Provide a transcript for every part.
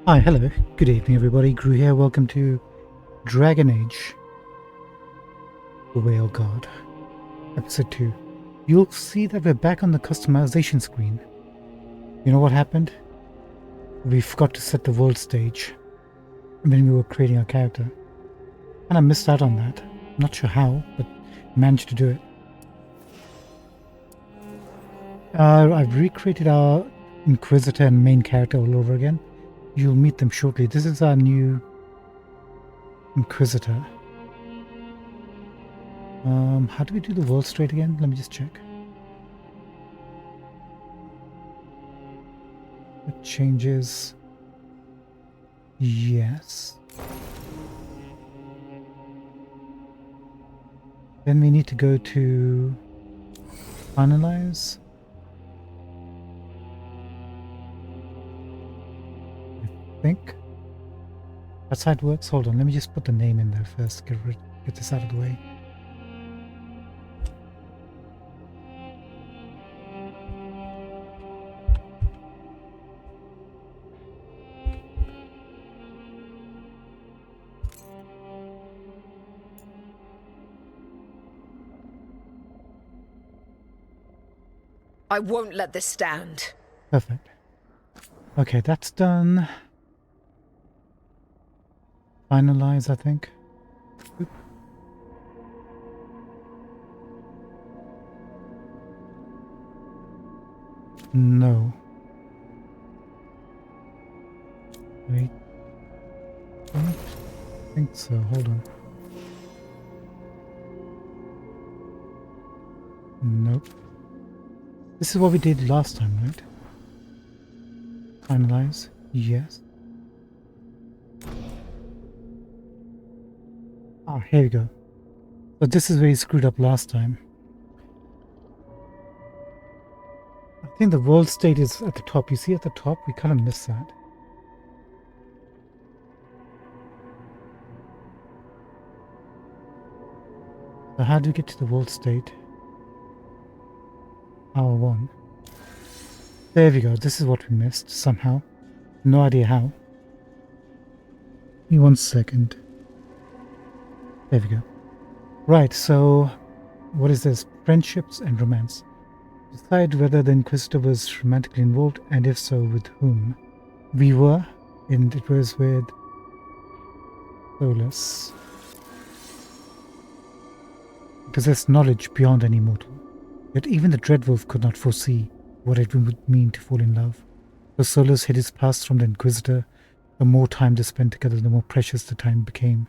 Hi, hello, good evening everybody, Gru here, welcome to Dragon Age, the Veilguard, episode 2. You'll see that we're back on the customization screen. You know what happened? We forgot to set the world stage when we were creating our character. And I missed out on that. Not sure how, but managed to do it. I've recreated our Inquisitor and main character all over again. You'll meet them shortly. This is our new Inquisitor. How do we do the world straight again? Let me just check. It changes. Yes. Then we need to go to finalize. I think that's how it works. Hold on, let me just put the name in there first. Get this out of the way. I won't let this stand. Perfect. Okay, that's done. Finalize, I think. Oop. No. Wait. I don't think so. Hold on. Nope. This is what we did last time, right? Finalize. Yes. Ah, here we go. So this is where he screwed up last time. I think the world state is at the top. You see at the top? We kind of missed that. So how do we get to the world state? Hour 1. There we go. This is what we missed somehow. No idea how. Give me 1 second. There we go. Right, so what is this? Friendships and romance. Decide whether the Inquisitor was romantically involved, and if so, with whom. We were, and it was with Solus. He possessed knowledge beyond any mortal. Yet even the Dreadwolf could not foresee what it would mean to fall in love. So Solus hid his past from the Inquisitor. The more time they spent together, the more precious the time became.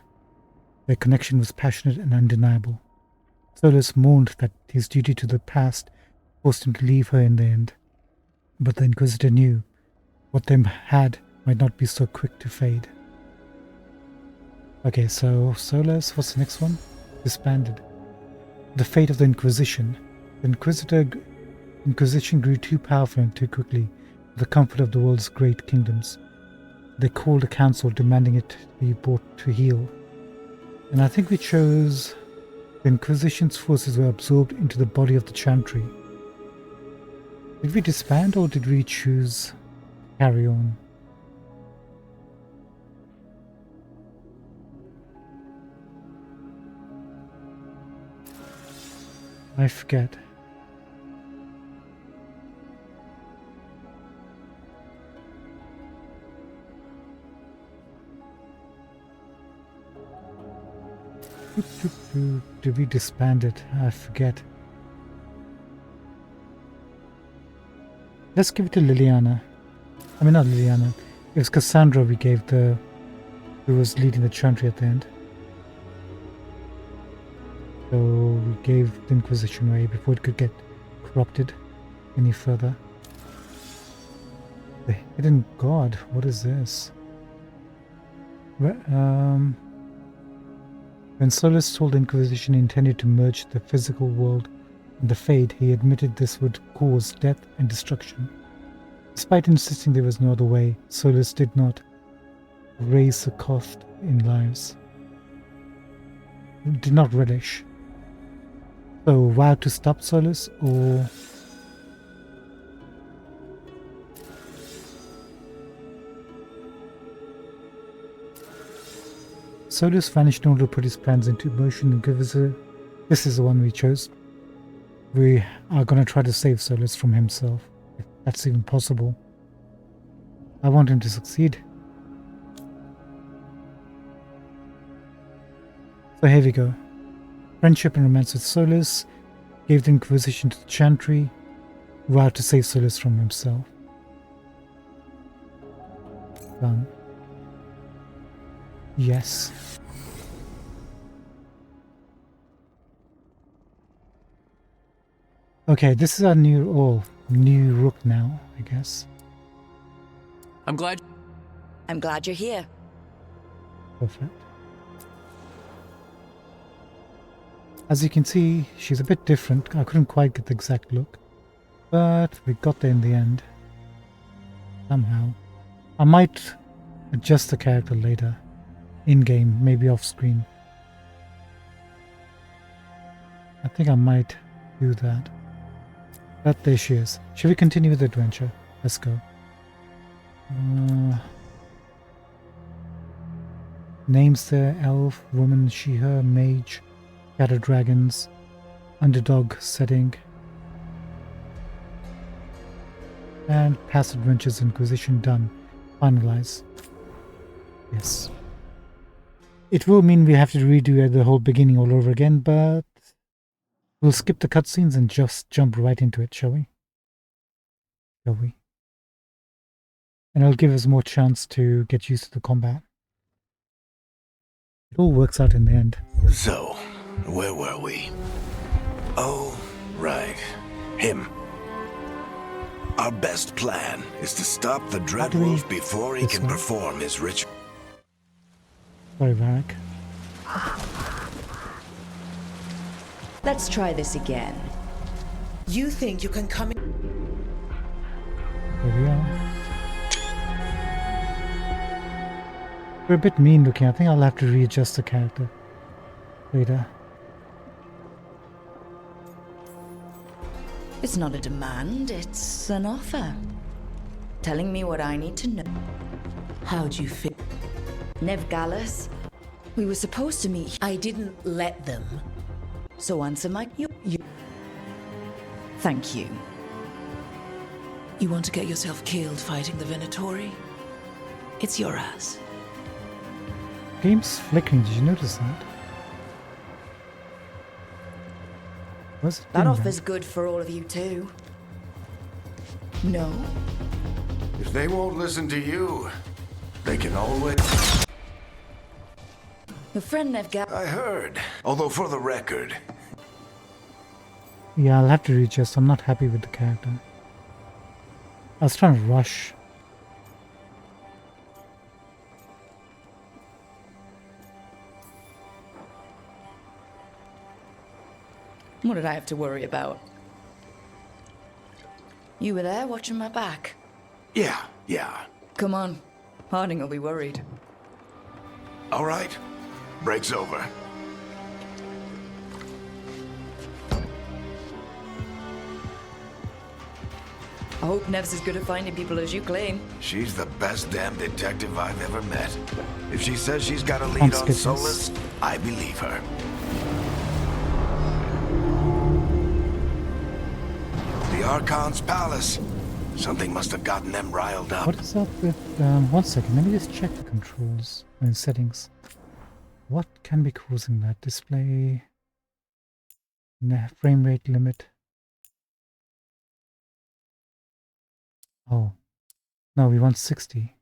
Their connection was passionate and undeniable. Solus mourned that his duty to the past forced him to leave her in the end. But the Inquisitor knew what they had might not be so quick to fade. Okay, so Solus, what's the next one? Disbanded. The fate of the Inquisition. The Inquisition grew too powerful and too quickly for the comfort of the world's great kingdoms. They called a council demanding it to be brought to heel. And I think we chose the Inquisition's forces were absorbed into the body of the Chantry. Did we disband or did we choose to carry on? I forget. Did we disband it? I forget. Let's give it to Liliana. I mean, not Liliana. It was Cassandra we gave who was leading the Chantry at the end. So we gave the Inquisition away before it could get corrupted any further. The Hidden God. What is this? When Solus told the Inquisition he intended to merge the physical world and the Fade, he admitted this would cause death and destruction. Despite insisting there was no other way, Solus did not raise the cost in lives. Did not relish. So, vow to stop Solus, or Solus vanished in order to put his plans into motion and give us a... This is the one we chose. We are going to try to save Solus from himself, if that's even possible. I want him to succeed. So here we go. Friendship and romance with Solus, gave the Inquisition to the Chantry, vowed to save Solus from himself. Done. Yes. Okay, this is our new rook now, I guess. I'm glad you're here. Perfect. As you can see, she's a bit different. I couldn't quite get the exact look, but we got there in the end. Somehow. I might adjust the character later. In-game, maybe off-screen. I think I might do that. But there she is. Shall we continue with the adventure? Let's go. Names there: elf, woman, she, her, mage, shadow dragons, underdog setting, and past adventures, Inquisition done. Finalize. Yes. It will mean we have to redo the whole beginning all over again, but we'll skip the cutscenes and just jump right into it, shall we? Shall we? And it'll give us more chance to get used to the combat. It all works out in the end. So, where were we? Oh, right. Him. Our best plan is to stop the Dreadwolf before he can perform his ritual. Sorry, Varric. Let's try this again. You think you can come in? There we are. We're a bit mean looking. I think I'll have to readjust the character later. It's not a demand, it's an offer. Telling me what I need to know. How'd you feel? Nev Gallus, we were supposed to meet. I didn't let them. So answer my... You. Thank you. You want to get yourself killed fighting the Venatori? It's your ass. Game's flickering. Did you notice that? What's it That doing offer's good for all of you too. No? If they won't listen to you, they can always... Your friend Nev Gallus... I heard. Although for the record... Yeah, I'll have to readjust. I'm not happy with the character. I was trying to rush. What did I have to worry about? You were there watching my back. Yeah. Come on. Harding will be worried. All right. Break's over. I hope Nev's as good at finding people as you claim. She's the best damn detective I've ever met. If she says she's got a lead on Solus, I believe her. The Archon's palace. Something must have gotten them riled up. What is up with... one second, let me just check the controls and settings. What can be causing that? Display... frame rate limit. Oh. No, we want 60.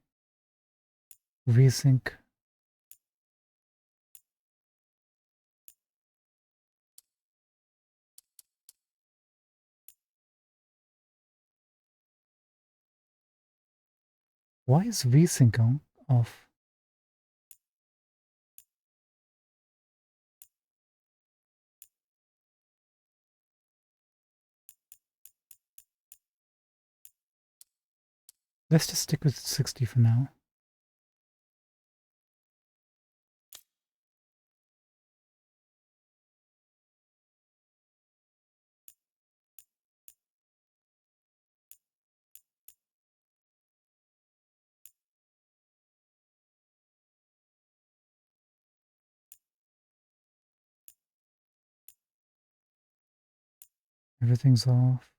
Resync. Why is VSync on off? Let's just stick with 60 for now. Everything's off.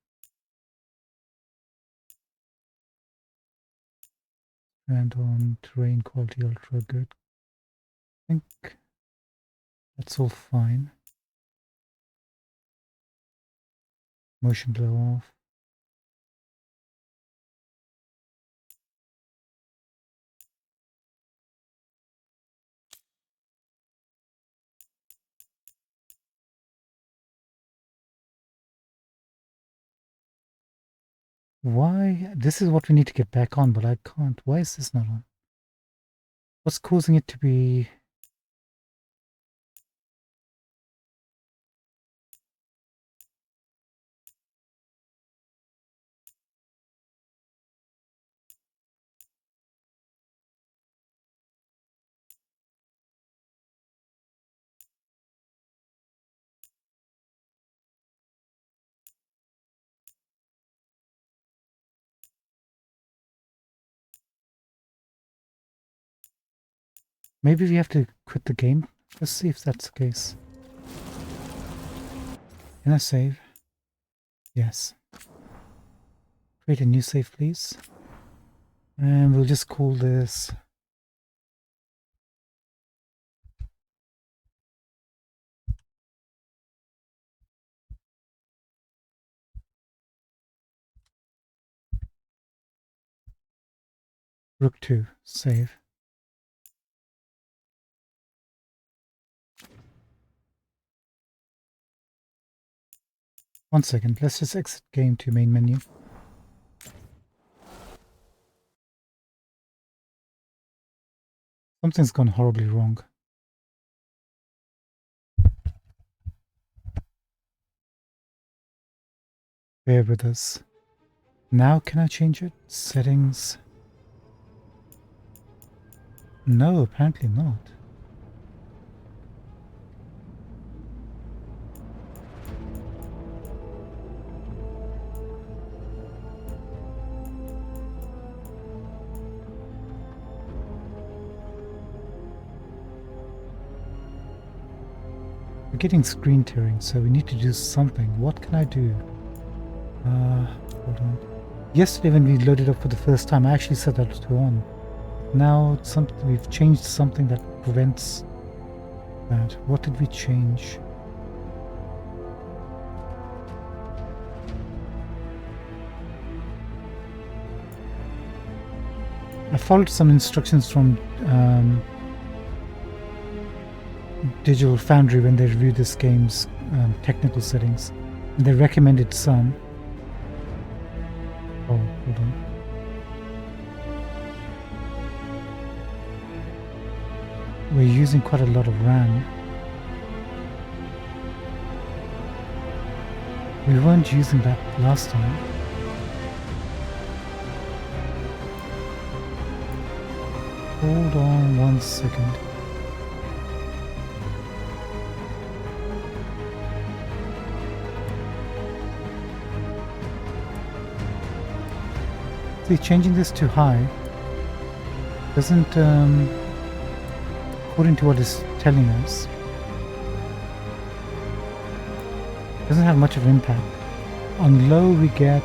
And on terrain quality ultra good. I think that's all fine. Motion blur off. Why? This is what we need to get back on, but I can't. Why is this not on? What's causing it to be... Maybe we have to quit the game. Let's see if that's the case. Can I save? Yes. Create a new save, please. And we'll just call this... Rook 2. Save. One second. Let's just exit game to main menu. Something's gone horribly wrong. Bear with us. Now can I change it? Settings. No, apparently not. We're getting screen tearing, so we need to do something. What can I do? Hold on. Yesterday when we loaded up for the first time, I actually set that to on. Now it's something, we've changed something that prevents that. What did we change? I followed some instructions from Digital Foundry when they reviewed this game's technical settings. And they recommended some. Oh, hold on. We're using quite a lot of RAM. We weren't using that last time. Hold on 1 second. See, changing this to high doesn't, according to what it's telling us, doesn't have much of an impact. On low we get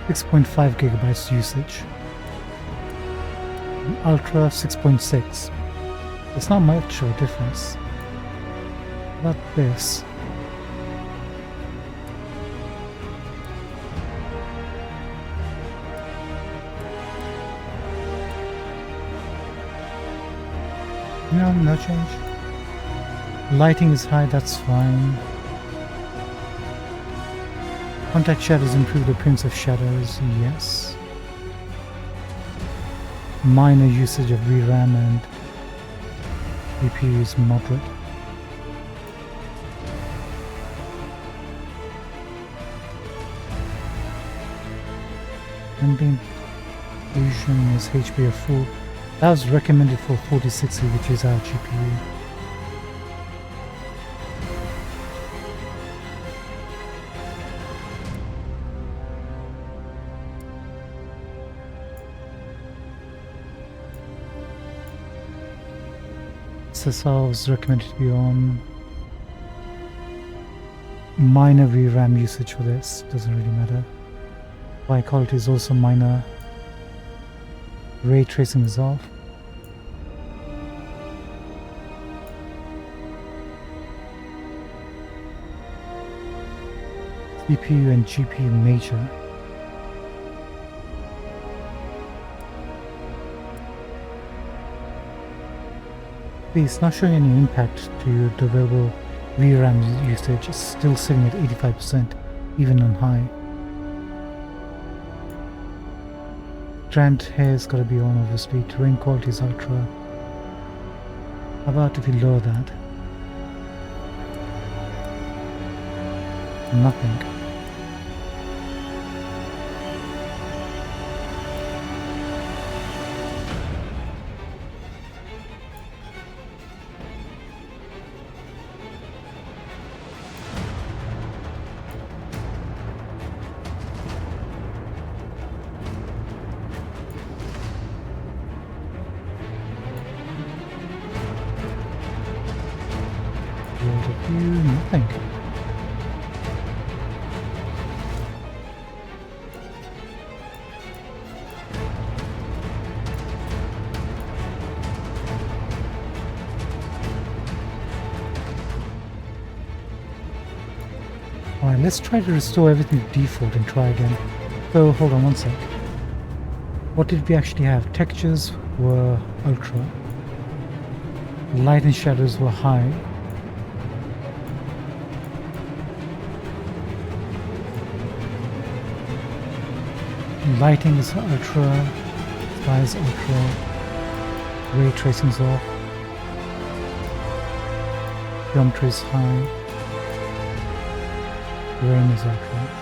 6.5 gigabytes usage. On ultra 6.6. It's not much of a difference. What about this? No, no change. Lighting is high, that's fine. Contact shadows improve the appearance of shadows, yes. Minor usage of VRAM and CPU is moderate. Ambient fusion is HBF full. That was recommended for 4060, which is our GPU. SSR was recommended to be on. minor VRAM usage for this, doesn't really matter. High quality is also minor. Ray tracing is off. CPU and GPU major. It's not showing any impact to the available VRAM usage. It's still sitting at 85% even on high. Strand hair's got to be on, obviously. Terrain quality is ultra. How about if you lower that? Nothing. Nothing. Alright, let's try to restore everything to default and try again. So hold on one sec. What did we actually have? Textures were ultra. Light and shadows were high. Lighting is ultra, sky is ultra, ray tracing is off, geometry is high, rain is ultra.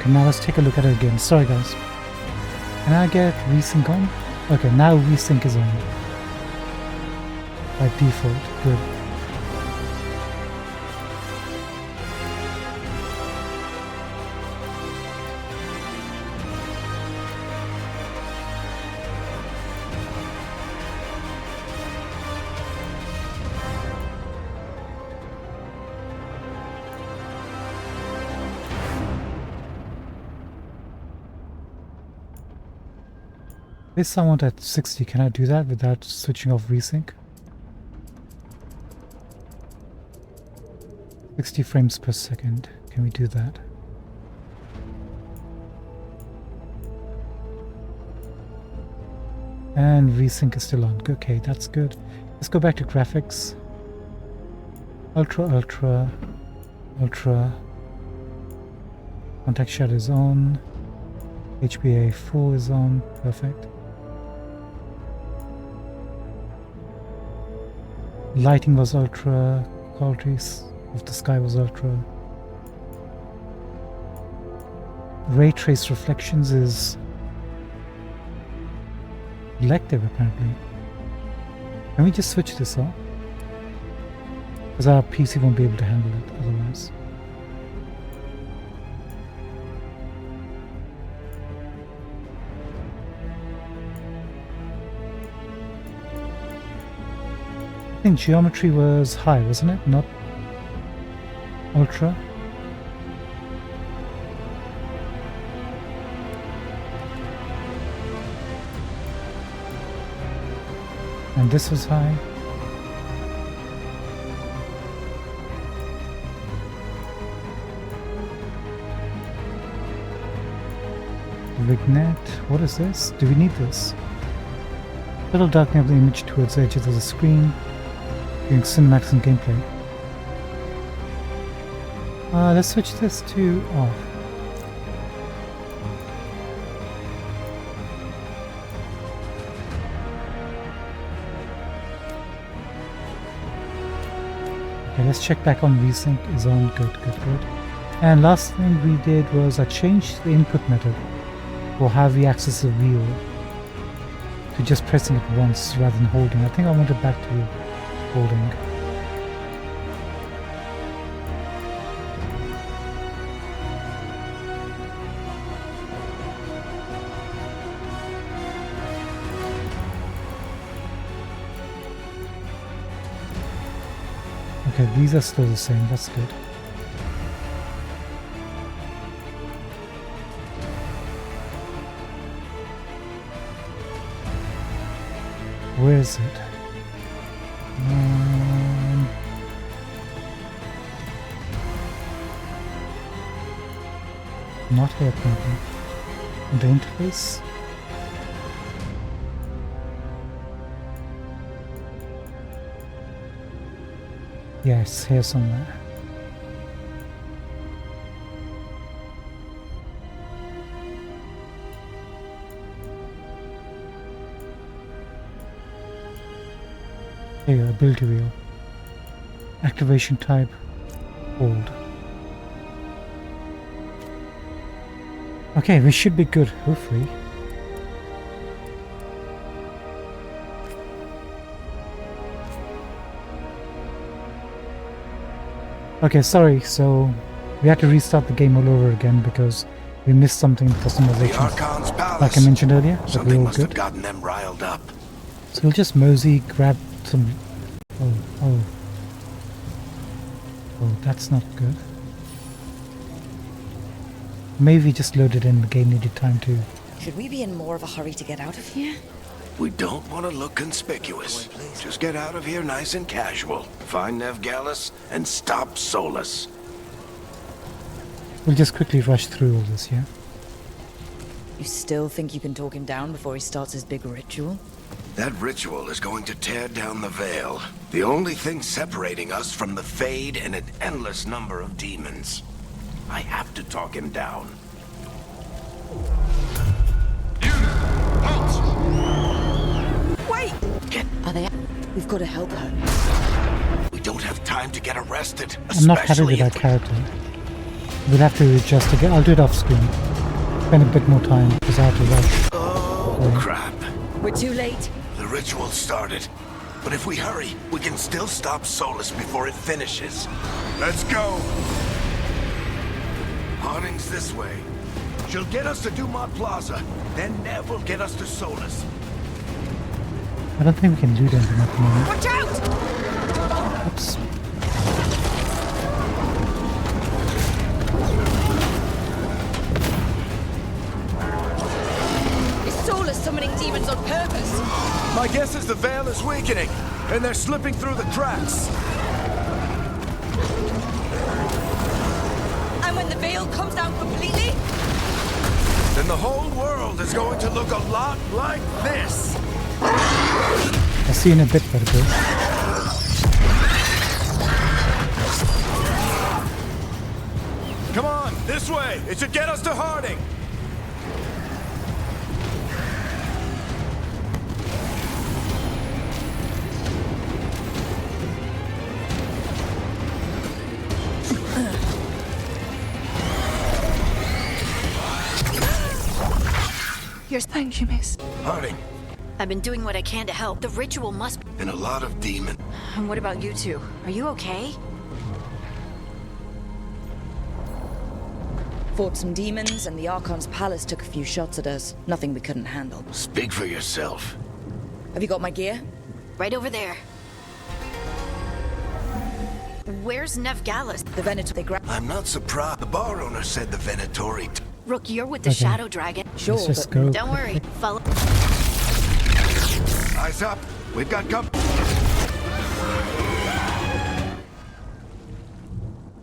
Now let's take a look at it again. Sorry guys. Can I get VSync on? Okay, now VSync is on. By default. Good. This I want at 60. Can I do that without switching off VSync? 60 frames per second. Can we do that? And VSync is still on. Okay, that's good. Let's go back to graphics. Ultra, ultra, ultra. Contact shadow is on. HBA 4 is on. Perfect. Lighting was ultra, qualities of the sky was ultra. Ray trace reflections is elective apparently. Can we just switch this off? Because our PC won't be able to handle it otherwise. I think geometry was high, wasn't it? Not ultra. And this was high. Vignette. What is this? Do we need this? Little darkening of the image towards the edges of the screen. Doing cinematics and gameplay. Let's switch this to off. Okay, let's check back on VSync is on. Good, good, good. And last thing we did was I changed the input method for how we access the viewer. to just pressing it once rather than holding. I think I want it back to holding. Okay, these are still the same, that's good. Where is it? Not here apparently. The interface? Yes, here somewhere. Here you go, ability wheel. Activation type, hold. Okay, we should be good, hopefully. Okay, sorry, so we had to restart the game all over again because we missed something in The customization, Archon's palace. like I mentioned earlier, but Something we're all must have good. gotten them riled up. So we'll just mosey, grab some... Oh, that's not good. Maybe just loaded in, the game needed time to... Should we be in more of a hurry to get out of here? We don't want to look conspicuous. Just get out of here nice and casual. Find Nev Gallus and stop Solus. We'll just quickly rush through all this, yeah? You still think you can talk him down before he starts his big ritual? That ritual is going to tear down the Veil. The only thing separating us from the Fade and an endless number of demons. I have to talk him down. Wait! Are they? We've got to help her. We don't have time to get arrested. I'm not happy especially with that if character. We'll have to adjust again. I'll do it off screen. Spend a bit more time because I have to rush. Oh, crap. We're too late. The ritual started. But if we hurry, we can still stop Solus before it finishes. Let's go! Harding's this way. She'll get us to Dumont Plaza. Then Nev will get us to Solus. I don't think we can loot anything at the moment. Watch out! Oops. Is Solus summoning demons on purpose? My guess is the Veil is weakening, and they're slipping through the cracks. And when the veil comes down completely? Then the whole world is going to look a lot like this. I'll see you in a bit, better go. Come on, this way. It should get us to Harding. Thank you, miss. Harding, I've been doing what I can to help. The ritual must... and a lot of demon. And what about you two? Are you okay? Fought some demons, and the Archon's palace took a few shots at us. Nothing we couldn't handle. Speak for yourself. Have you got my gear? Right over there. Where's Nev Gallus? The Venator they grabbed. I'm not surprised. The bar owner said the Venatori. Rook, you're with the Okay. Shadow Dragon. Sure, Let's just but go. Don't worry. Follow... Eyes up. We've got company.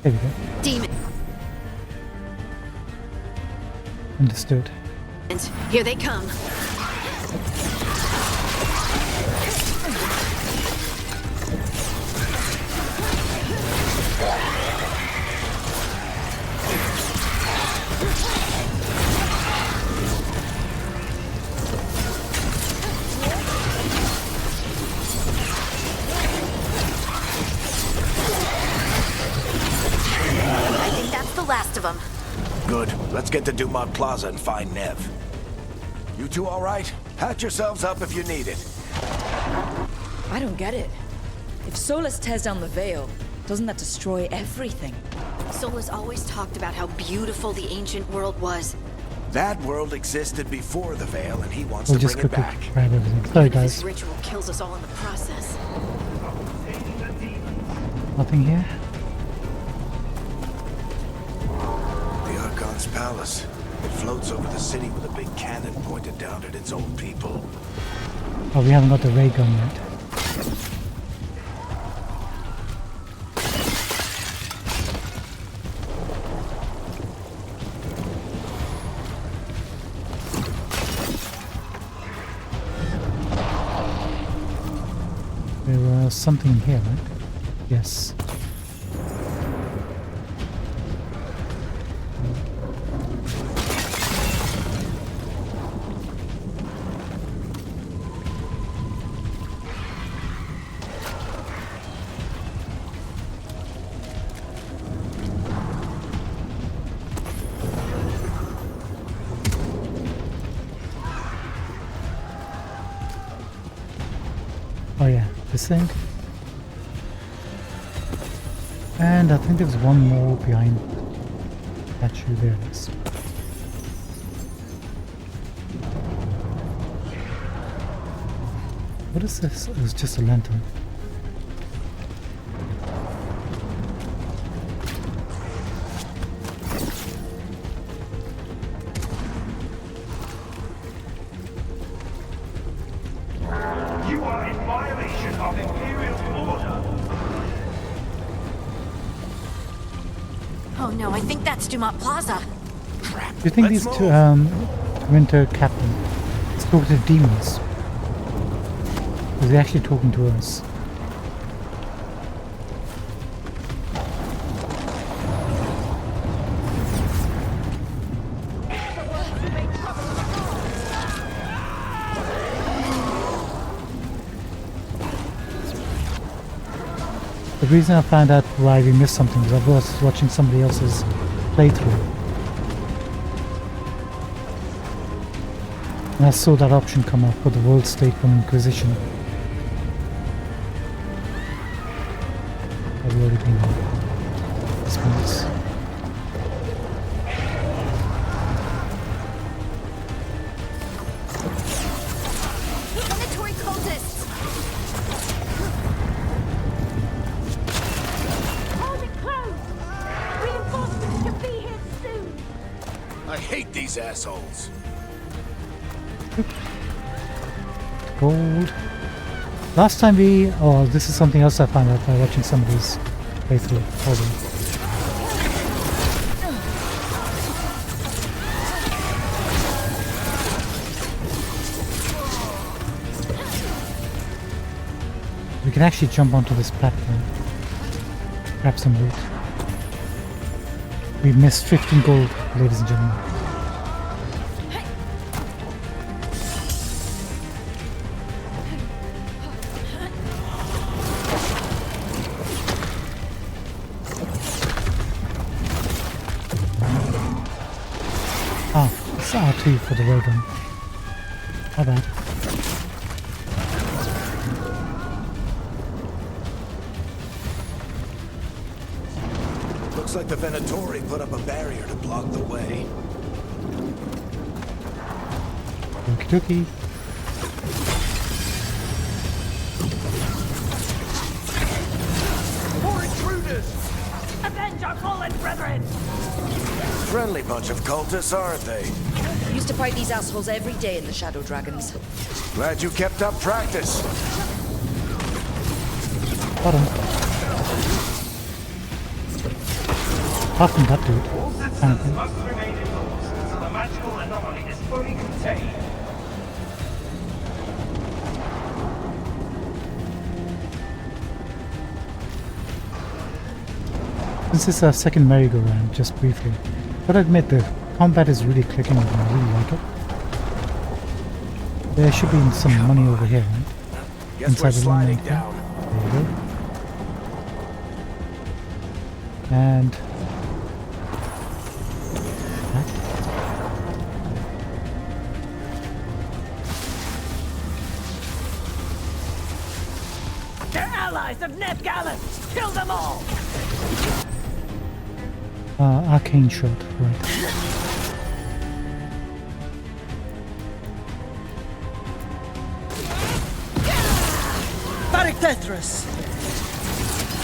There we go. Demons. Understood. Here they come. I think that's the last of them. Good. Let's get to Dumont Plaza and find Nev. You two all right? Patch yourselves up if you need it. I don't get it. If Solus tears down the Veil, doesn't that destroy everything? Solus always talked about how beautiful the ancient world was. That world existed before the Veil, and he wants We'll to just bring it quickly back. grab everything. Sorry This guys, ritual kills us all in the process. nothing here. The Archon's palace. It floats over the city with a big cannon pointed down at its own people. Oh, we haven't got the ray gun yet. There was something here, right? Yes. Oh yeah, this thing. And I think there's one more behind the statue. There it is. What is this? Oh, it's just a lantern. You are in violation of Imperial order. Oh no, I think that's Dumont Plaza. Crap. Do you think Let's these move. two, Winter Captain is talking to demons? Is he actually talking to us? The reason I found out why we missed something is I was watching somebody else's playthrough. And I saw that option come up for the World State from Inquisition. I've already been on this place. Predatory cultists! Hold it close! Reinforcements should be here soon! I hate these assholes. Gold. Last time we... Oh, this is something else I found out by watching somebody's playthrough. Hold on. We can actually jump onto this platform. Grab some loot. We missed 15 gold, ladies and gentlemen. Ah, it's R2 for the Veilguard. How bad. Looks like the Venatori put up a barrier to block the way. Okie dokie. More intruders! Avenge our fallen brethren! Friendly bunch of cultists, aren't they? Used to fight these assholes every day in the Shadow Dragons. Glad you kept up practice. Got him. Apart from that dude. All citizens Apparently. must remain indoors until the magical anomaly is fully contained. This is our second merry-go-round, just briefly. But I admit the combat is really clicking with me, I really like it. There should be some money over here, right? Guess Inside we're the sliding room, down. There you go. And... that. Nev Gallant! Kill them all! Arcane shot, right. Barik Tetris!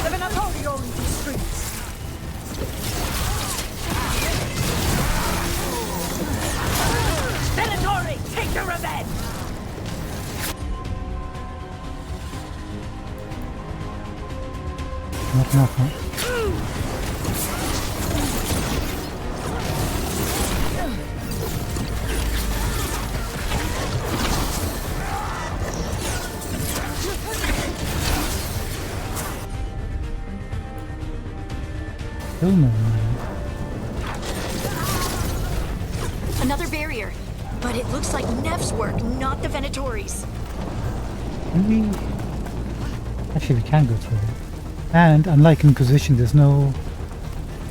The Venatori own these streets. Venatori, take your revenge! Knock, knock, knock. Still no man. Another barrier. But it looks like Nev's work, not the Venatori's. Maybe... Actually, we can go through it. And unlike Inquisition, there's no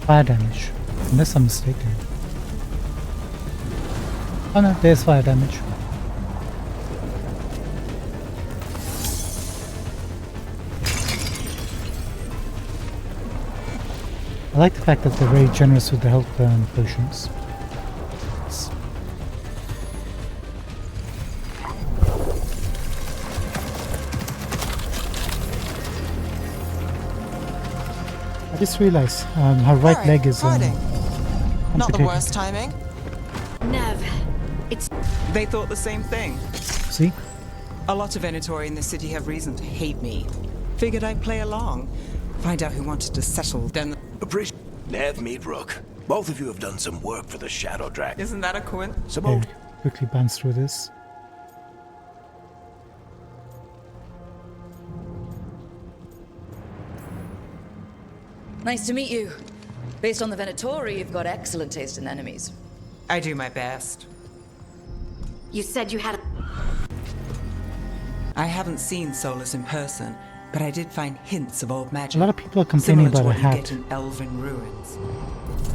fire damage. Unless I'm mistaken. Oh no, there's fire damage. I like the fact that they're very generous with the health potions. I just realized her right leg is Not the amputated. worst timing. Nev, it's... They thought the same thing. See? A lot of Venatori in the city have reason to hate me. Figured I'd play along. Find out who wanted to settle down the... Appreciate Nev, meet Rook. Both of you have done some work for the Shadow Dragon. Isn't that a coincidence? Some Okay, old quickly bounce through this. Nice to meet you. Based on the Venatori, you've got excellent taste in enemies. I do my best. You said you had a... I haven't seen Solus in person, but I did find hints of old magic. A lot of people are complaining Similar about to a what you get hat, in Elven ruins.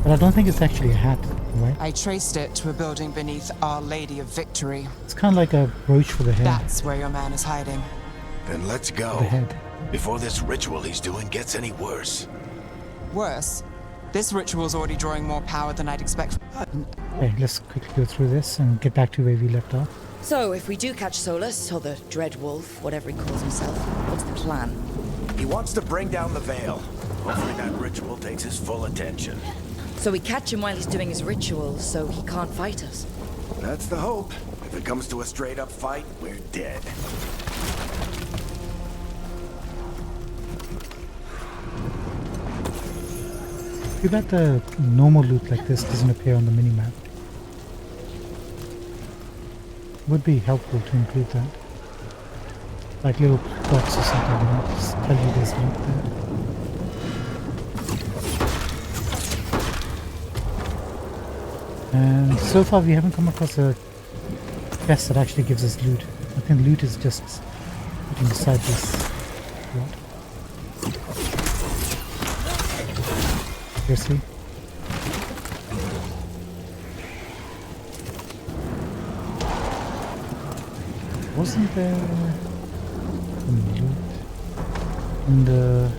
but I don't think it's actually a hat, right? I traced it to a building beneath Our Lady of Victory. It's kind of like a brooch for the hair. That's where your man is hiding. Then let's go. The head. Before this ritual he's doing gets any worse. Worse, this ritual's already drawing more power than I'd expect. Okay, let's quickly go through this and get back to where we left off. So, if we do catch Solus, or the Dread Wolf, whatever he calls himself, what's the plan? He wants to bring down the veil. Hopefully that ritual takes his full attention. So we catch him while he's doing his ritual, so he can't fight us. That's the hope. If it comes to a straight-up fight, we're dead. Too bad the normal loot like this doesn't appear on the minimap. Would be helpful to include that. Like little dots or something, you know, just tell you there's loot there. And so far we haven't come across a chest that actually gives us loot. I think loot is just putting beside this lot. Seriously? Wasn't there some loot in the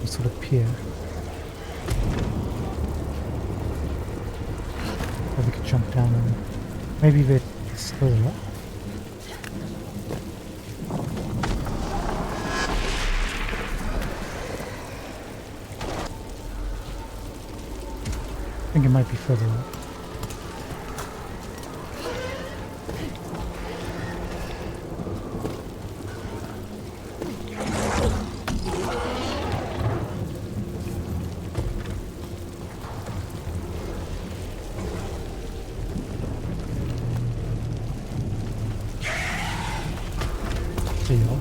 sort of pier? Or we could jump down and maybe we're further up. I think it might be further up. There you go.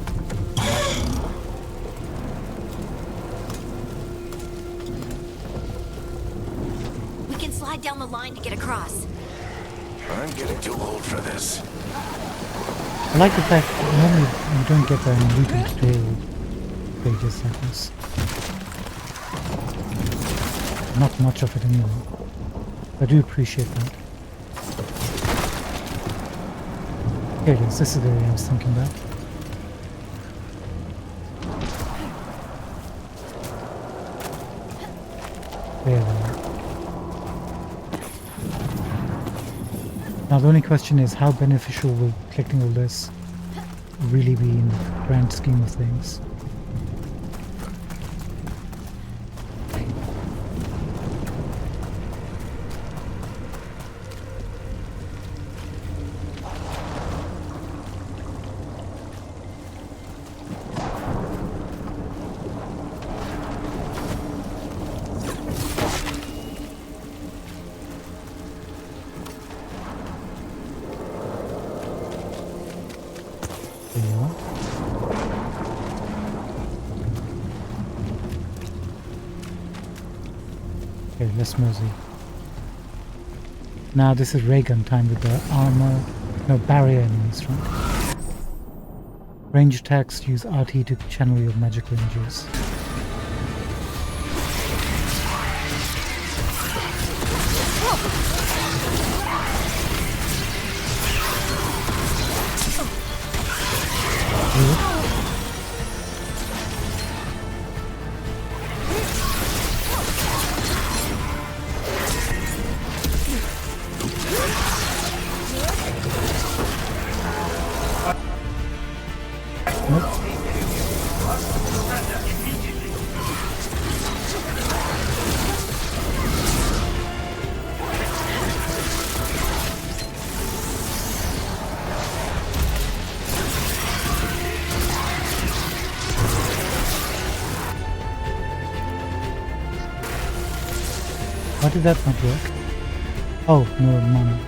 We can slide down the line to get across. I'm getting too old for this. I like the fact that normally you don't get that in loot and tutorial pages like this. Not much of it anyway. I do appreciate that. Here it is, this is the area I was thinking about. There we are. Now the only question is, how beneficial will collecting all this really be in the grand scheme of things? Okay, let's mosey. Now this is ray gun time with the armor, no, barrier enemies, right? Range attacks use RT to channel your magic ranges. Why did that not work? Oh, no mana.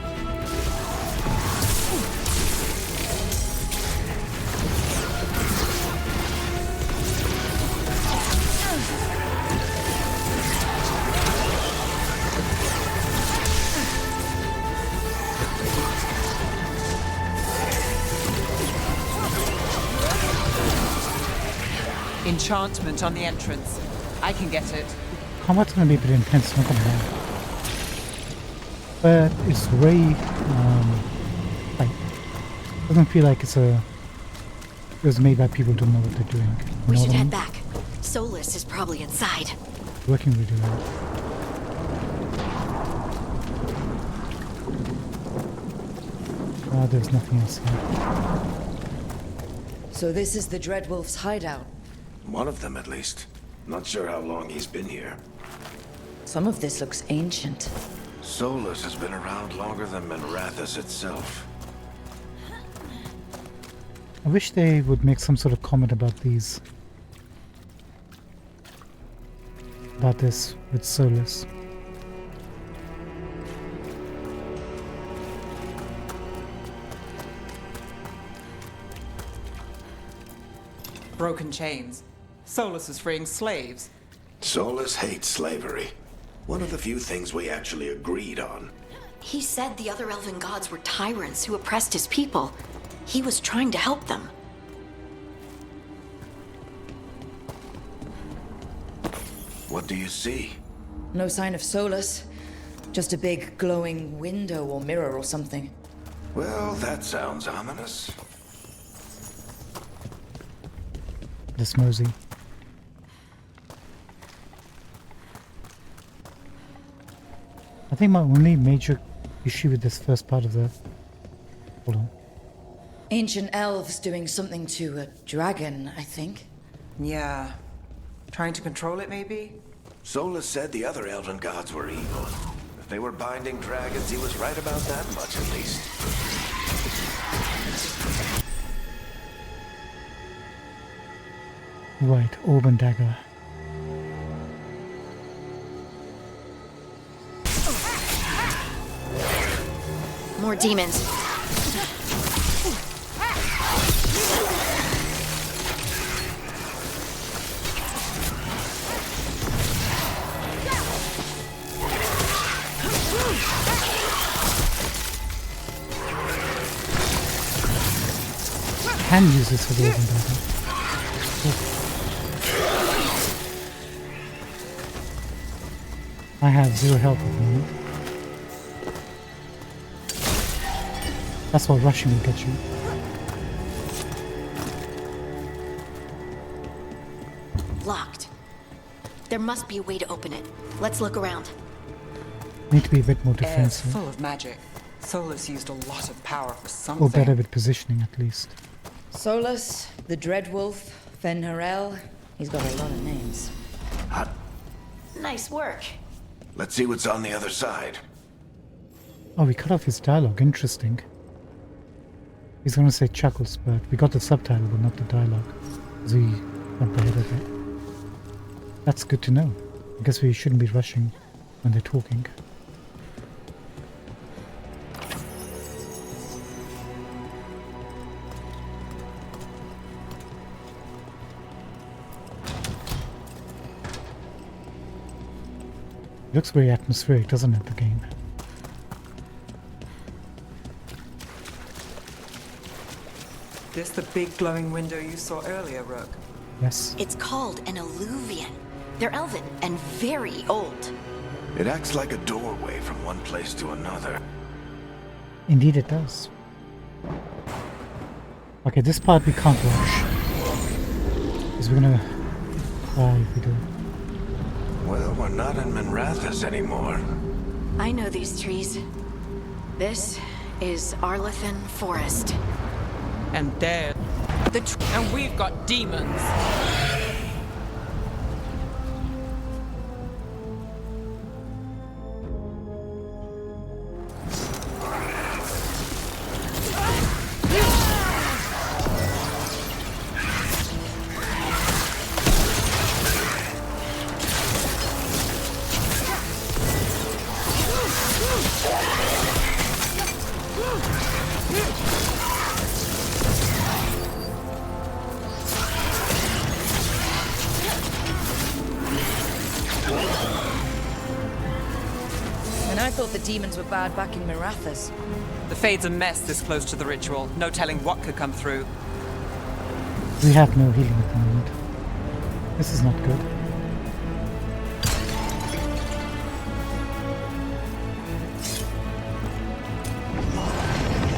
Enchantment on the entrance. I can get it. Combat's gonna be a bit intense, not gonna lie. But it's very, like, doesn't feel like it was made by people who don't know what they're doing. We should head back. Solus is probably inside. Working really well. There's nothing else here. So this is the Dreadwolf's hideout. One of them, at least. Not sure how long he's been here. Some of this looks ancient. Solus has been around longer than Menrathis itself. I wish they would make some sort of comment about these. About this with Solus. Broken chains. Solus is freeing slaves. Solus hates slavery. One of the few things we actually agreed on. He said the other elven gods were tyrants who oppressed his people. He was trying to help them. What do you see? No sign of Solus. Just a big glowing window or mirror or something. Well, that sounds ominous. This mosey. I think my only major issue with this first part of the... Hold on. Ancient elves doing something to a dragon, I think. Yeah. Trying to control it, maybe? Solus said the other elven gods were evil. If they were binding dragons, he was right about that much, at least. Right, orb and dagger. More demons. Can use this for the orb and dagger. I have 0 health at the moment. That's what rushing will get you. Locked. There must be a way to open it. Let's look around. Need to be a bit more Air's defensive. full of magic. Solus used a lot of power for something. Or better with positioning, at least. Solus, the Dreadwolf, Fenharel. He's got a lot of names. Hot. Nice work. Let's see what's on the other side. Oh, we cut off his dialogue. Interesting. He's going to say chuckles, but we got the subtitle, but not the dialogue. Because we went ahead of it. That's good to know. I guess we shouldn't be rushing when they're talking. It looks very atmospheric, doesn't it, the game? This the big glowing window you saw earlier, Rook? Yes. It's called an alluvian. They're elven and very old. It acts like a doorway from one place to another. Indeed it does. Okay, this part we can't rush. Because we're gonna die if we do. Well, we're not in Minrathous anymore. I know these trees. This is Arlethan Forest. And there... and we've got demons! And I thought the demons were bad back in Mirathas. The Fade's a mess this close to the ritual. No telling what could come through. We have no healing at the moment. This is not good.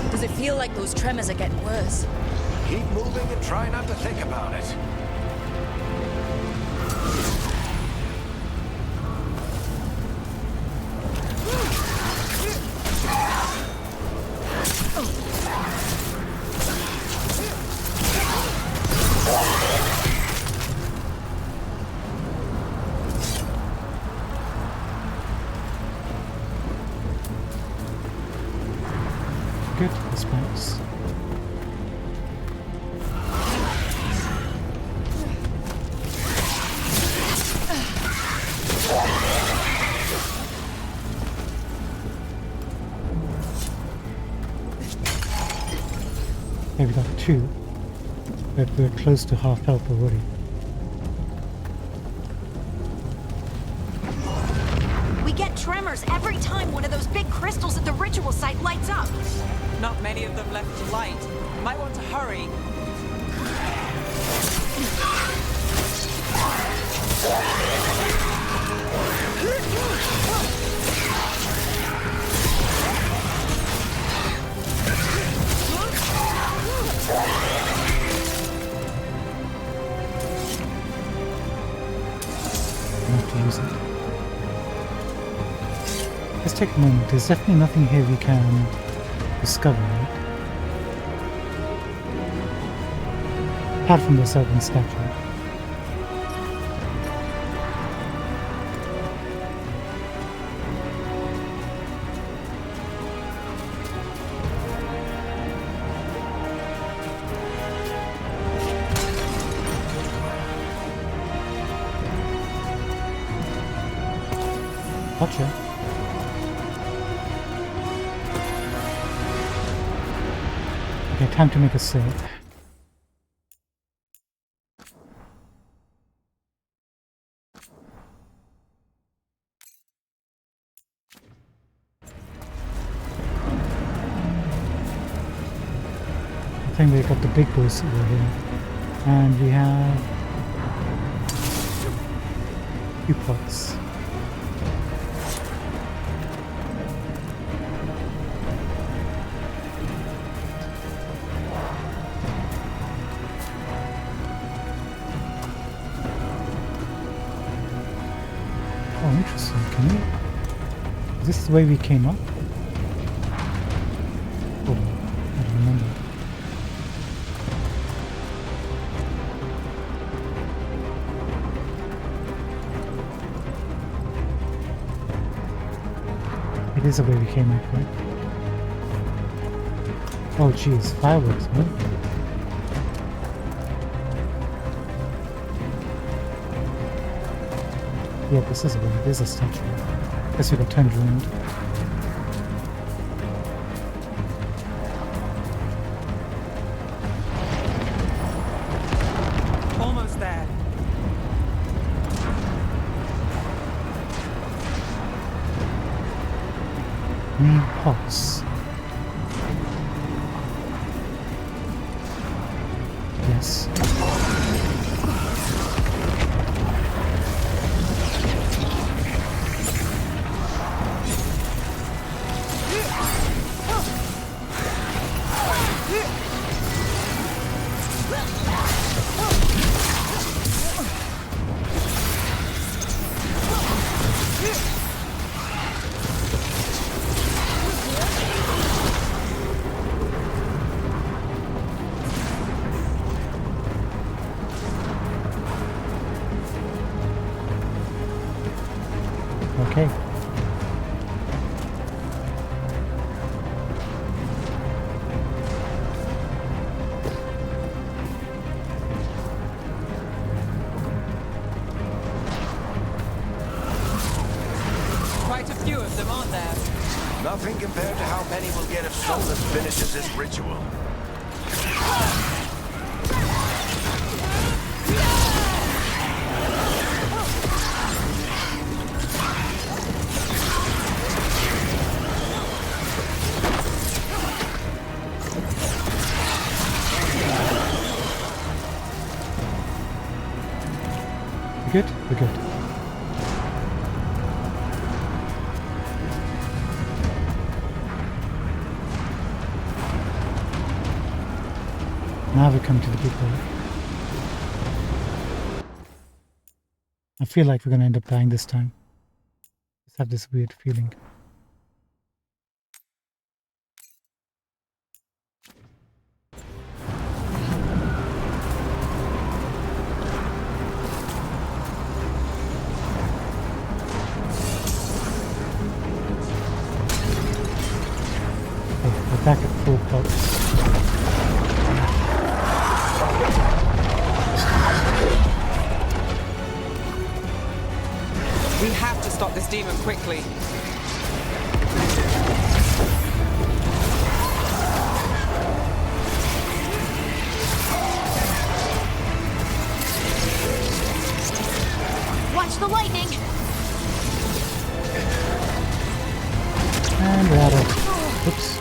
Does it feel like those tremors are getting worse? Keep moving and try not to think about it. Good, this bounce. Okay, we got two, but we're close to half health already. We get tremors every time one of those big crystals at the ritual site lights up. Not many of them left to light. Might want to hurry. Not to use it. Let's take a moment. There's definitely nothing here we can discover, right? Apart from the serpent statue. Gotcha. Okay, time to make a save. I think we got the big boss over here. And we have few pots. Oh, interesting. Can we? Is this the way we came up? Oh, I don't remember. It is the way we came up, right? Oh, geez, fireworks, huh? Yeah, this is a way. There's a statue. Guess we got turned around. Almost there. Green pots. Yes. Okay. Quite a few of them, aren't there? Nothing compared to how many we'll get if Solus finishes his ritual. We're good? We're good. Now we come to the big one. I feel like we're going to end up dying this time. Just have this weird feeling. Okay, we're back at full pulse. We have to stop this demon quickly. Watch the lightning! And we're out of... Oops.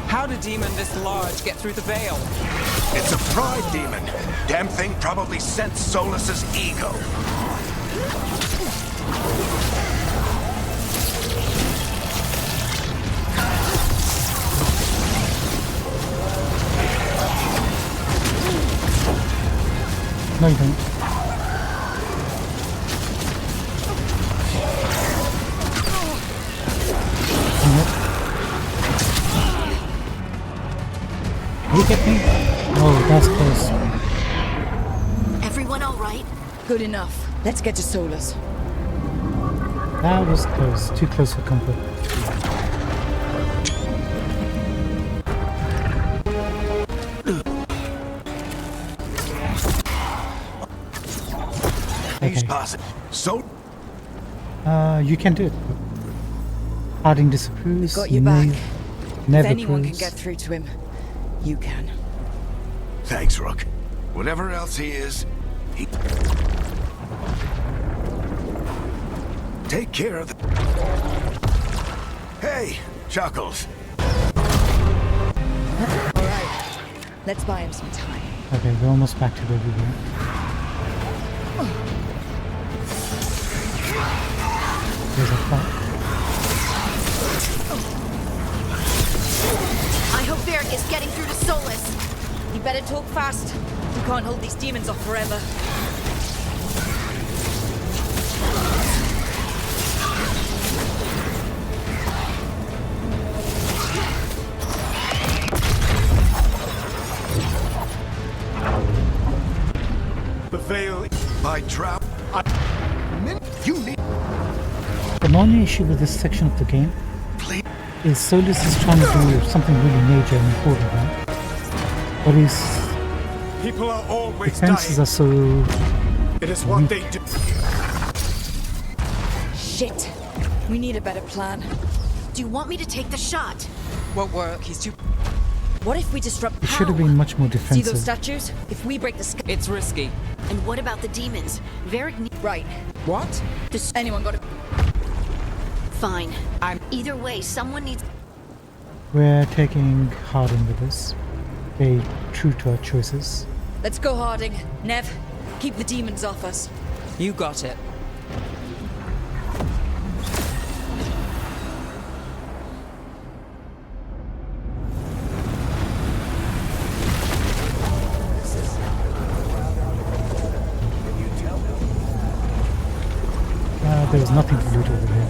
How did a demon this large get through the veil? It's a pride demon. Damn thing probably sensed Solus's ego. No, you don't. You get me? Oh, that's close. Everyone all right? Good enough. Let's get to Solus. That was close. Too close for comfort. He's Okay. positive. So You can do it. Harding disapproves. Got your back. Never If anyone can proves. get through to him, You can. Thanks, Rook. Whatever else he is, he... Take care of the... Hey, Chuckles. Alright, let's buy him some time. Okay, we're almost back to where we were. There's a clock. I hope Varric is getting through to Solus. You better talk fast. We can't hold these demons off forever. The Veil... By trap... You need... The only issue with this section of the game is Solus is trying to do something really major and important, right? But his People are always defenses dying. are so It is what they do. Shit. We need a better plan. Do you want me to take the shot? Won't work. He's too... What if we disrupt it power? should have been much more See defensive. those statues? If we break the sky... It's risky. And what about the demons? Varric Right. What? Anyone got it? Fine. Either way, someone needs... We're taking Harding with us. Stay true to our choices. Let's go, Harding. Nev, keep the demons off us. You got it. There was nothing to loot over here.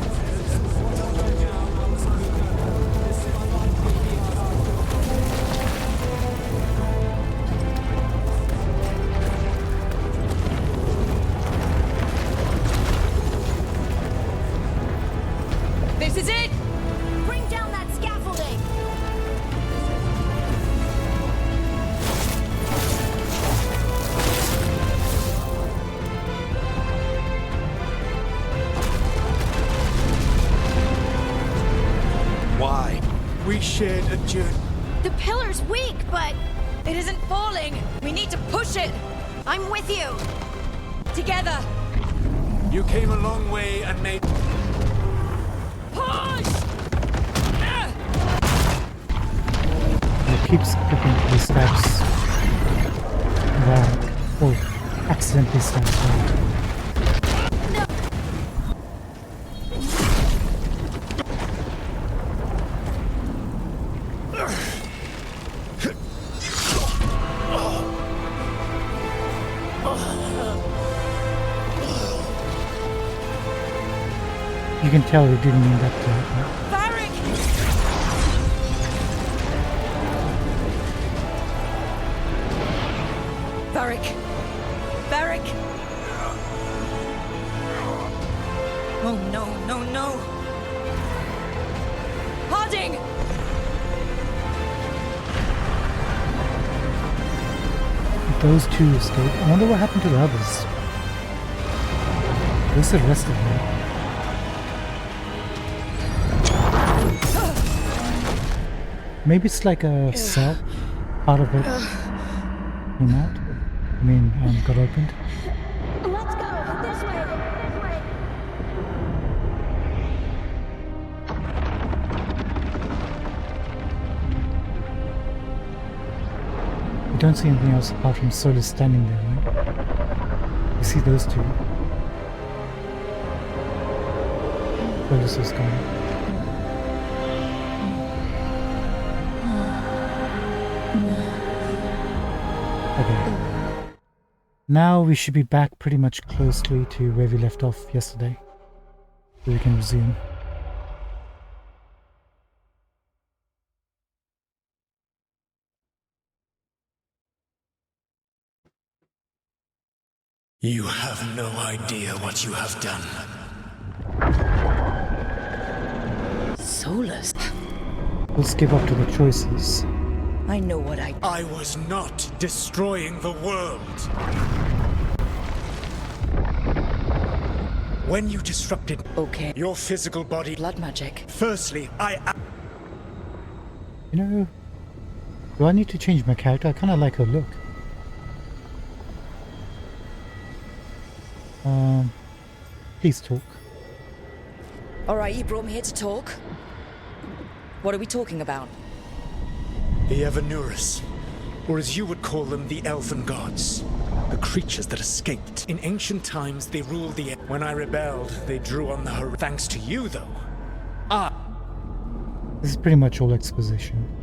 This is it! Bring down that scaffolding! Why? We shared a journey. The pillar's weak, but It isn't falling! We need to push it! I'm with you. Together! You came a long way and made... Push! He keeps clicking he stabs. Wow. Oh, accidentally stabs. Wow. You can tell he didn't mean that to happen. Varric! Varric! Varric! Oh no, no, no! Harding! Those two escaped. I wonder what happened to the others. Where's the rest of them? Maybe it's like a cell. Part of it came out. I mean, got opened. Let's go! This way! This way! You don't see anything else apart from Solus standing there, right? You see those two. Solus is gone. Okay. Now we should be back pretty much closely to where we left off yesterday. So we can resume. You have no idea what you have done. Solus. Let's give up to the choices. I know what I was not destroying the world. When you disrupted Okay. your physical body, Blood magic. firstly, You know, Do I need to change my character? I kind of like her look. Please talk. Alright, you brought me here to talk. What are we talking about? The Evanurus, or as you would call them, the elven gods. The creatures that escaped. In ancient times, they ruled the... When I rebelled, they drew on the... Thanks to you, though. This is pretty much all exposition.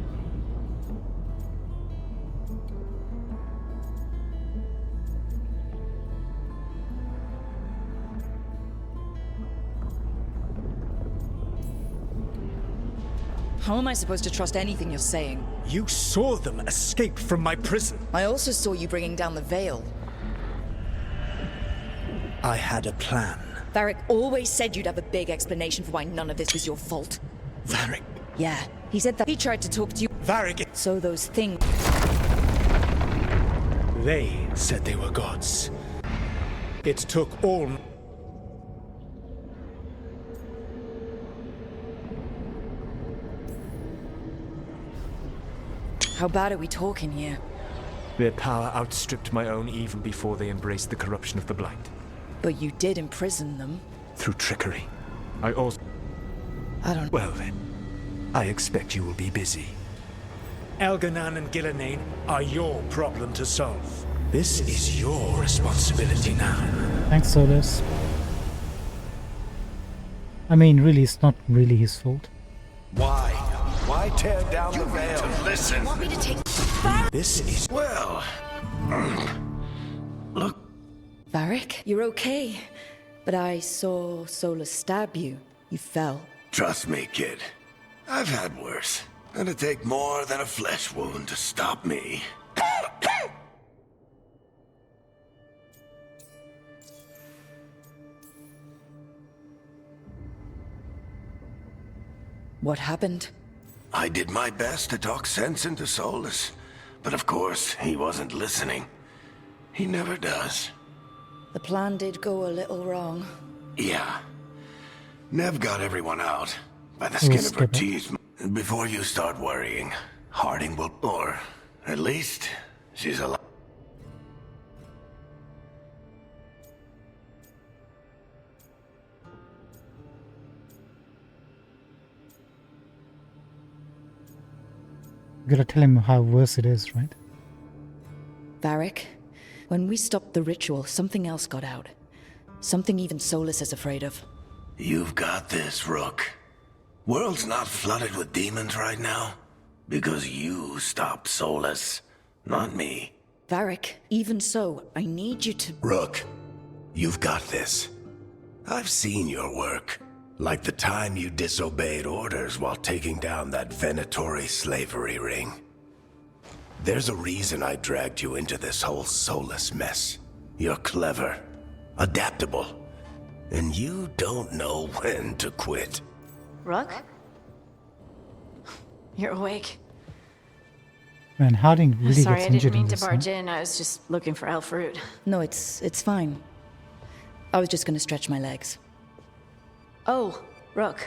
How am I supposed to trust anything you're saying? You saw them escape from my prison. I also saw you bringing down the veil. I had a plan. Varric always said you'd have a big explanation for why none of this was your fault. Varric. Yeah, he said that he tried to talk to you. Varric. So those things... They said they were gods. It took all... How bad are we talking here? Their power outstripped my own even before they embraced the corruption of the Blight. But you did imprison them. Through trickery. I also... I don't... Well then, I expect you will be busy. Elganan and Gillenane are your problem to solve. This is your responsibility now. Thanks, Solus. I mean, really, it's not really his fault. Why? Why tear down the veil? Listen. Want me to take... This is... Well... Look. Varric, you're okay. But I saw Solus stab you. You fell. Trust me, kid. I've had worse. It'd take more than a flesh wound to stop me. What happened? I did my best to talk sense into Solus, but of course, he wasn't listening. He never does. The plan did go a little wrong. Yeah. Nev got everyone out, by the skin of her teeth. Before you start worrying, Harding will... Or, at least, she's alive. You gotta tell him how worse it is, right? Varric, when we stopped the ritual, something else got out. Something even Solus is afraid of. You've got this, Rook. World's not flooded with demons right now. Because you stopped Solus, not me. Varric, even so, I need you to... Rook, you've got this. I've seen your work. Like the time you disobeyed orders while taking down that Venatori slavery ring. There's a reason I dragged you into this whole Solus mess. You're clever, adaptable, and you don't know when to quit. Rook? You're awake. Man, Harding really Sorry, gets I injured didn't mean in to this, barge huh? in. I was just looking for elf fruit. No, it's fine. I was just gonna stretch my legs. Oh, Rook.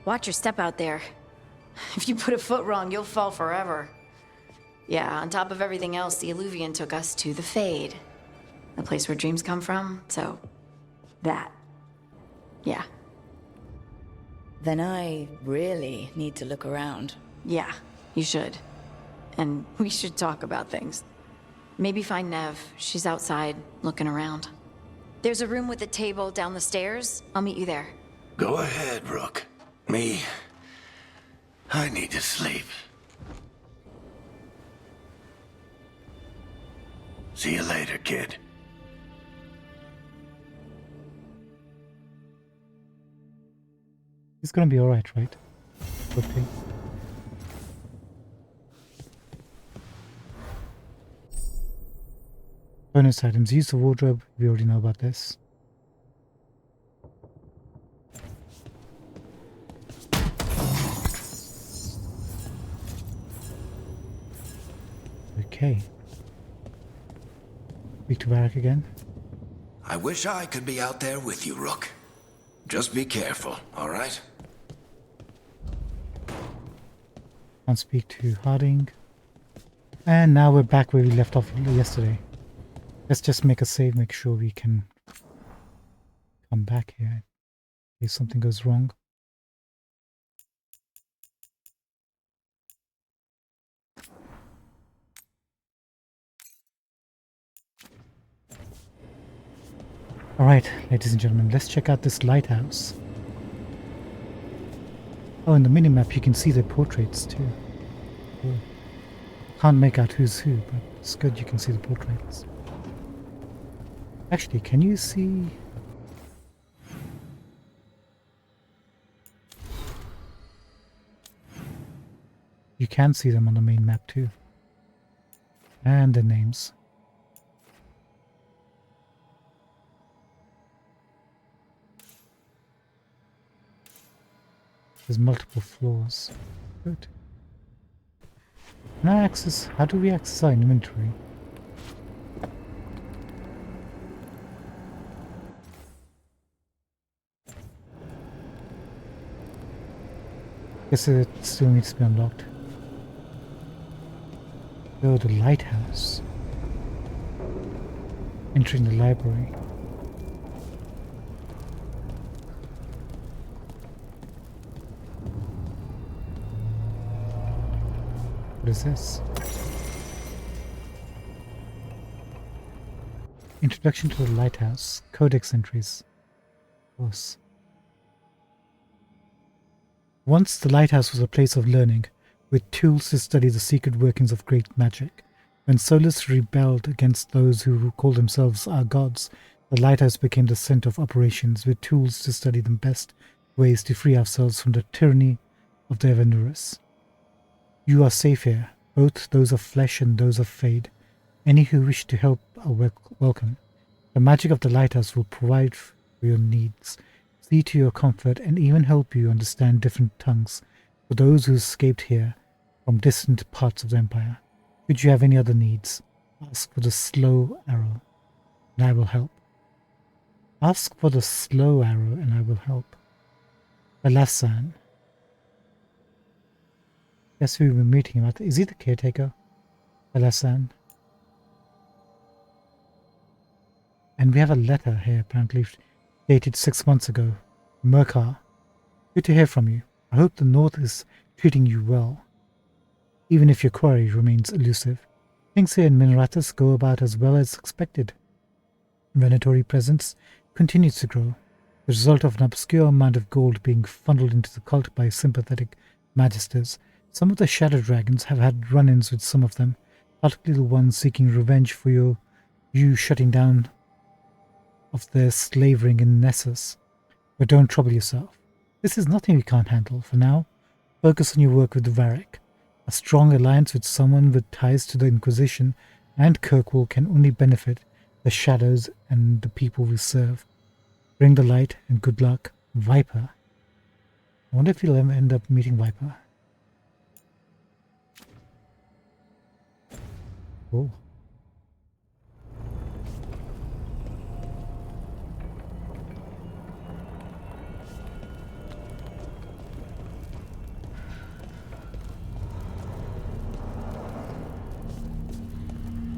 Watch your step out there. If you put a foot wrong, you'll fall forever. Yeah, on top of everything else, the Illuvian took us to the Fade. The place where dreams come from, so... that. Yeah. Then I really need to look around. Yeah, you should. And we should talk about things. Maybe find Nev. She's outside, looking around. There's a room with a table down the stairs. I'll meet you there. Go ahead, Rook. Me, I need to sleep. See you later, kid. He's gonna be alright, right? Okay. Bonus items. Use the wardrobe. We already know about this. Okay. Speak to Varric again. I wish I could be out there with you, Rook. Just be careful, all right? Can't speak to Harding. And now we're back where we left off yesterday. Let's just make a save, make sure we can come back here in case something goes wrong. Alright, ladies and gentlemen, let's check out this lighthouse. Oh, in the minimap you can see their portraits too. Cool. Can't make out who's who, but it's good you can see the portraits. Actually, can you see... You can see them on the main map too. And their names. There's multiple floors. Good. Can I access... How do we access our inventory? Guess it still needs to be unlocked. Oh, the lighthouse. Entering the library. What is this? Introduction to the lighthouse. Codex entries. Of course. Once the lighthouse was a place of learning, with tools to study the secret workings of great magic. When Solus rebelled against those who called themselves our gods, the lighthouse became the center of operations, with tools to study the best ways to free ourselves from the tyranny of the Evanurus. You are safe here, both those of flesh and those of fade. Any who wish to help are welcome. The magic of the lighthouse will provide for your needs, see to your comfort, and even help you understand different tongues for those who escaped here from distant parts of the Empire. Should you have any other needs, ask for the slow arrow, and I will help. Ask for the slow arrow, and I will help. Belasan. Guess who we've been meeting about? Is he the caretaker? Belasan. And we have a letter here, apparently dated 6 months ago. Merkar. Good to hear from you. I hope the North is treating you well, even if your quarry remains elusive. Things here in Mineratus go about as well as expected. Venatori presence continues to grow, the result of an obscure amount of gold being funneled into the cult by sympathetic magisters. Some of the Shadow Dragons have had run-ins with some of them, particularly the ones seeking revenge for you shutting down of their slavering in Nessus. But don't trouble yourself. This is nothing we can't handle. For now, focus on your work with Varric. A strong alliance with someone with ties to the Inquisition and Kirkwall can only benefit the Shadows and the people we serve. Bring the light and good luck, Viper. I wonder if you'll ever end up meeting Viper. Oh.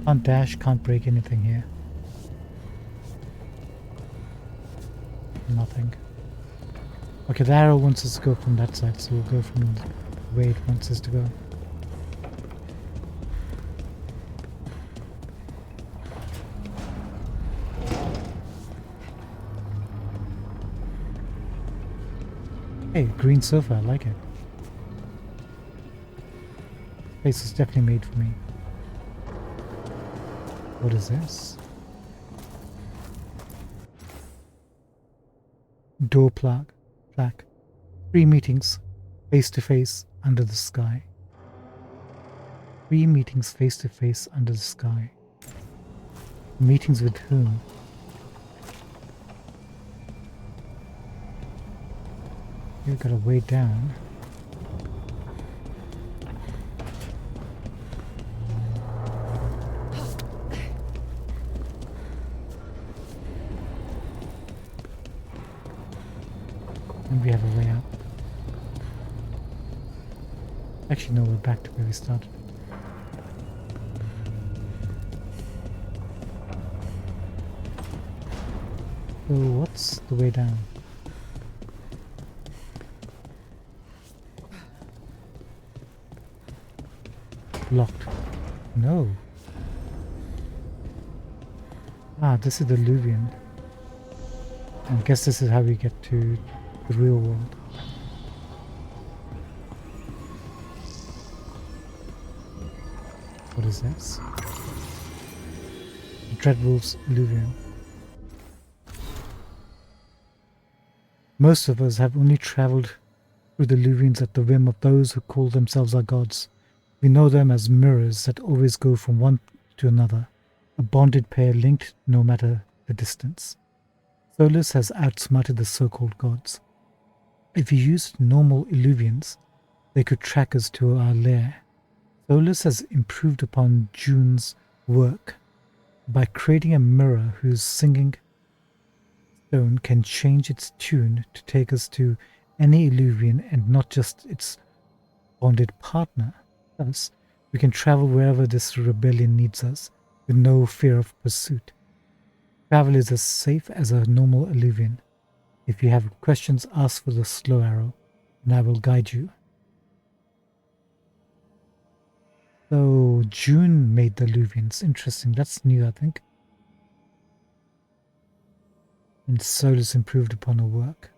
Can't dash, can't break anything here. Nothing. Okay, the arrow wants us to go from that side, so we'll go from the way it wants us to go. Hey, green sofa, I like it. This place is definitely made for me. What is this? Door plaque. 3 meetings face to face under the sky. 3 meetings face to face under the sky. Meetings with whom? You gotta way down. And we have a way up. Actually, no, we're back to where we started. So what's the way down? Locked. No. Ah, this is the Luvian. I guess this is how we get to the real world. What is this? Dreadwolf's Luvian. Most of us have only travelled through the Luvians at the whim of those who call themselves our gods. We know them as mirrors that always go from one to another, a bonded pair linked no matter the distance. Solus has outsmarted the so-called gods. If we used normal Illuvians, they could track us to our lair. Solus has improved upon June's work by creating a mirror whose singing stone can change its tune to take us to any Illuvian and not just its bonded partner. Thus, we can travel wherever this rebellion needs us, with no fear of pursuit. Travel is as safe as a normal Illuvian. If you have questions, ask for the slow arrow, and I will guide you. So, June made the Illuvians. Interesting, that's new, I think. And Solus improved upon her work.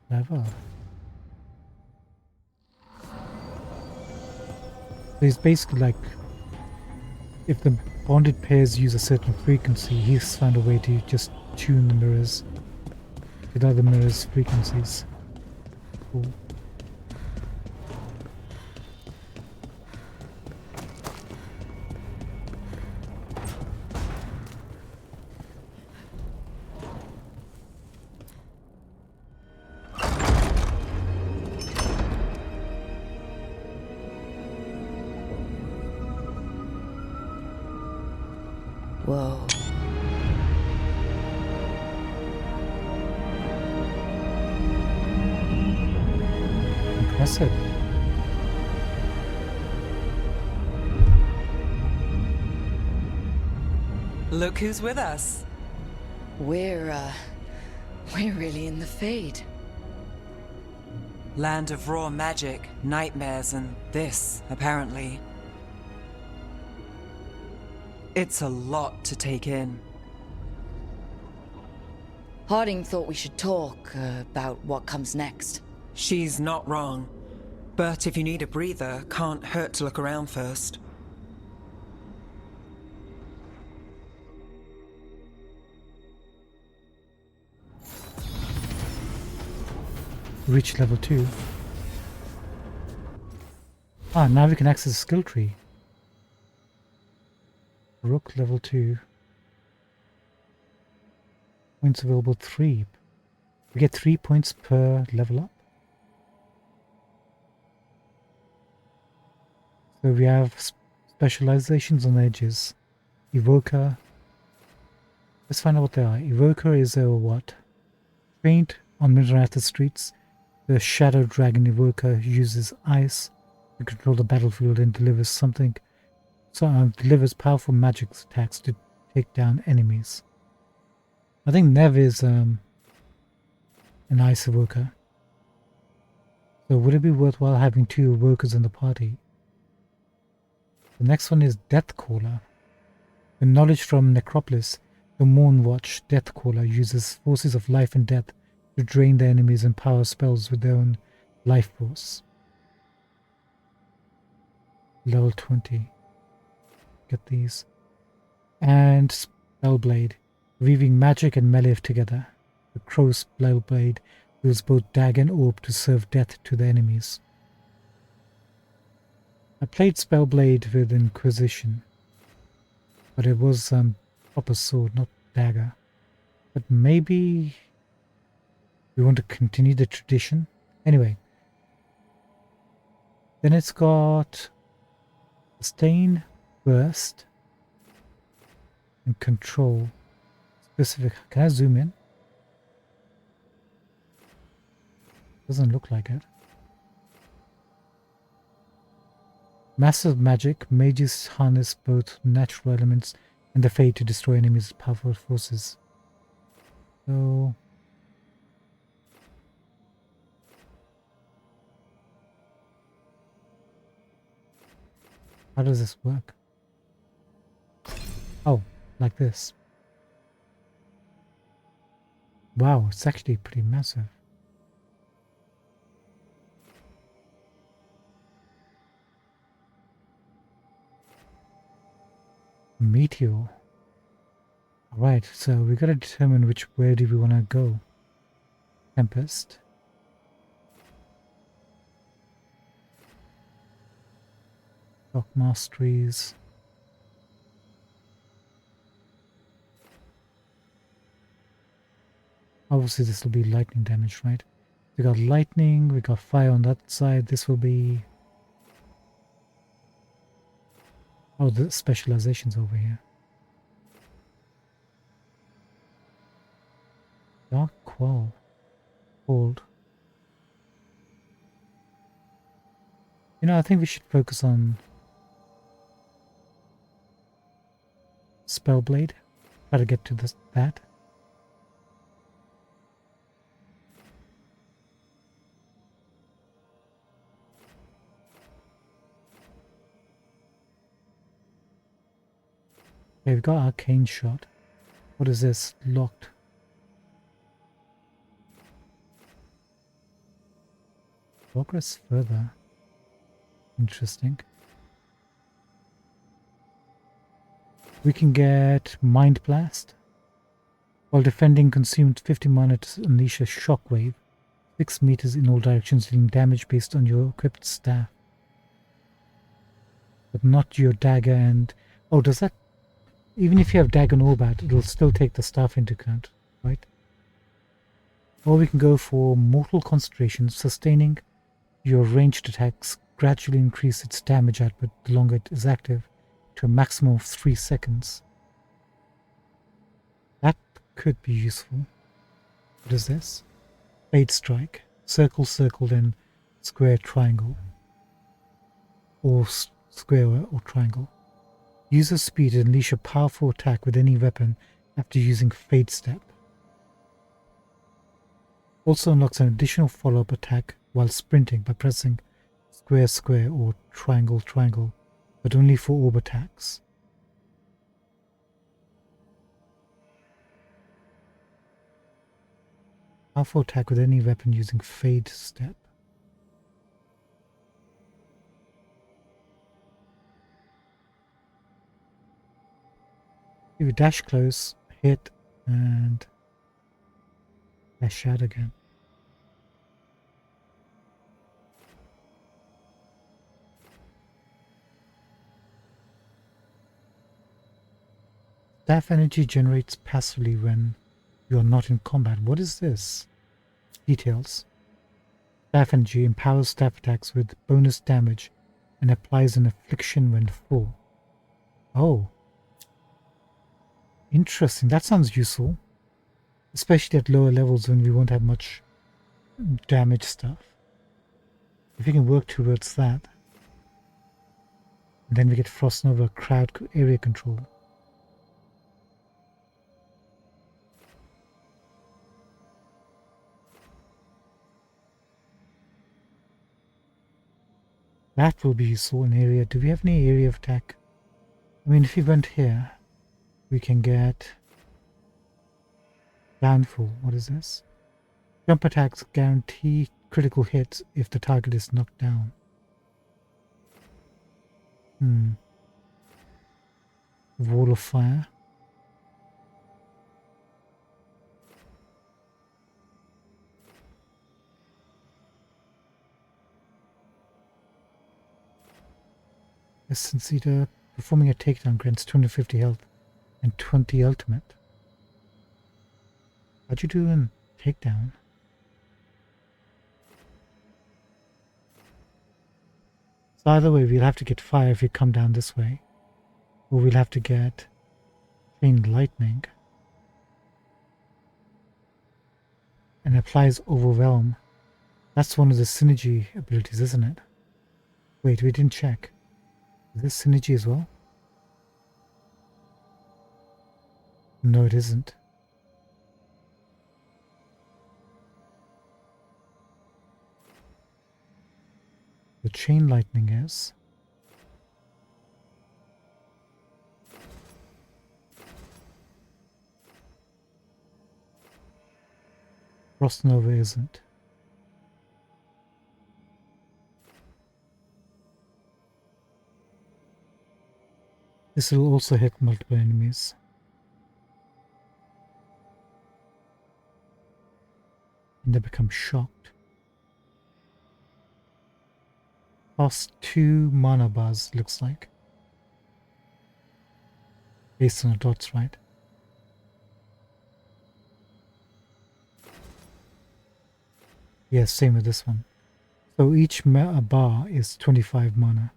Clever. So he's basically like, if the bonded pairs use a certain frequency, he's found a way to just tune the mirrors with other mirrors' frequencies. Cool. Whoa. Impressive. Look who's with us. We're really in the Fade. Land of raw magic, nightmares, and this, apparently. It's a lot to take in. Harding thought we should talk about what comes next. She's not wrong. But if you need a breather, can't hurt to look around first. Reach level 2. Ah, now we can access the skill tree. Rook level 2. Points available 3. We get 3 points per level up. So we have specializations on edges. Evoker. Let's find out what they are. Evoker is a what? Trained on Midranatha streets. The Shadow Dragon Evoker uses ice to control the battlefield and delivers delivers powerful magic attacks to take down enemies. I think Nev is an ice evoker. So would it be worthwhile having 2 evokers in the party? The next one is Deathcaller. With knowledge from Necropolis, the Moonwatch Deathcaller uses forces of life and death to drain their enemies and power spells with their own life force. Level 20. Get these. And Spellblade, weaving magic and melee together. The Crow Spellblade wields both dagger and orb to serve death to the enemies. I played Spellblade with Inquisition, but it was proper sword, not dagger. But maybe we want to continue the tradition. Anyway, then it's got Sustain, Burst, and Control. Specific. Can I zoom in? Doesn't look like it. Massive magic. Mages harness both natural elements and the Fade to destroy enemies' powerful forces. So how does this work? Oh, like this. Wow, it's actually pretty massive. Meteor. Alright, so we gotta determine which way do we wanna go. Tempest. Shock masteries. Obviously this will be lightning damage, right? We got lightning, we got fire on that side. This will be... Oh, the specializations over here. Dark Quell. Cold. You know, I think we should focus on Spellblade. Try to get to that. Okay, we've got Arcane Shot. What is this? Locked. Progress further. Interesting. We can get Mind Blast. While defending, consumed 50 mana to unleash a shockwave. 6 meters in all directions, dealing damage based on your equipped staff. But not your dagger and... Oh, does that... Even if you have dagger and Orbat, it'll still take the staff into account, right? Or we can go for Mortal Concentration, sustaining your ranged attacks, gradually increase its damage output the longer it is active, to a maximum of 3 seconds. That could be useful. What is this? Fade Strike. Circle, circle, then square, triangle. Or square or triangle. User speed to unleash a powerful attack with any weapon after using Fade Step. Also unlocks an additional follow-up attack while sprinting by pressing square, square or triangle, triangle, but only for orb attacks. Powerful attack with any weapon using Fade Step. If you dash close, hit, and dash out again. Staff energy generates passively when you are not in combat. What is this? Details. Staff energy empowers staff attacks with bonus damage and applies an affliction when full. Oh. Interesting. That sounds useful. Especially at lower levels when we won't have much damage stuff. If we can work towards that. Then we get Frost Nova crowd area control. That will be useful in area. Do we have any area of attack? I mean, if we went here, we can get Downfall. What is this? Jump attacks guarantee critical hits if the target is knocked down. Wall of Fire. Essence Eater. Performing a takedown grants 250 health and 20 ultimate. How'd you do in takedown? So either way, we'll have to get fire if we come down this way. Or we'll have to get chain lightning. And applies overwhelm. That's one of the synergy abilities, isn't it? Wait, we didn't check. Is this synergy as well? No, it isn't. The chain lightning is. Frost Nova isn't. This will also hit multiple enemies. And they become shocked. Cost 2 mana bars, looks like. Based on the dots, right? Yes, same with this one. So each bar is 25 mana.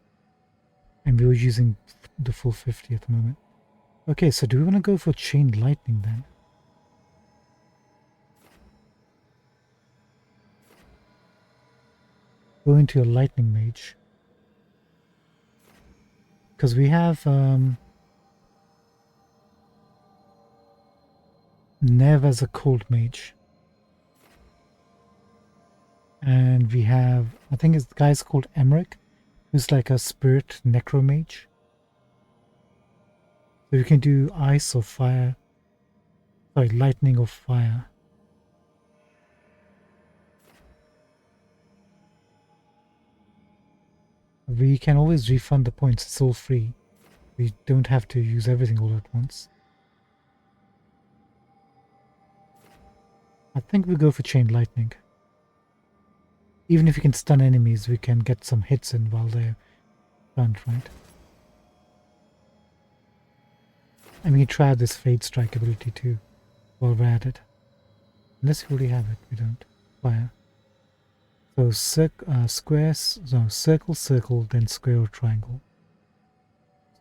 And we were using the full 50 at the moment. Okay, so do we want to go for Chain Lightning then? Go into a Lightning Mage. Because we have Nev as a Cold Mage. And we have, I think the guy's called Emmerich, who's like a Spirit Necro Mage. So you can do Ice or Fire. Sorry, Lightning or Fire. We can always refund the points, it's all free. We don't have to use everything all at once. I think we go for Chain Lightning. Even if you can stun enemies, we can get some hits in while they're stunned, right? And we can try out this Fade Strike ability too, while we're at it. Unless we already have it, we don't. Fire. So circle, circle, then square or triangle.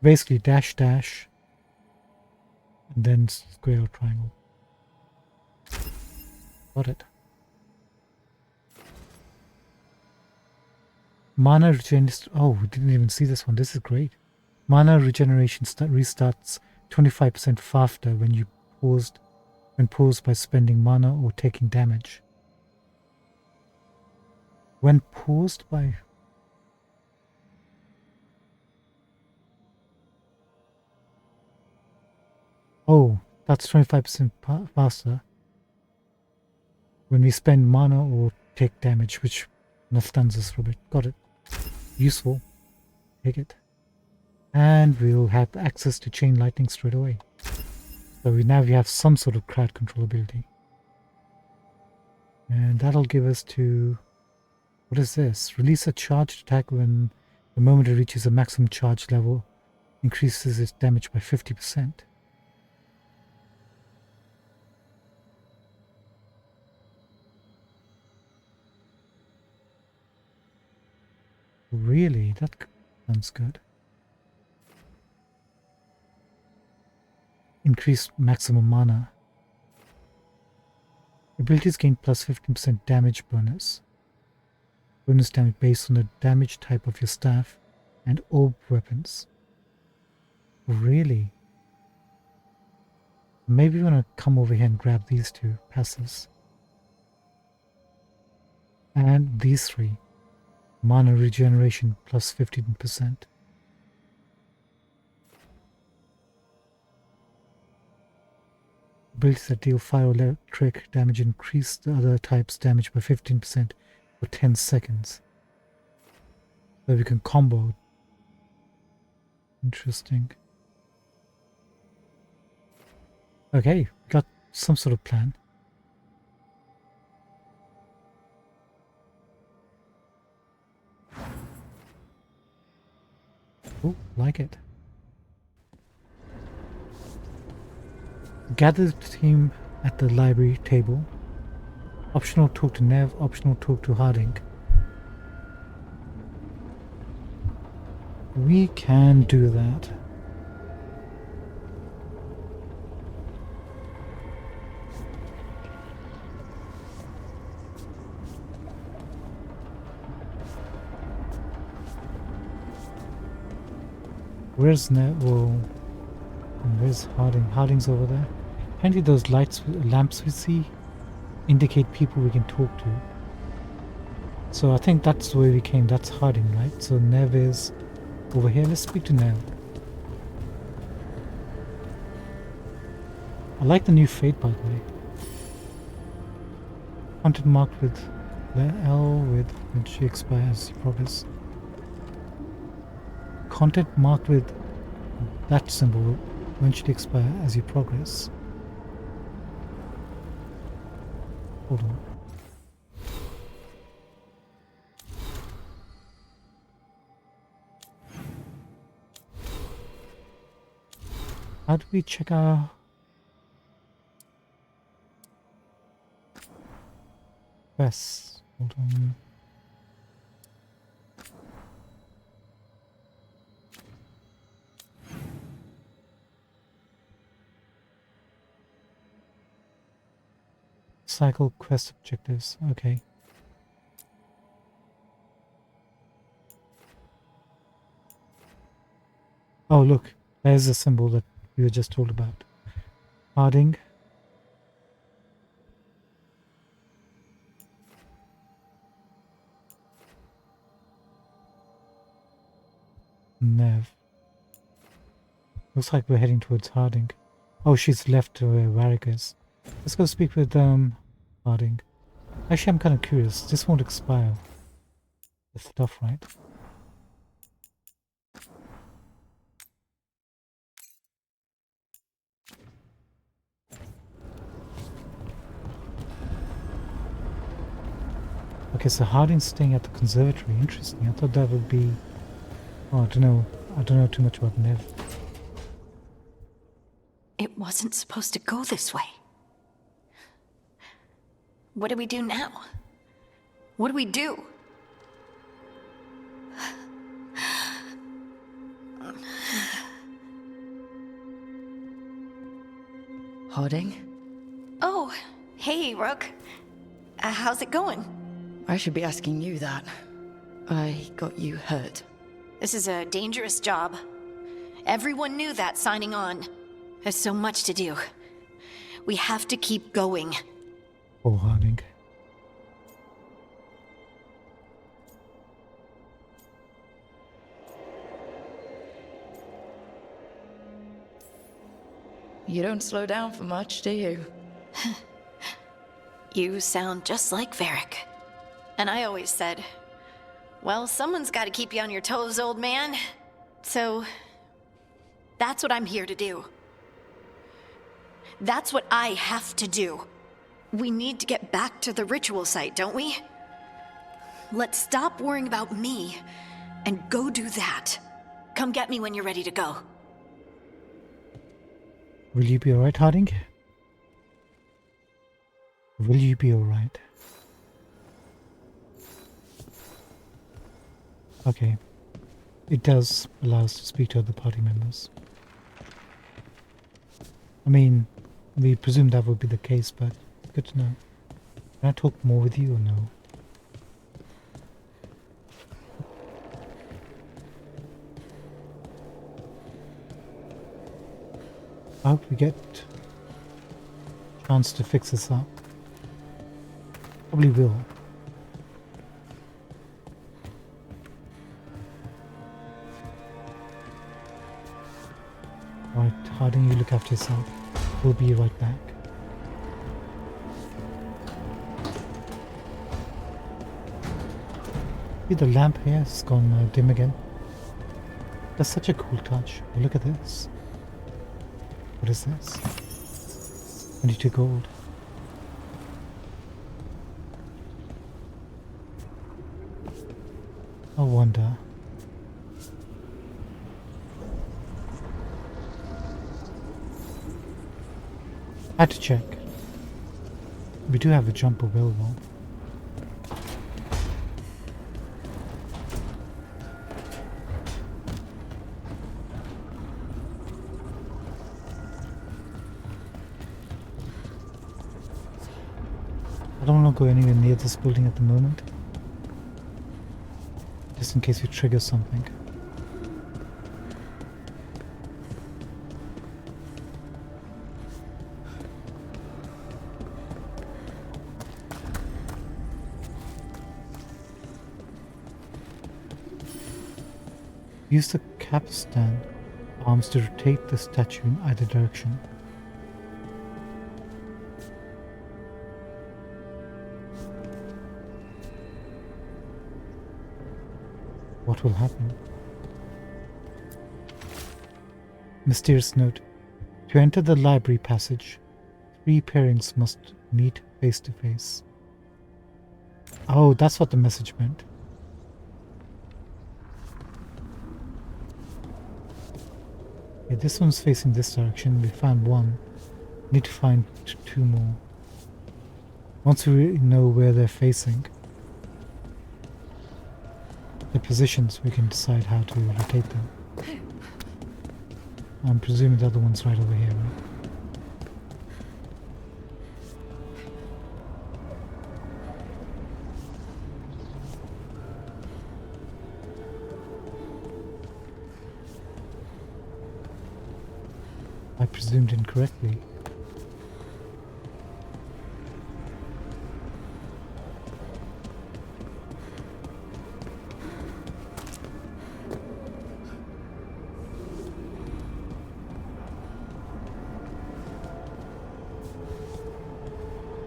Basically dash, dash, and then square or triangle. Got it. Mana regeneration. Oh, we didn't even see this one. This is great. Mana regeneration restarts 25% faster when paused by spending mana or taking damage. When paused by... Oh, that's 25% faster when we spend mana or take damage, which stuns us for a bit. Got it. Useful. Take it. And we'll have access to Chain Lightning straight away. So now we have some sort of crowd control ability. And that'll give us to... What is this? Release a charged attack when the moment it reaches a maximum charge level, increases its damage by 50%. Really? That sounds good. Increased maximum mana. Abilities gain plus 15% damage bonus. Bonus damage based on the damage type of your staff and orb weapons. Really? Maybe we want to come over here and grab these two passives. And these three. Mana regeneration plus 15%. Abilities that deal fire or electric damage increase the other types' damage by 15% for 10 seconds. So we can combo. Interesting. Okay, we got some sort of plan. Oh, like it. Gather the team at the library table. Optional talk to Nev, optional talk to Harding. We can do that. Where's Nev? Whoa. And where's Harding? Harding's over there. Apparently those lamps we see indicate people we can talk to. So I think that's the way we came. That's Harding, right? So Nev is over here. Let's speak to Nev. I like the new fate, by the way. Content marked with the L with when she expires progress. Content marked with that symbol when should expire as you progress. Hold on. How do we check our quests? Hold on. Cycle quest objectives. Okay. Oh, look. There's a symbol that we were just told about. Harding. Nev. Looks like we're heading towards Harding. Oh, she's left to where Varric is. Let's go speak with Harding. Actually, I'm kind of curious. This won't expire. The stuff, right? Okay, so Harding's staying at the conservatory. Interesting. I thought that would be... Oh, I don't know. I don't know too much about Nev. It wasn't supposed to go this way. What do we do now? What do we do? Harding? Oh, hey, Rook. How's it going? I should be asking you that. I got you hurt. This is a dangerous job. Everyone knew that signing on. There's so much to do. We have to keep going. Oh, Harding. You don't slow down for much, do you? You sound just like Varric. And I always said, well, someone's got to keep you on your toes, old man. So, that's what I'm here to do. That's what I have to do. We need to get back to the ritual site, don't we? Let's stop worrying about me and go do that. Come get me when you're ready to go. Will you be alright, Harding? Will you be alright? Okay. It does allow us to speak to other party members. I mean, we presume that would be the case, but good to know. Can I talk more with you or no? I hope we get a chance to fix this up. Probably will. Right, Harding, you look after yourself. We'll be right back. See, the lamp here has gone dim again. That's such a cool touch. Oh, look at this. What is this? 22 gold. I wonder. I had to check. We do have a jump available. I don't want to go anywhere near this building at the moment. Just in case we trigger something. Use the capstan arms to rotate the statue in either direction. What will happen? Mysterious note. To enter the library passage, 3 pairings must meet face to face. Oh, that's what the message meant. Okay, this one's facing this direction. We found one. Need to find 2 more. Once we know where they're facing, the positions, we can decide how to rotate them. I'm presuming the other one's right over here, right? I presumed incorrectly.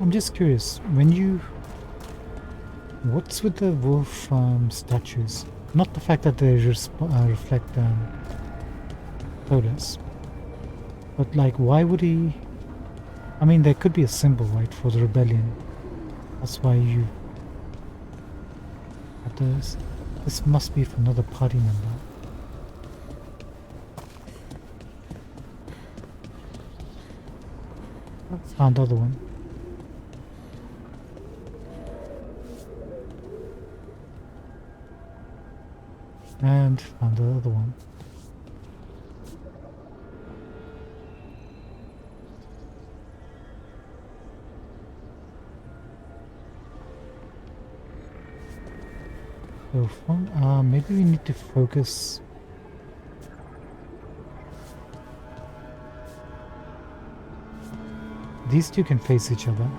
I'm just curious, when you... What's with the wolf statues? Not the fact that they reflect photos. But like, why would he... I mean, there could be a symbol, right, for the rebellion. That's why you... But this must be for another party member. Found the other one. And found the other one. So fun. Maybe we need to focus. These two can face each other.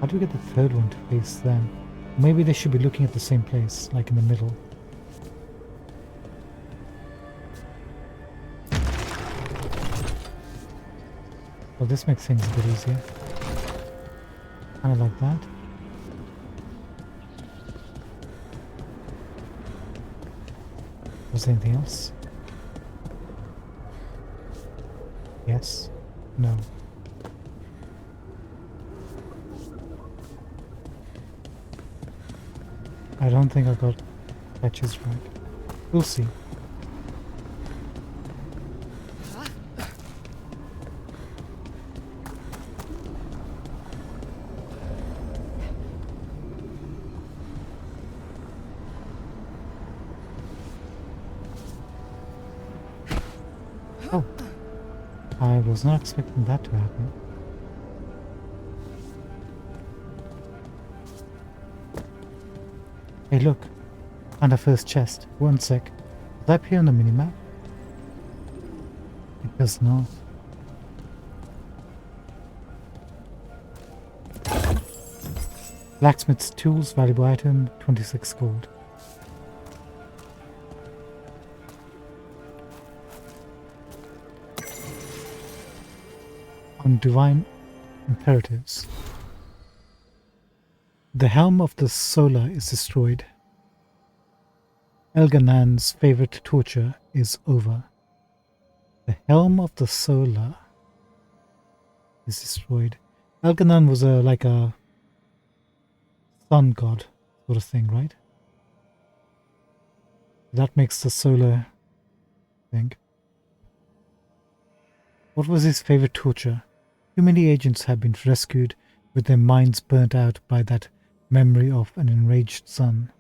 How do we get the third one to face them? Maybe they should be looking at the same place, like in the middle. Well, this makes things a bit easier. Kind of like that. Was there anything else? Yes? No. I don't think I got patches right. We'll see. Oh, I was not expecting that to happen. Hey look, and our first chest. One sec. Does that appear on the minimap? It does not. Blacksmith's tools, valuable item, 26 gold. On divine imperatives. The helm of the Solar is destroyed. Elganan's favorite torture is over. The helm of the Solar is destroyed. Elganan was like a sun god sort of thing, right? That makes the Solar thing. What was his favorite torture? Too many agents have been rescued with their minds burnt out by that memory of an enraged sun.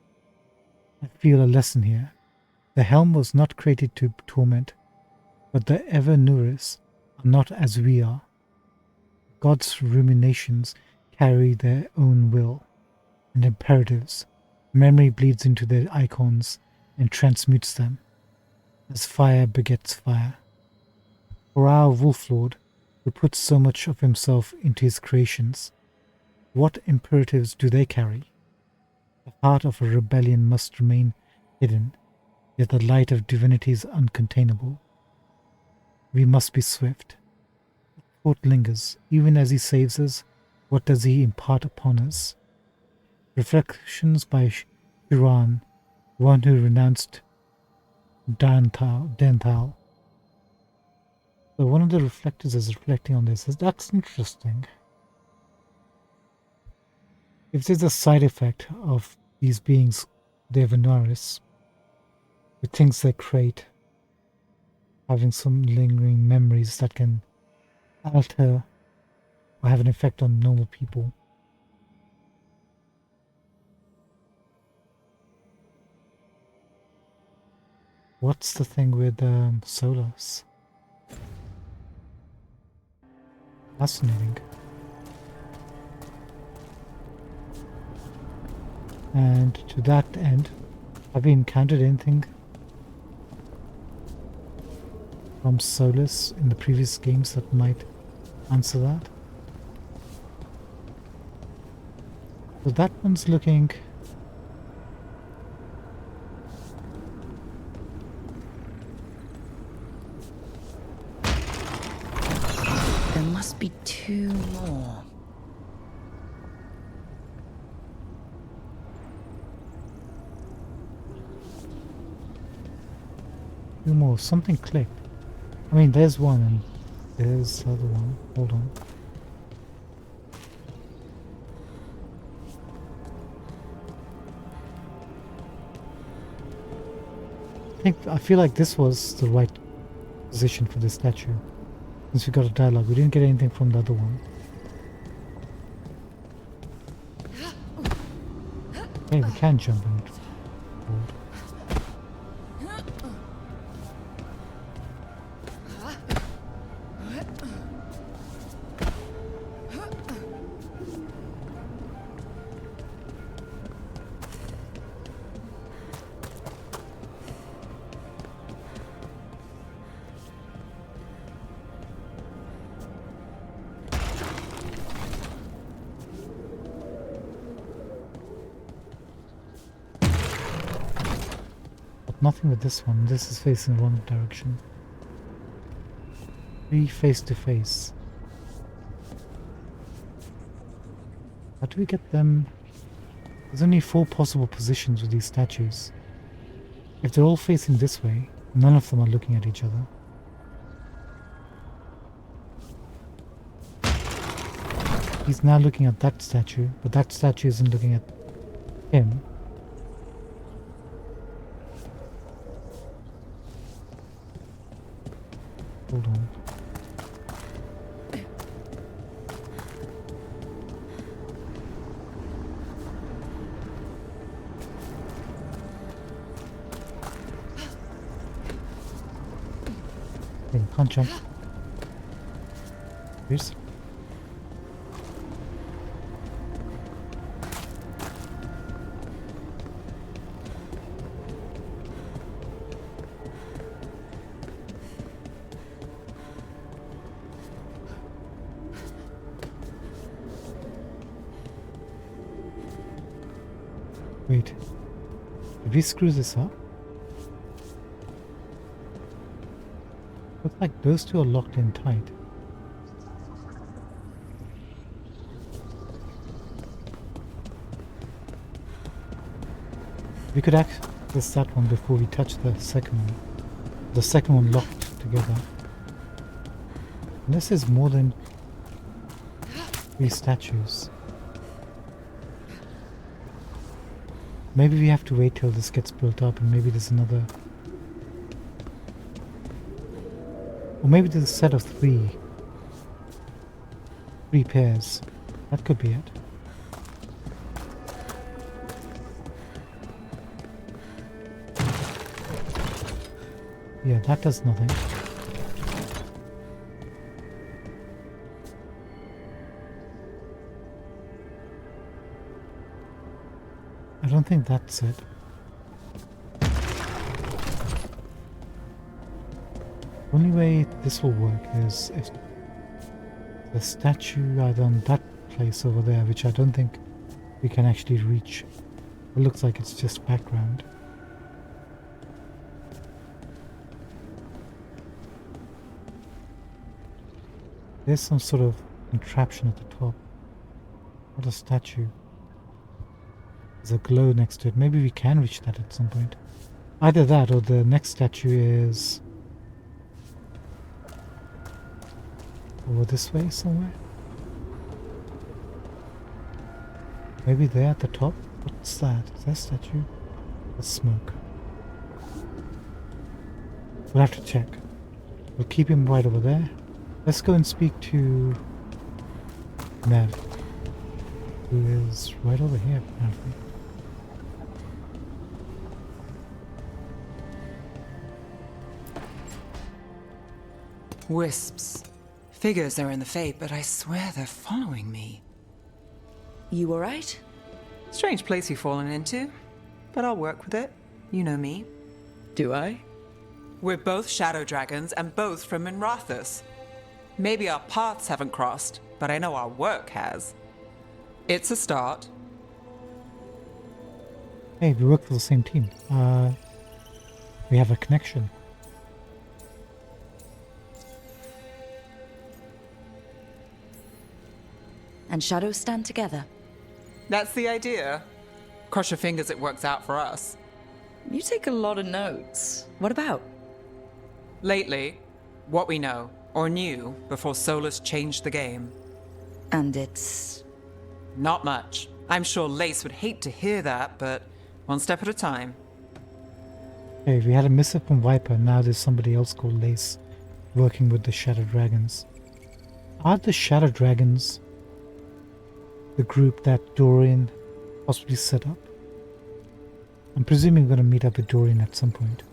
I feel a lesson here. The helm was not created to torment, but the ever-Nuris are not as we are. God's ruminations carry their own will and imperatives. Memory bleeds into their icons and transmutes them, as fire begets fire. For our Wolf Lord, who puts so much of himself into his creations, what imperatives do they carry? The heart of a rebellion must remain hidden. Yet the light of divinity is uncontainable. We must be swift. Thought lingers. Even as he saves us, what does he impart upon us? Reflections by Shiran, one who renounced Denthal. So one of the reflectors is reflecting on this. That's interesting. If there's a side effect of these beings, they're Venaris, the things they create, having some lingering memories that can alter or have an effect on normal people. What's the thing with Solus? Fascinating. And to that end, have you encountered anything from Solus in the previous games that might answer that? So that one's looking... There must be 2 more. Two more. Something clicked. I mean, there's one and there's the other one. Hold on. I feel like this was the right position for this statue. Since we got a dialogue, we didn't get anything from the other one. Hey, we can jump and hold. Nothing with this one. This is facing the wrong direction. 3 face to face. How do we get them? There's only 4 possible positions with these statues. If they're all facing this way, none of them are looking at each other. He's now looking at that statue, but that statue isn't looking at him. Hold on. Okay, can't jump. Please. Wait, did we screw this up? Looks like those two are locked in tight. We could access that one before we touch the second one. The second one locked together. And this is more than 3 statues. Maybe we have to wait till this gets built up and maybe there's another... Or maybe there's a set of 3 pairs. That could be it. Yeah, that does nothing. I don't think that's it. The only way this will work is if the statue either on that place over there, which I don't think we can actually reach. It looks like it's just background. There's some sort of contraption at the top. What a statue. There's a glow next to it. Maybe we can reach that at some point. Either that or the next statue is over this way somewhere. Maybe there at the top? What's that? Is that a statue? That's smoke. We'll have to check. We'll keep him right over there. Let's go and speak to Nev, who is right over here apparently. Wisps. Figures are in the Fate, but I swear they're following me. You alright? Strange place you've fallen into, but I'll work with it. You know me. Do I? We're both shadow dragons and both from Minrathous. Maybe our paths haven't crossed, but I know our work has. It's a start. Hey, we work for the same team. We have a connection. And shadows stand together. That's the idea. Cross your fingers it works out for us. You take a lot of notes. What about? Lately, what we know, or knew, before Solus changed the game. And it's... Not much. I'm sure Lace would hate to hear that, but one step at a time. Hey, we had a missive from Viper, now there's somebody else called Lace working with the Shadow Dragons. Are the Shadow Dragons the group that Dorian possibly set up? I'm presuming we're going to meet up with Dorian at some point.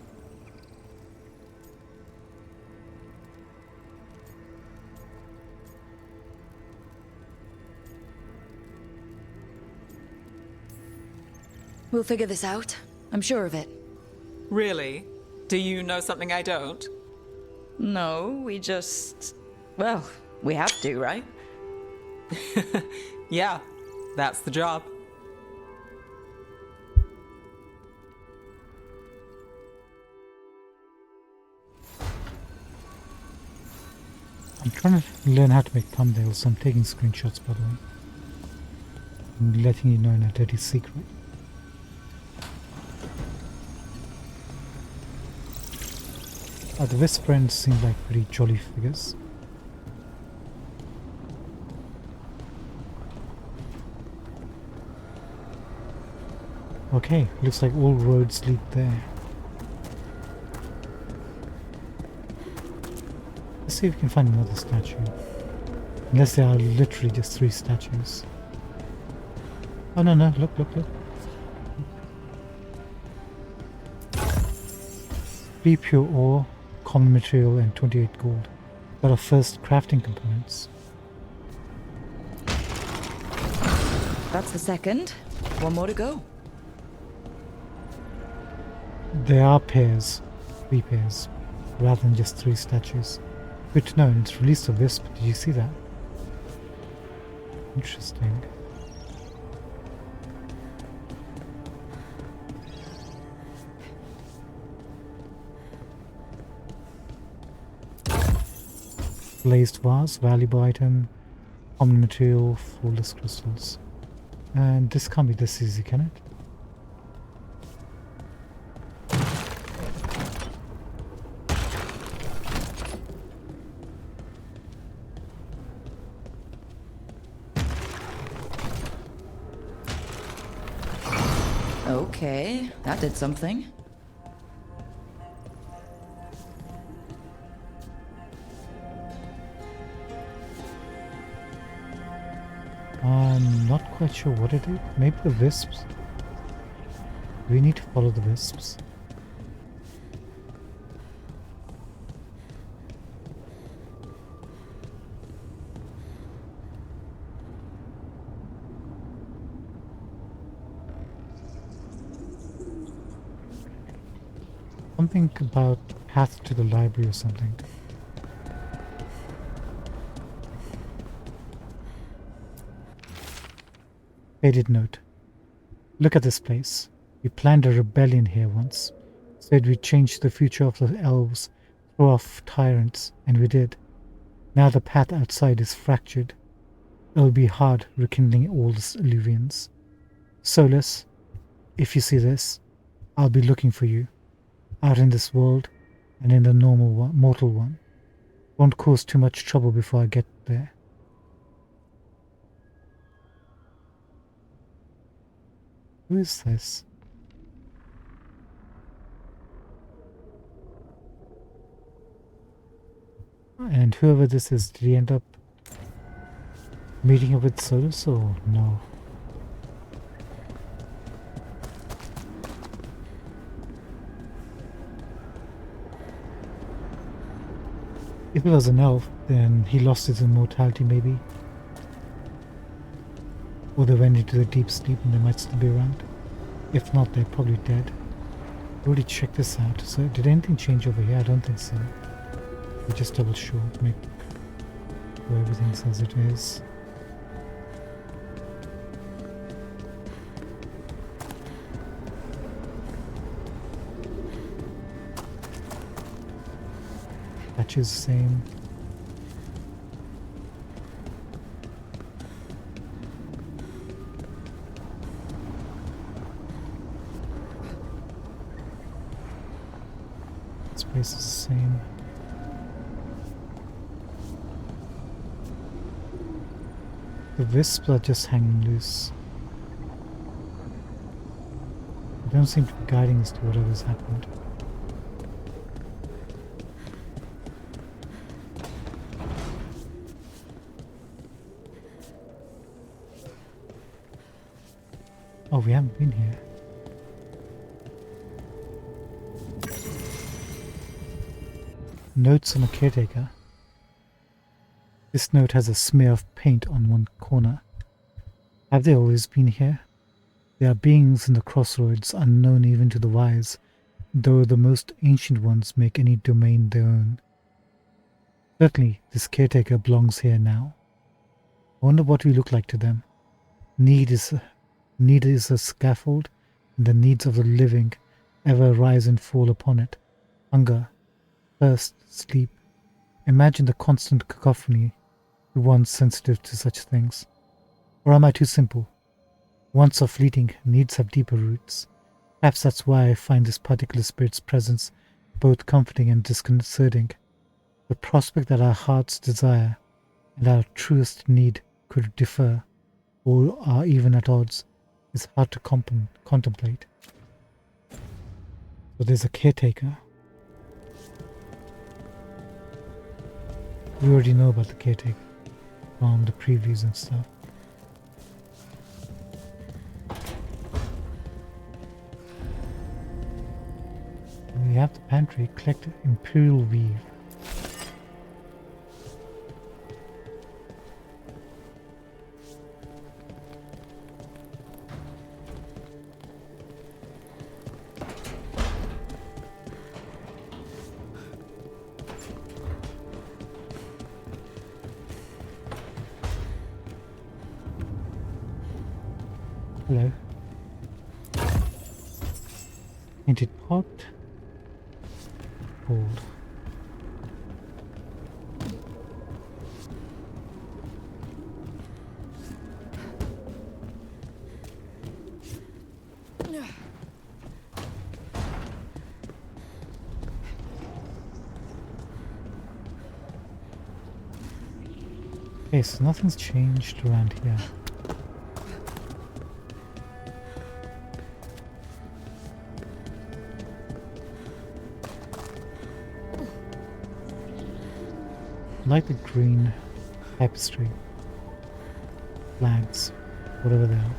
We'll figure this out. I'm sure of it. Really? Do you know something I don't? No, we just... Well, we have to, right? Yeah, that's the job. I'm trying to learn how to make thumbnails, so I'm taking screenshots, by the way. I'm letting you know in a dirty secret. The Wisp friends seem like pretty jolly figures. Okay, looks like all roads lead there. Let's see if we can find another statue. Unless there are literally just 3 statues. Oh no, look. 3 pure ore, common material and 28 gold. Got our first crafting components. That's the second. One more to go. There are pairs, 3 pairs, rather than just 3 statues. Good to know, and it's released a Wisp. Did you see that? Interesting. Glazed vase, valuable item, common material, flawless crystals. And this can't be this easy, can it? Okay, that did something. I'm not quite sure what it is. Maybe the wisps. We need to follow the wisps. Something about path to the library or something. Faded note. Look at this place. We planned a rebellion here once. Said we'd change the future of the elves, throw off tyrants, and we did. Now the path outside is fractured. It will be hard rekindling all the illusions. Solus, if you see this, I'll be looking for you, out in this world and in the normal one, mortal one. Won't cause too much trouble before I get there. Who is this? And whoever this is, did he end up meeting up with Solus or no? If it was an elf, then he lost his immortality maybe. Or they went into the deep sleep and they might still be around. If not, they're probably dead. Already check this out. So did anything change over here? I don't think so. We just double sure to make sure everything's as it is. Patch is the same. This place is the same. The wisps are just hanging loose. They don't seem to be guiding us to whatever's happened. Oh, we haven't been here. Notes on a caretaker. This note has a smear of paint on one corner. Have they always been here? There are beings in the crossroads unknown even to the wise, though the most ancient ones make any domain their own. Certainly, this caretaker belongs here now. I wonder what we look like to them. Need is a scaffold, and the needs of the living ever rise and fall upon it. Hunger, thirst, sleep. Imagine the constant cacophony to one sensitive to such things. Or am I too simple? Wants are fleeting, needs have deeper roots. Perhaps that's why I find this particular spirit's presence both comforting and disconcerting. The prospect that our heart's desire and our truest need could differ, or are even at odds, is hard to contemplate. So there's a caretaker. We already know about the caretaker from the previews and stuff. We have the pantry. Collect Imperial Weave. Hello. Painted pot. Gold. Okay, so nothing's changed around here. Like the green tapestry, flags, whatever they are.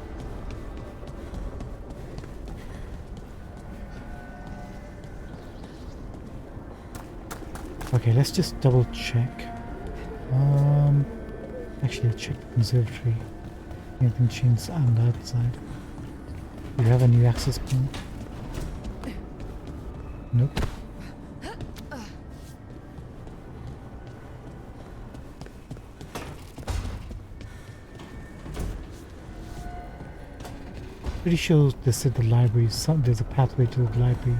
Okay, let's just double check. Actually, I'll check the conservatory. Anything changed on the outside? Do you have a new access point? Nope. Pretty sure they said the library, there's a pathway to the library.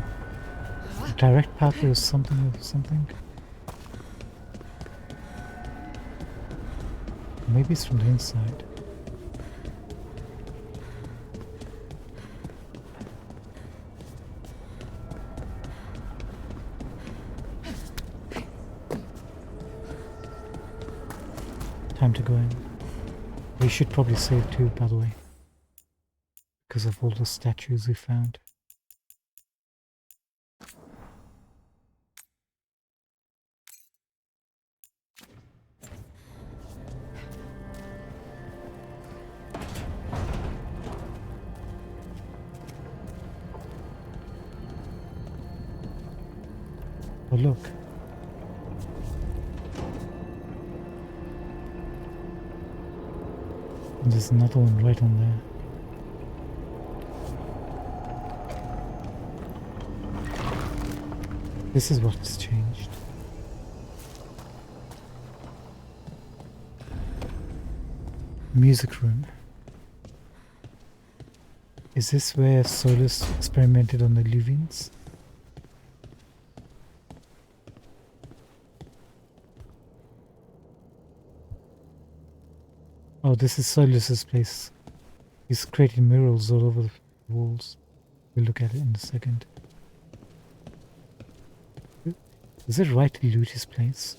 A direct pathway or something. Maybe it's from the inside. Time to go in. We should probably save too, by the way, because of all the statues we found. Oh look. And there's another one right on there. This is what's changed. Music room. Is this where Solus experimented on the Luvians? Oh, this is Solus's place. He's creating murals all over the walls. We'll look at it in a second. Is it right to loot his place?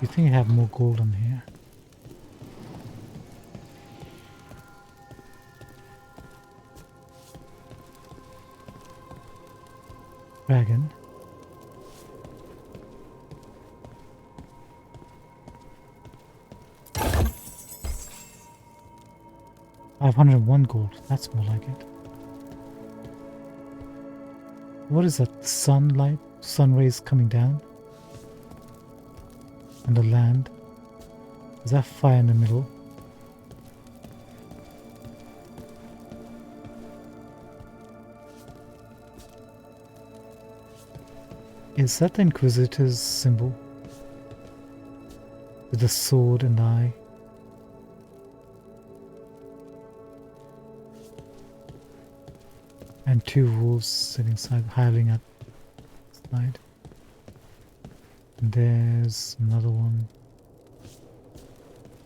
You think I have more gold on here? Dragon. $501 gold. That's more like it. What is that? Sunlight? Sun rays coming down? And the land? Is that fire in the middle? Is that the Inquisitor's symbol? With the sword and the eye? And two wolves sitting side, howling at the side. And there's another one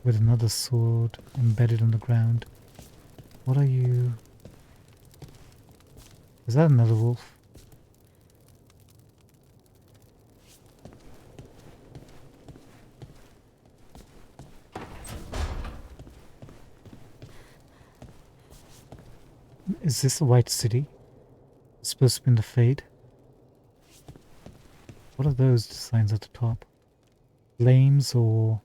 with another sword embedded on the ground. What are you? Is that another wolf? Is this a white city? It's supposed to be in the Fade. What are those signs at the top? Flames or...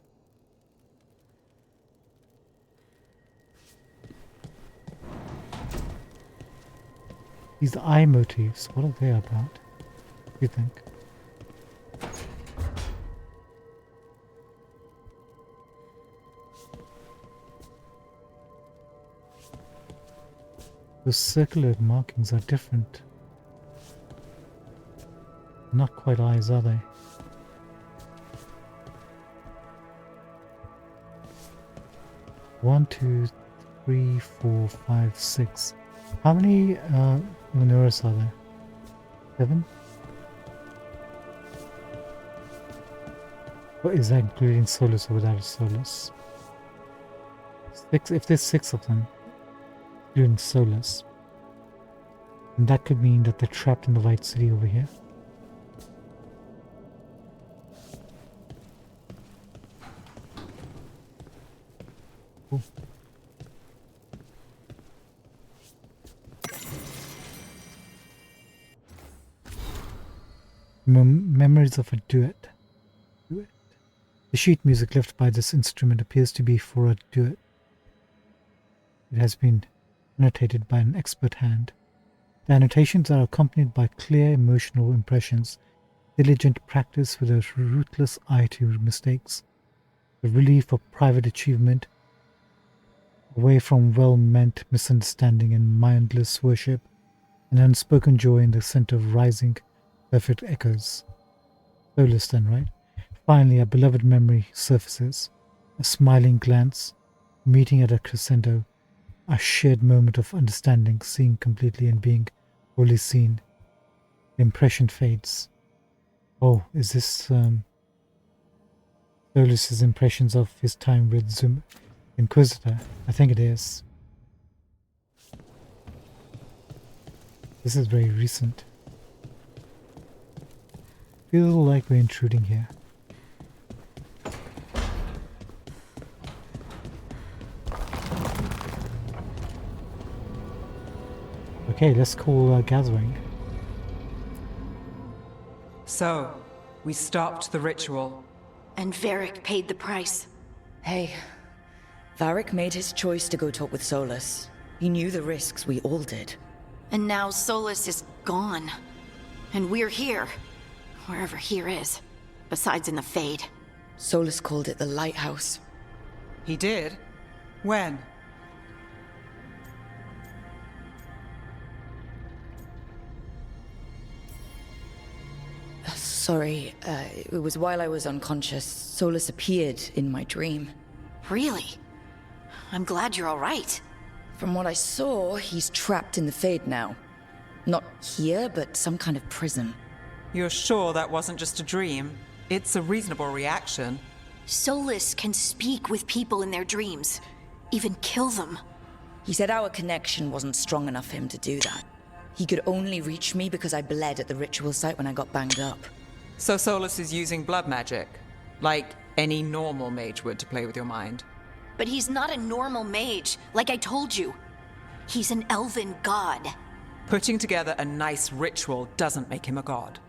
These eye motifs, what are they about? What do you think? Those circular markings are different. Not quite eyes, are they? One, two, three, 4, 5, 6. How many menorahs are there? 7? What is that, including Solus or without a Solus? 6. If there's 6 of them, including Solus, and that could mean that they're trapped in the White City over here. Cool. Memories of a duet. The sheet music left by this instrument appears to be for a duet. It has been annotated by an expert hand. The annotations are accompanied by clear emotional impressions, diligent practice with a ruthless eye to mistakes, the relief of private achievement, away from well-meant misunderstanding and mindless worship, an unspoken joy in the center of rising, perfect echoes. Solus then, right? Finally, a beloved memory surfaces, a smiling glance, meeting at a crescendo, a shared moment of understanding, seeing completely and being wholly seen. The impression fades. Oh, is this Solus's impressions of his time with Inquisitor. I think it is. This is very recent. Feels like we're intruding here. Okay, let's call gathering. So, we stopped the ritual. And Varric paid the price. Hey, Varric made his choice to go talk with Solus. He knew the risks, we all did. And now Solus is gone. And we're here. Wherever here is. Besides in the Fade. Solus called it the Lighthouse. He did? When? Sorry, it was while I was unconscious. Solus appeared in my dream. Really? I'm glad you're alright. From what I saw, he's trapped in the Fade now. Not here, but some kind of prison. You're sure that wasn't just a dream? It's a reasonable reaction. Solus can speak with people in their dreams. Even kill them. He said our connection wasn't strong enough for him to do that. He could only reach me because I bled at the ritual site when I got banged up. So Solus is using blood magic? Like any normal mage would to play with your mind? But he's not a normal mage, like I told you. He's an elven god. Putting together a nice ritual doesn't make him a god.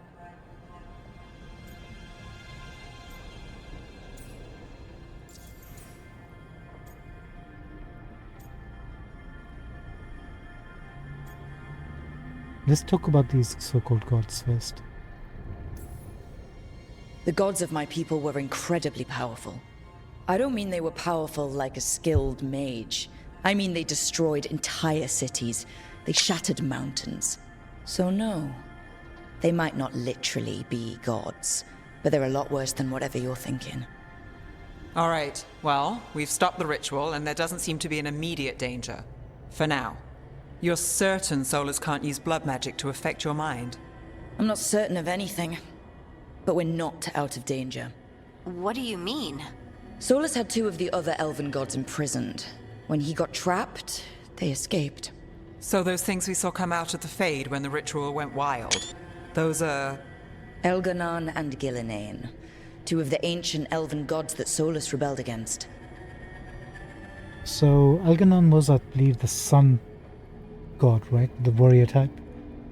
Let's talk about these so-called gods first. The gods of my people were incredibly powerful. I don't mean they were powerful like a skilled mage. I mean they destroyed entire cities. They shattered mountains. So no, they might not literally be gods, but they're a lot worse than whatever you're thinking. All right, well, we've stopped the ritual and there doesn't seem to be an immediate danger. For now. You're certain Solus can't use blood magic to affect your mind? I'm not certain of anything, but we're not out of danger. What do you mean? Solus had two of the other elven gods imprisoned. When he got trapped, they escaped. So those things we saw come out of the Fade when the ritual went wild, those are... Elganon and Gillinane, two of the ancient elven gods that Solus rebelled against. So Elganon was, I believe, the sun god, right? The warrior type.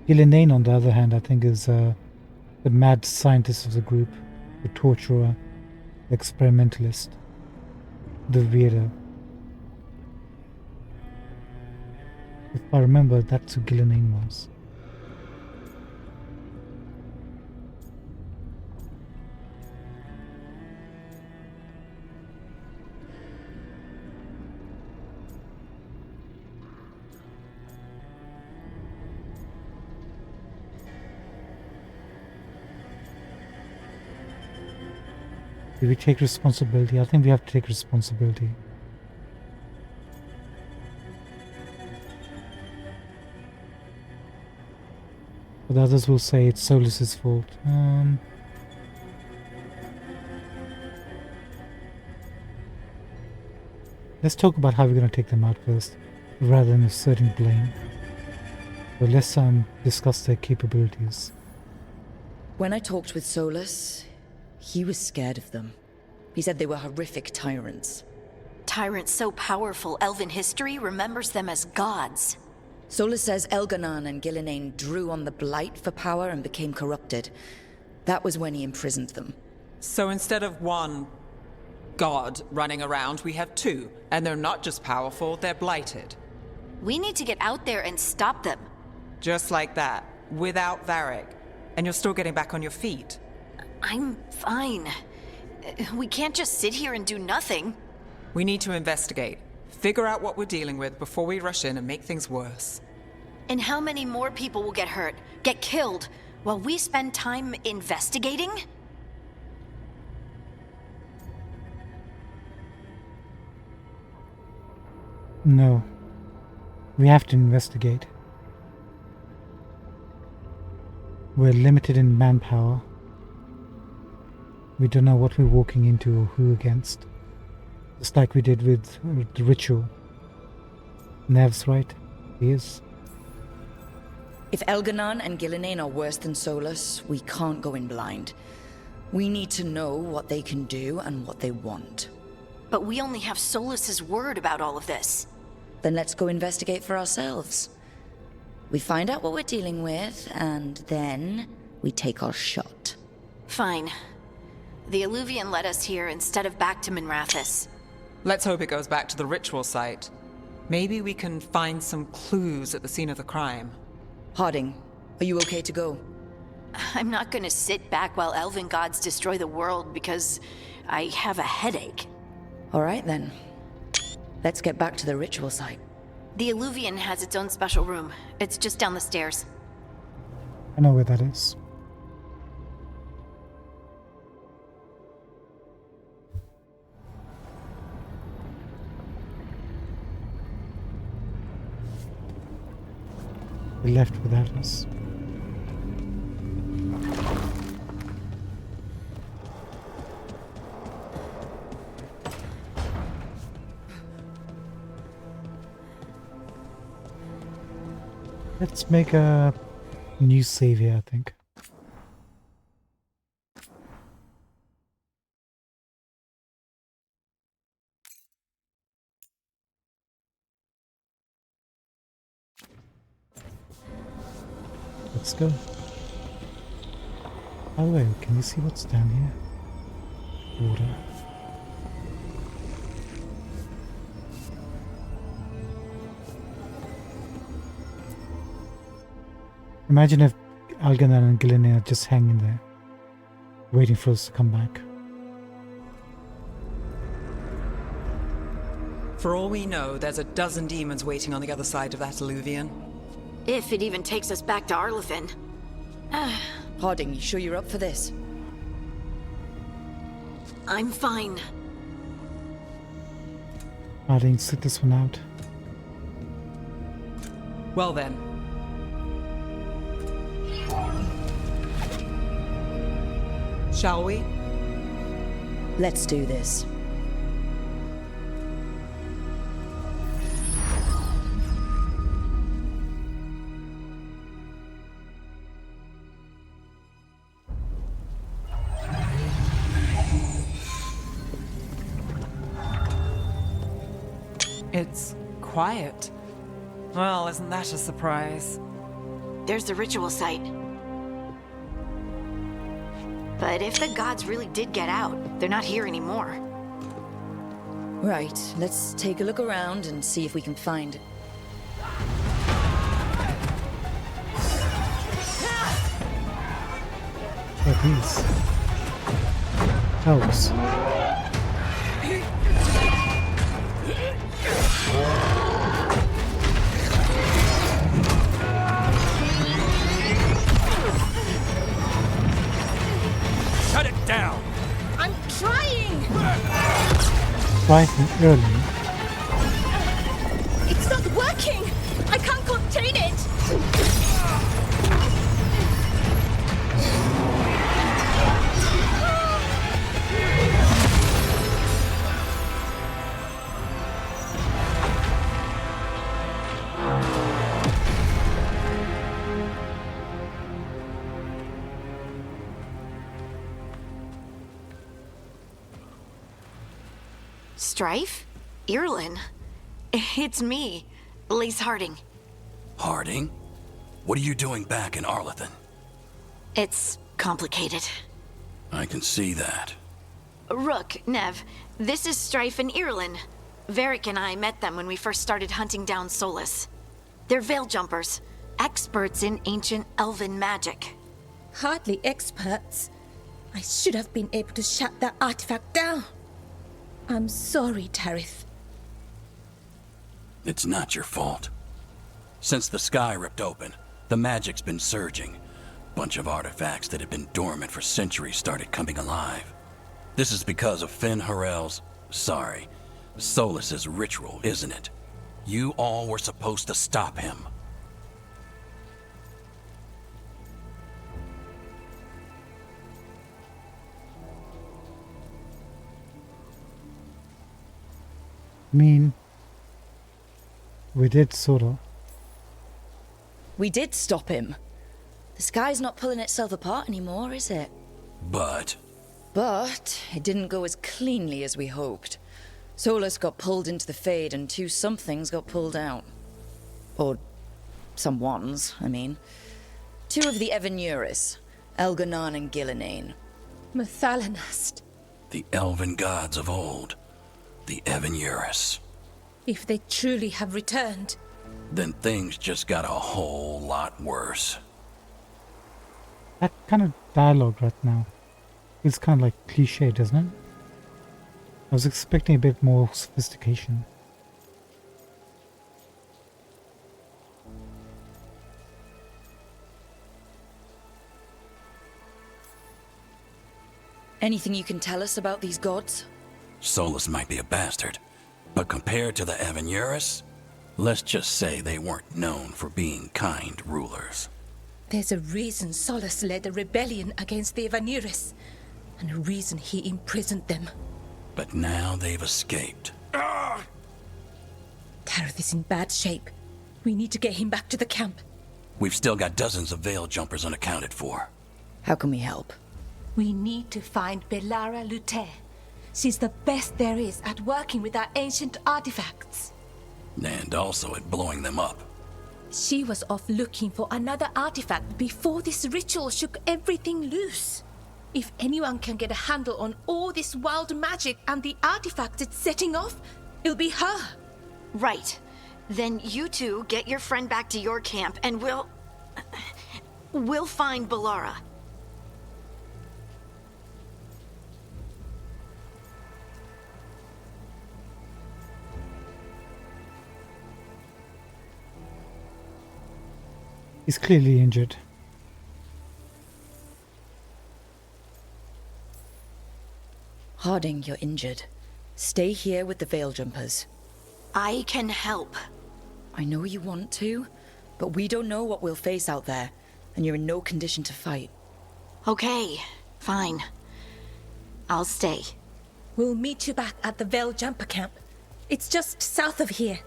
Gillinane, on the other hand, I think is the mad scientist of the group, the torturer, the experimentalist, the weirdo. If I remember, that's who Gillinane was. Do we take responsibility? I think we have to take responsibility. But others will say it's Solus's fault. Let's talk about how we're going to take them out first, rather than asserting blame. So let's discuss their capabilities. When I talked with Solus, he was scared of them. He said they were horrific tyrants. Tyrants so powerful, elven history remembers them as gods. Solus says Elganon and Gillinane drew on the Blight for power and became corrupted. That was when he imprisoned them. So instead of one god running around, we have two. And they're not just powerful, they're blighted. We need to get out there and stop them. Just like that, without Varric. And you're still getting back on your feet. I'm fine. We can't just sit here and do nothing. We need to investigate. Figure out what we're dealing with before we rush in and make things worse. And how many more people will get hurt, get killed, while we spend time investigating? No. We have to investigate. We're limited in manpower. We don't know what we're walking into or who against. Just like we did with the ritual. Nev's right. He is. If Elganon and Gillinane are worse than Solus, we can't go in blind. We need to know what they can do and what they want. But we only have Solus's word about all of this. Then let's go investigate for ourselves. We find out what we're dealing with, and then we take our shot. Fine. The Illuvian led us here instead of back to Minrathous. Let's hope it goes back to the ritual site. Maybe we can find some clues at the scene of the crime. Harding, are you okay to go? I'm not gonna sit back while elven gods destroy the world because I have a headache. All right then. Let's get back to the ritual site. The Illuvian has its own special room. It's just down the stairs. I know where that is. They left without us. Let's make a new save here, I think. Let's go. By the way, can you see what's down here? Water. Imagine if Alganan and Gillinane are just hanging there, waiting for us to come back. For all we know, there's a dozen demons waiting on the other side of that Illuvian. If it even takes us back to Arlethan. Harding, you sure you're up for this? I'm fine. Harding, sit this one out. Well then. Shall we? Let's do this. It's quiet. Well, isn't that a surprise? There's the ritual site. But if the gods really did get out, they're not here anymore. Right, let's take a look around and see if we can find... Oh, these. Elves. Shut it down! I'm trying! Right and early. It's not working! I can't contain it! Strife? Irlin? It's me, Lace Harding. Harding? What are you doing back in Arlethan? It's complicated. I can see that. Rook, Nev, this is Strife and Irlin. Varric and I met them when we first started hunting down Solus. They're veil jumpers, experts in ancient elven magic. Hardly experts. I should have been able to shut that artifact down. I'm sorry, Tarith. It's not your fault. Since the sky ripped open, the magic's been surging. Bunch of artifacts that had been dormant for centuries started coming alive. This is because of Finn Harel's... sorry, Solus's ritual, isn't it? You all were supposed to stop him. I mean, we did sorta. We did stop him. The sky's not pulling itself apart anymore, is it? But But it didn't go as cleanly as we hoped. Solus got pulled into the Fade and two somethings got pulled out. Or someones, I mean. Two of the Evanuris, Elganan and Gillinane. Mathalanast. the elven gods of old, the Evanuris. If they truly have returned. Then things just got a whole lot worse. That kind of dialogue right now is kind of like cliche, doesn't it? I was expecting a bit more sophistication. Anything you can tell us about these gods? Solus might be a bastard, but compared to the Evanuris, let's just say they weren't known for being kind rulers. There's a reason Solus led a rebellion against the Evanuris, and a reason he imprisoned them. But now they've escaped. Tareth is in bad shape. We need to get him back to the camp. We've still got dozens of veil jumpers unaccounted for. How can we help? We need to find Belara Lute. She's the best there is at working with our ancient artifacts. And also at blowing them up. She was off looking for another artifact before this ritual shook everything loose. If anyone can get a handle on all this wild magic and the artifact it's setting off, it'll be her. Right. Then you two get your friend back to your camp and we'll find Belara. He's clearly injured. Harding, you're injured. Stay here with the Veil Jumpers. I can help. I know you want to, but we don't know what we'll face out there, and you're in no condition to fight. Okay, fine. I'll stay. We'll meet you back at the Veil Jumper camp. It's just south of here.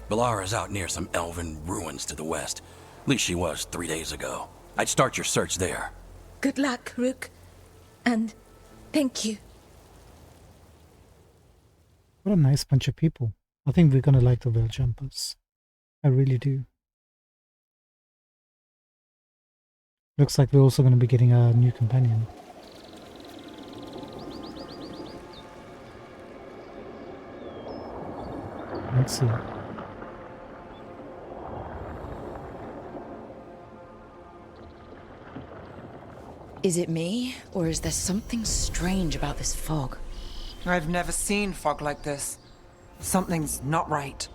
Belara's out near some elven ruins to the west. At least she was 3 days ago. I'd start your search there. Good luck, Rook. And thank you. What a nice bunch of people. I think we're gonna like the Veil Jumpers. I really do. Looks like we're also gonna be getting a new companion. Let's see. Is it me, or is there something strange about this fog? I've never seen fog like this. Something's not right.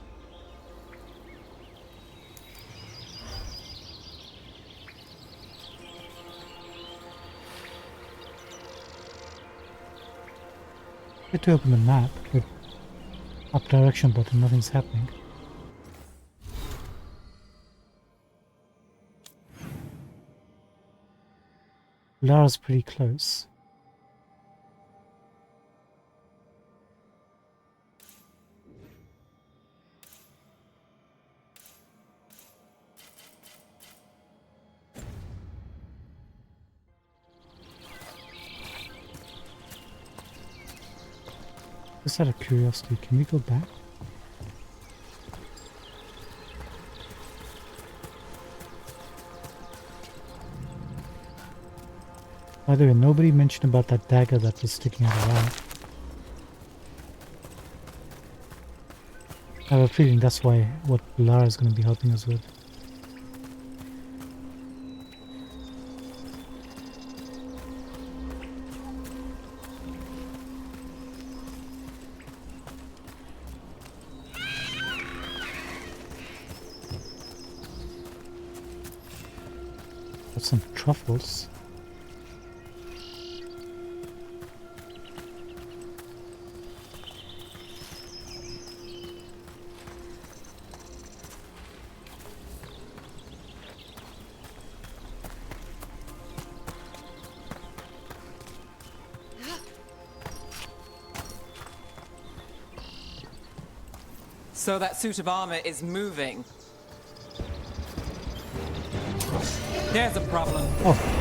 Try to open the map with up direction button, nothing's happening. Lara's pretty close. Just out of curiosity, can we go back? By the way, nobody mentioned about that dagger that was sticking out of the wall. I have a feeling that's what Lara is going to be helping us with. Got some truffles. So that suit of armor is moving. There's a problem. Oh.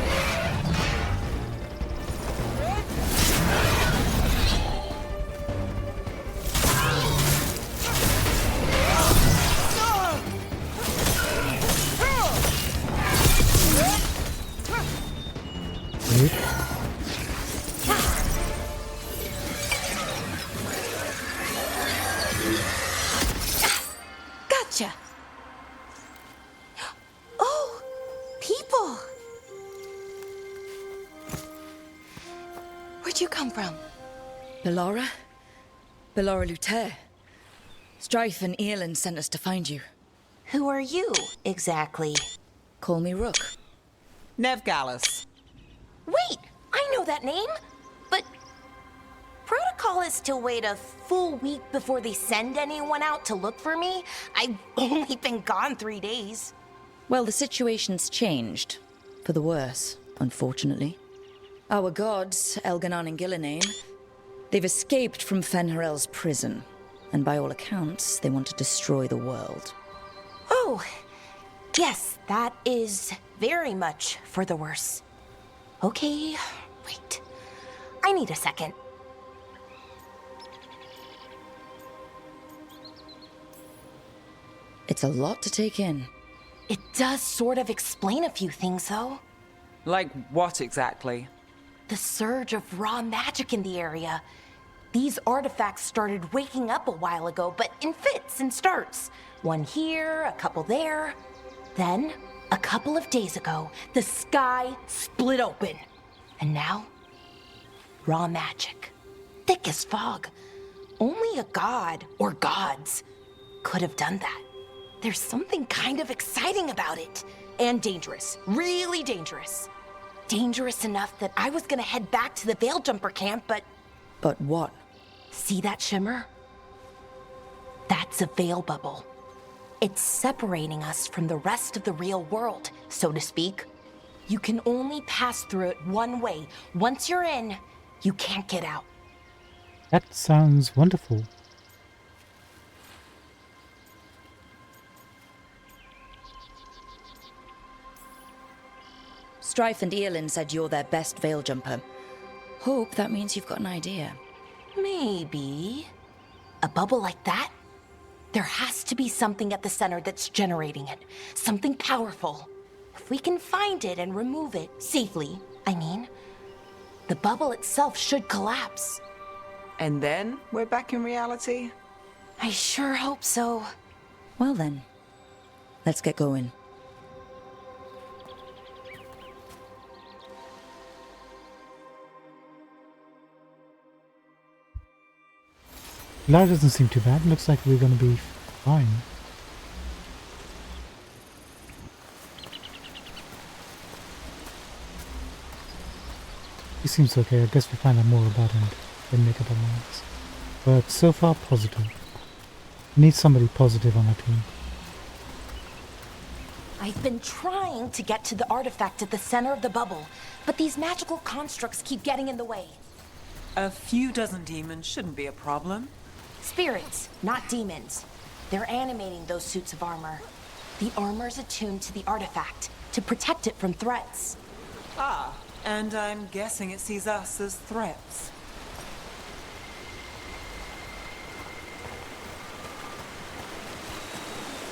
Gotcha. Oh, people. Where'd you come from? Bellara? Bellara Luther. Strife and Earlin sent us to find you. Who are you, exactly? Call me Rook. Nev Gallus. Wait, I know that name. But protocol is to wait a full week before they send anyone out to look for me. I've only been gone 3 days. Well, the situation's changed. For the worse, unfortunately. Our gods, Elganon and Gillinane, they've escaped from Fenharel's prison. And by all accounts, they want to destroy the world. Oh, yes, that is very much for the worse. Okay, wait. I need a second. It's a lot to take in. It does sort of explain a few things, though. Like what exactly? The surge of raw magic in the area. These artifacts started waking up a while ago, but in fits and starts. One here, a couple there. Then, a couple of days ago, the sky split open. And now, raw magic. Thick as fog. Only a god, or gods, could have done that. There's something kind of exciting about it. And dangerous. Really dangerous. Dangerous enough that I was gonna head back to the Veilguard camp, but... But what? See that shimmer? That's a veil bubble. It's separating us from the rest of the real world, so to speak. You can only pass through it one way. Once you're in, you can't get out. That sounds wonderful. Strife and Earlin said you're their best veil jumper. Hope that means you've got an idea. Maybe. A bubble like that? There has to be something at the center that's generating it. Something powerful. If we can find it and remove it, safely, I mean, the bubble itself should collapse. And then we're back in reality? I sure hope so. Well then, let's get going. Lara doesn't seem too bad. Looks like we're going to be fine. He seems okay. I guess we'll find out more about him and make up our minds. But so far, positive. We need somebody positive on our team. I've been trying to get to the artifact at the center of the bubble, but these magical constructs keep getting in the way. A few dozen demons shouldn't be a problem. Spirits, not demons. They're animating those suits of armor. The armor's attuned to the artifact to protect it from threats. Ah, and I'm guessing it sees us as threats.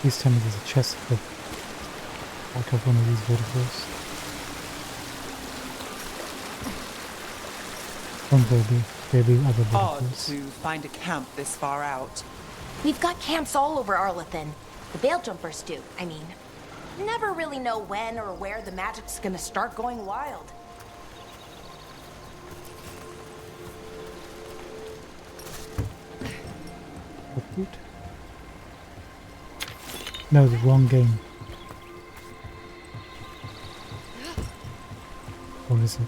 Please tell me there's a chest at the back of one of these verticals. There'll be other Odd verticals. to find a camp this far out. We've got camps all over Arlethan. The Veil Jumpers do, I mean. Never really know when or where the magic's gonna start going wild. Food? No, the wrong game. Or is it?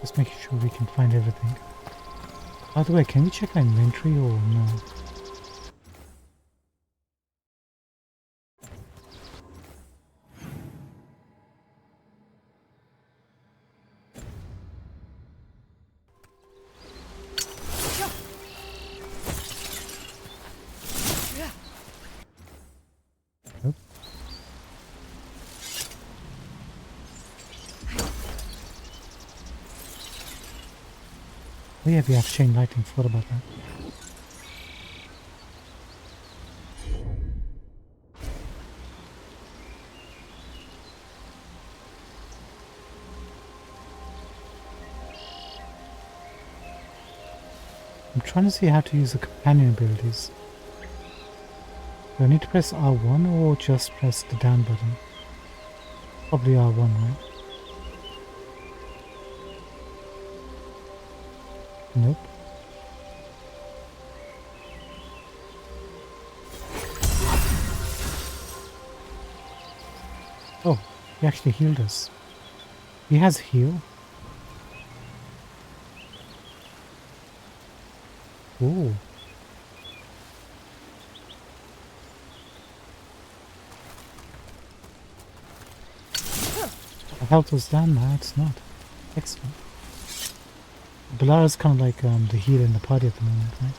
Just making sure we can find everything. By the way, can we check our inventory or no? Oh yeah, we have chain lightning. Forgot about that. I'm trying to see how to use the companion abilities. Do I need to press R1 or just press the down button? Probably R1, right? Nope. Oh, he actually healed us. He has heal. Ooh. The health was down now, it's not. Excellent. Balara's kind of like the healer in the party at the moment, right?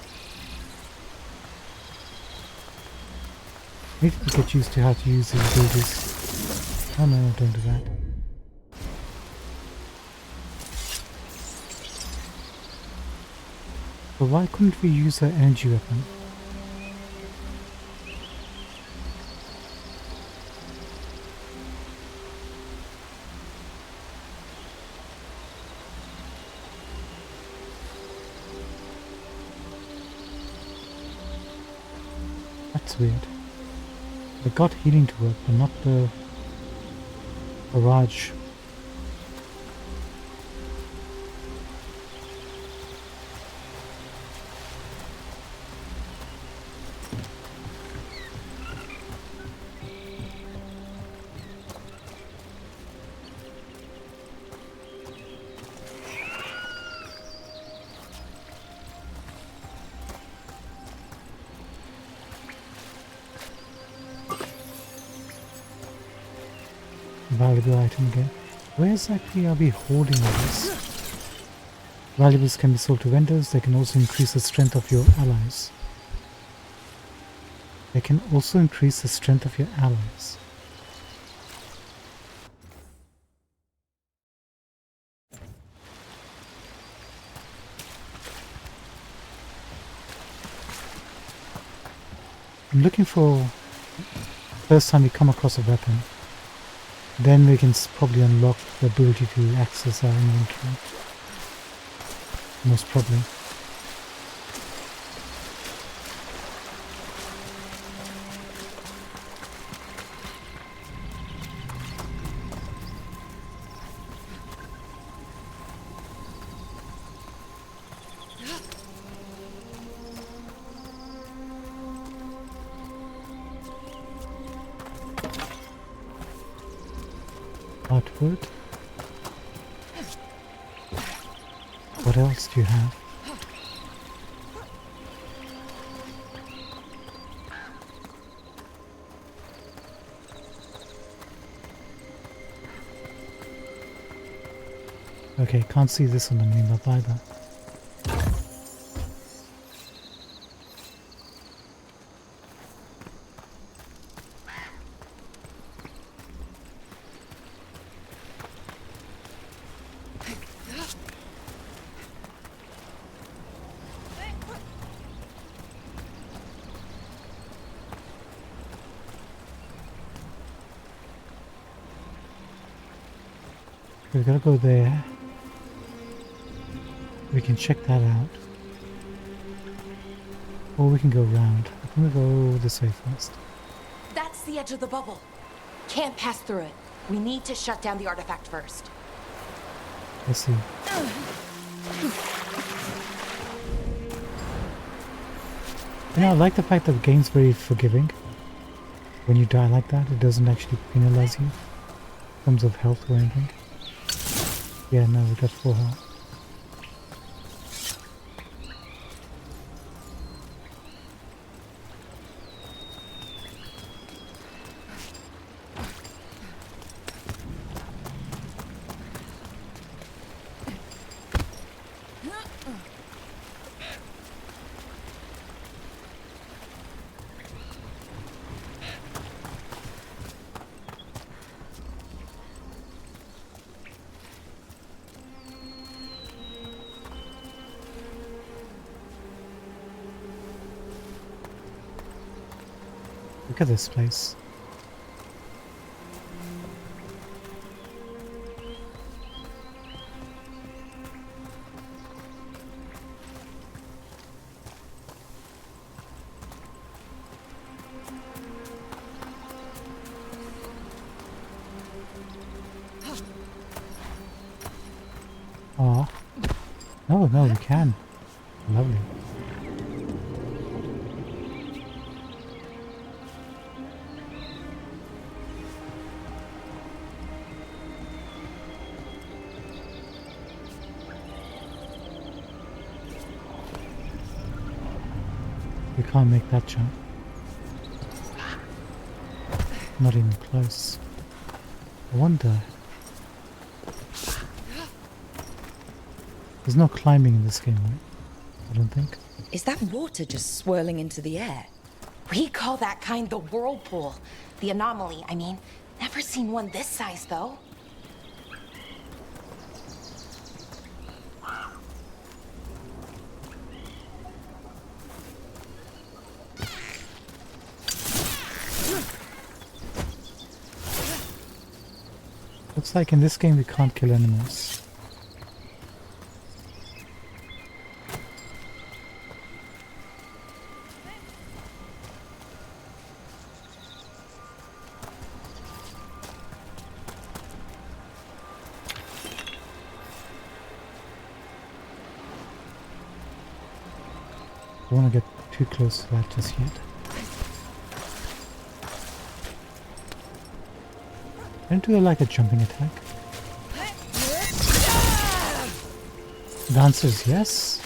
Need to get used to how to use these abilities. Oh no, don't do that. But why couldn't we use her energy weapon? That's weird. I got healing to work, but not the barrage. Valuable item again. Where exactly are we holding all this? Valuables can be sold to vendors. They can also increase the strength of your allies. They can also increase the strength of your allies. I'm looking for first time we come across a weapon. Then we can probably unlock the ability to access our inventory. Most probably. Artwood. What else do you have? Okay, can't see this on the map either. We gotta go there. We can check that out. Or we can go around. I'm gonna go this way first. That's the edge of the bubble. Can't pass through it. We need to shut down the artifact first. I see. You know, I like the fact that the game's very forgiving. When you die like that, it doesn't actually penalize you in terms of health or anything. Yeah, no, we got 4 health. Look at this place. Oh. No, we can. Lovely. We can't make that jump. Not even close. I wonder. There's no climbing in this game, right? I don't think. Is that water just swirling into the air? We call that kind the whirlpool. The anomaly, I mean. Never seen one this size, though. Looks like in this game we can't kill animals. I don't want to get too close to that just yet. Don't do like a jumping attack. The answer is yes.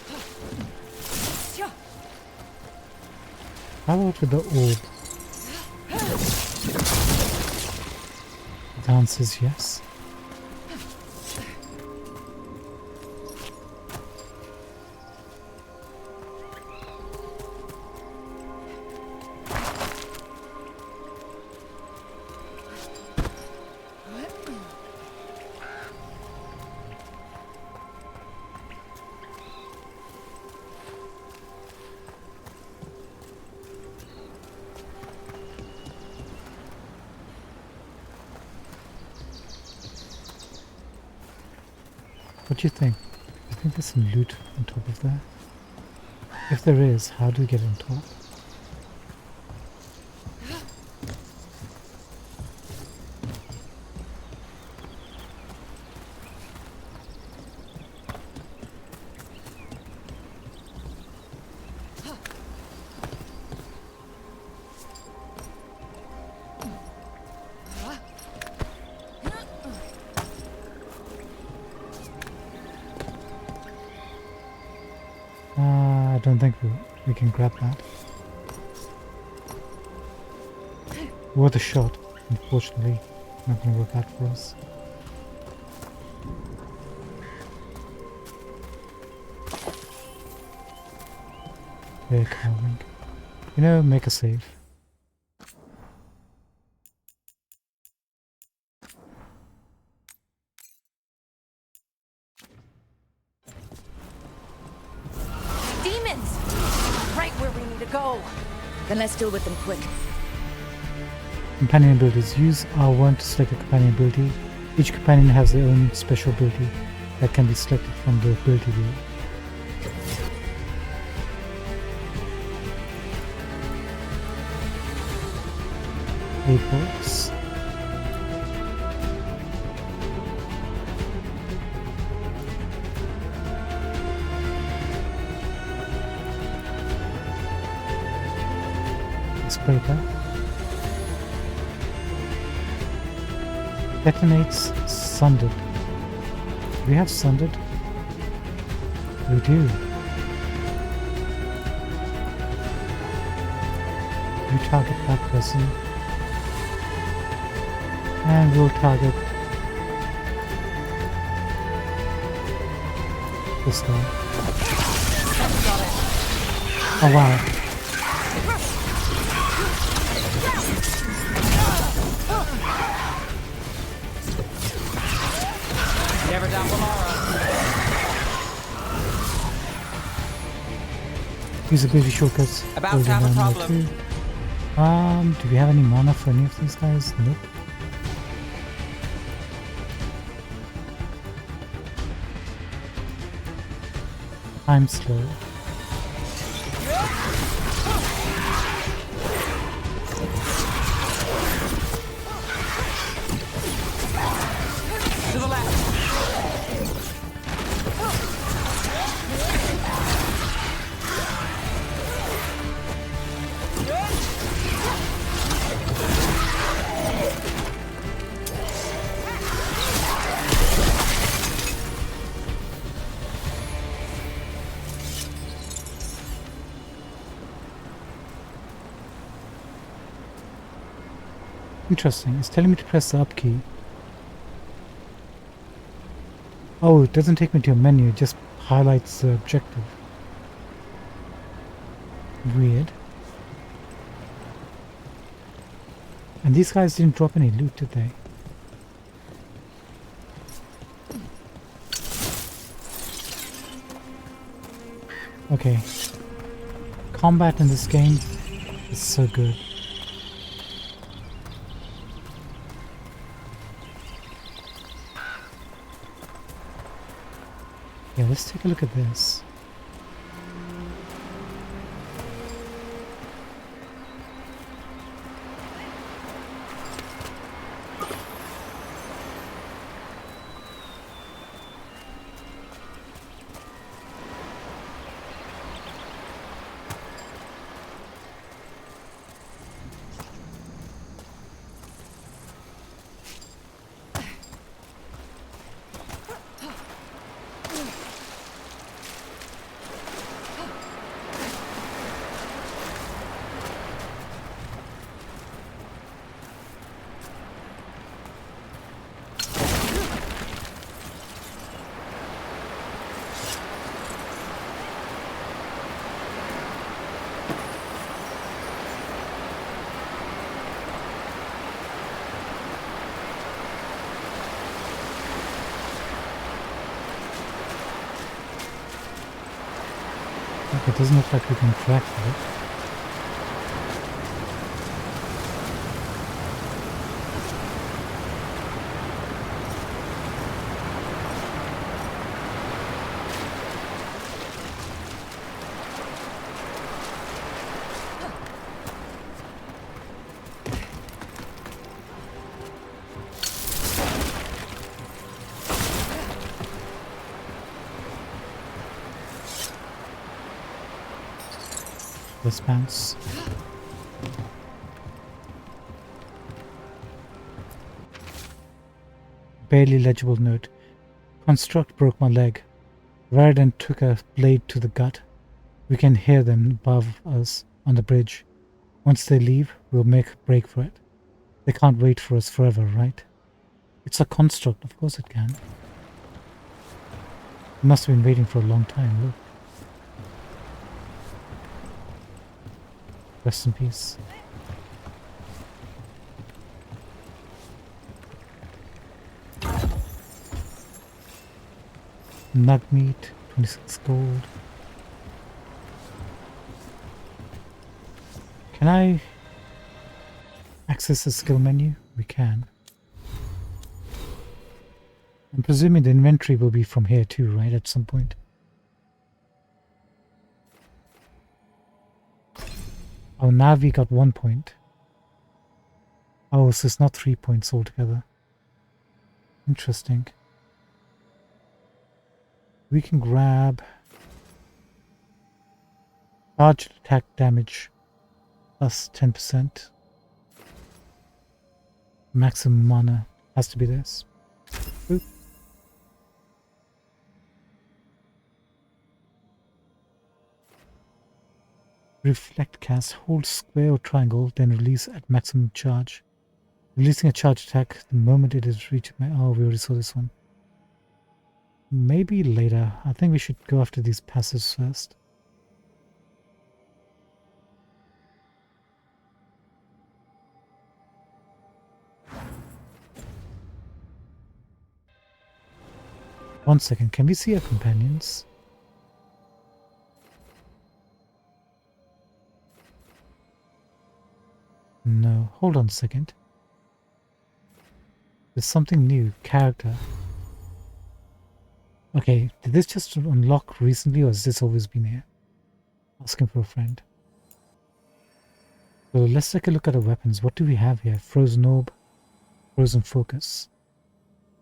How about with the orb? The answer is yes. What do you think? Do you think there's some loot on top of there? If there is, how do we get on top? I don't think we can grab that. Worth a shot, unfortunately. Not going to work out for us. They're carving. You know, make a save. Then let's deal with them quick. Companion abilities. Use R1 to select a companion ability. Each companion has their own special ability that can be selected from the ability wheel. Eight bolts. Breaker. Detonates sundered. Do we have sundered? We do. You target that person. And we'll target this guy. Oh wow. Never down tomorrow. Use ability shortcuts. About to have a problem. Do we have any mana for any of these guys? Nope. Time slow. To the left. Interesting. It's telling me to press the up key. Oh, it doesn't take me to a menu, it just highlights the objective. Weird. And these guys didn't drop any loot, did they? Okay. Combat in this game is so good. Yeah, let's take a look at this. It doesn't look like we can track it. Let's bounce. Barely legible note. Construct broke my leg. Raridan took a blade to the gut. We can hear them above us on the bridge. Once they leave, we'll make a break for it. They can't wait for us forever, right? It's a construct, of course it can. It must have been waiting for a long time, look. Rest in peace. Nug meat, 26 gold. Can I access the skill menu? We can. I'm presuming the inventory will be from here too, right? At some point. Oh, now we got 1 point. Oh, so it's not 3 points altogether. Interesting. We can grab charged attack damage plus 10%. Maximum mana has to be this. Boop. Reflect cast, hold square or triangle, then release at maximum charge. Releasing a charge attack the moment it is reached. Oh, we already saw this one. Maybe later. I think we should go after these passives first. One second, can we see our companions? No. Hold on a second. There's something new. Character. Okay, did this just unlock recently or has this always been here? Asking for a friend. So let's take a look at the weapons. What do we have here? Frozen Orb, Frozen Focus.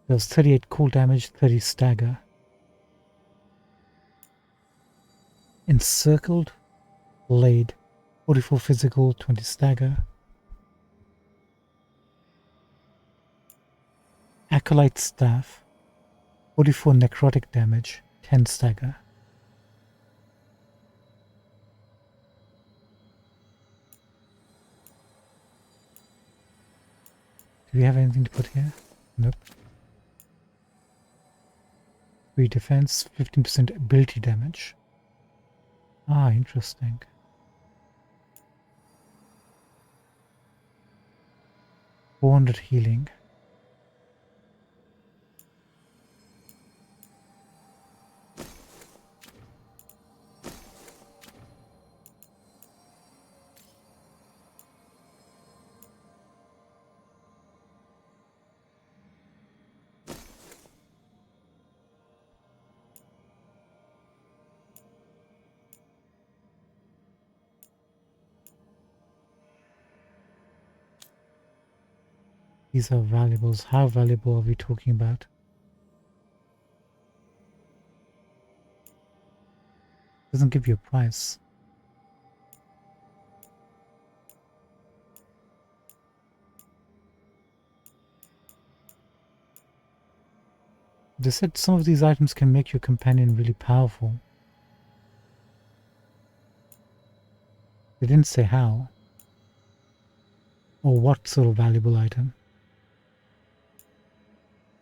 There's 38 cool damage, 30 stagger. Encircled Blade, 44 physical, 20 stagger. Acolyte Staff, 44 necrotic damage, 10 stagger. Do we have anything to put here? Nope. 3 defense, 15% ability damage. Ah, interesting. $400 healing. These are valuables. How valuable are we talking about? Doesn't give you a price. They said some of these items can make your companion really powerful. They didn't say how. Or what sort of valuable item.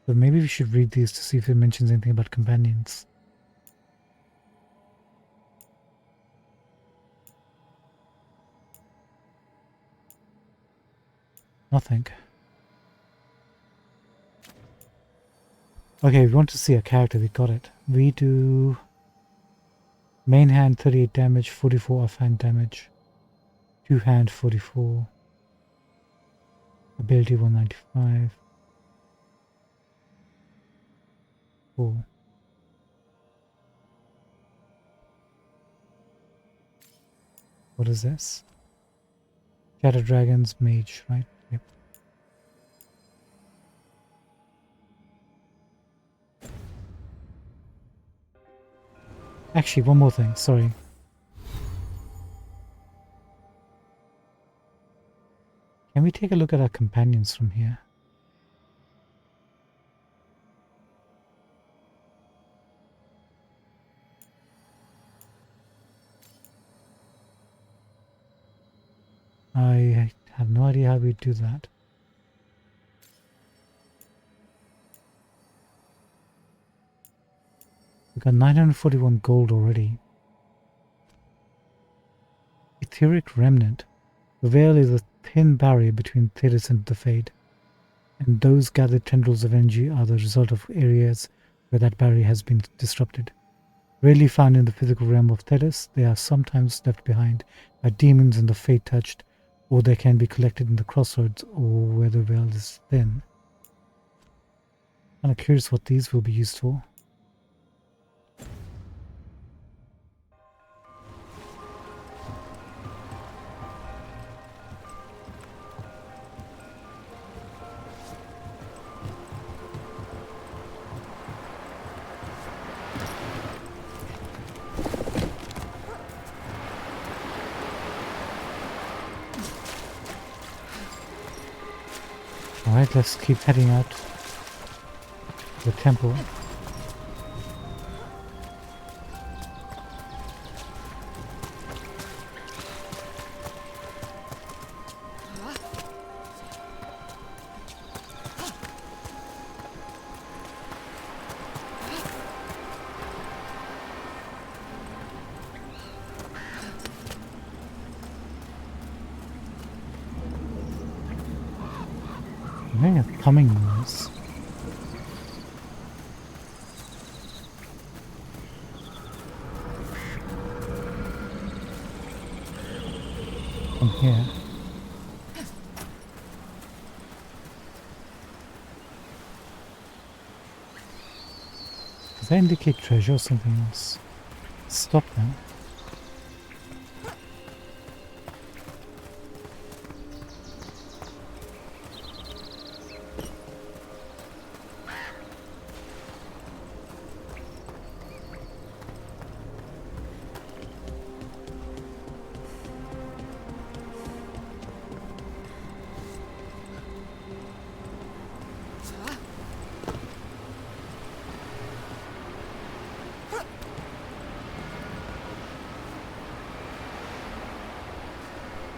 So maybe we should read these to see if it mentions anything about companions. Nothing. Okay, we want to see a character, we got it. We do main hand 38 damage, 44 offhand damage, 2 hand 44, ability 195, 4. What is this? Shadow Dragons Mage, right? Yep. Actually, one more thing, sorry. Can we take a look at our companions from here? I have no idea how we do that. We got 941 gold already. Etheric Remnant. The veil is a thin barrier between Thetis and the Fade, and those gathered tendrils of energy are the result of areas where that barrier has been disrupted. Rarely found in the physical realm of Thetis, they are sometimes left behind by demons in the Fade touched, or they can be collected in the crossroads or where the veil is thin. Kind of curious what these will be used for. Alright, let's keep heading out to the temple. I'm hearing a humming noise. From here. Does that indicate treasure or something else? Stop now.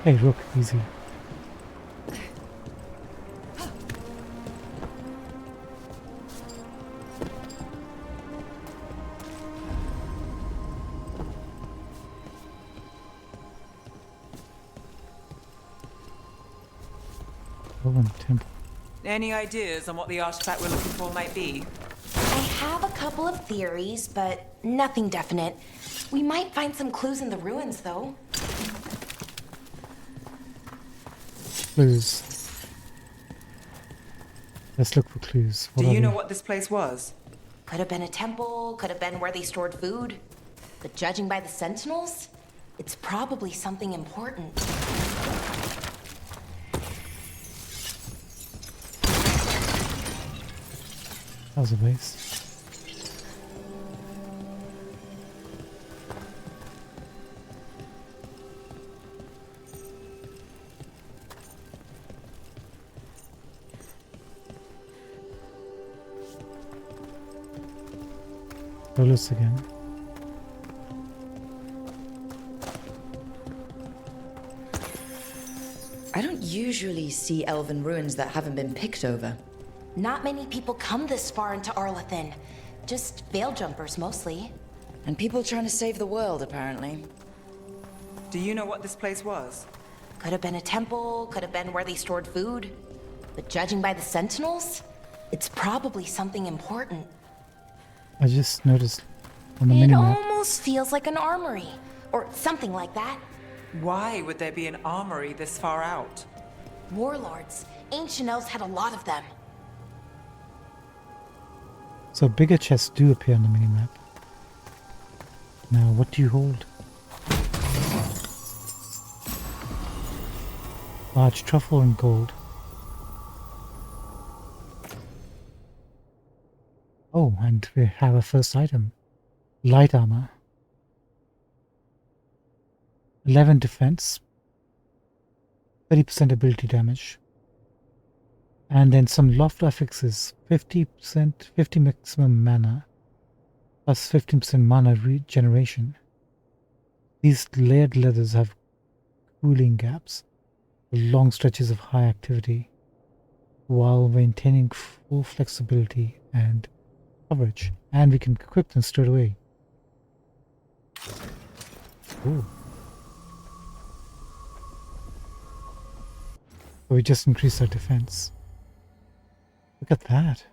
Hey, Rook, easy. Golden Temple. Any ideas on what the artifact we're looking for might be? I have a couple of theories, but nothing definite. We might find some clues in the ruins, though. Clues. Let's look for clues. Do you know what this place was? Could have been a temple, could have been where they stored food. But judging by the sentinels, it's probably something important. That was a waste. Rollers again. I don't usually see elven ruins that haven't been picked over. Not many people come this far into Arlathan. Just veil jumpers, mostly. And people trying to save the world, apparently. Do you know what this place was? Could have been a temple, could have been where they stored food. But judging by the sentinels, it's probably something important. I just noticed on the It minimap. almost feels like an armory, or something like that. Why would there be an armory this far out? Warlords. Ancient elves had a lot of them. So bigger chests do appear on the minimap. Now, what do you hold? Large truffle and gold. Oh, and we have a first item. Light armor. 11 defense. 30% ability damage. And then some loft affixes. 50%, 50 maximum mana. Plus 15% mana regeneration. These layered leathers have cooling gaps. Long stretches of high activity. While maintaining full flexibility and coverage, and we can equip them straight away. Ooh. So we just increased our defense. Look at that.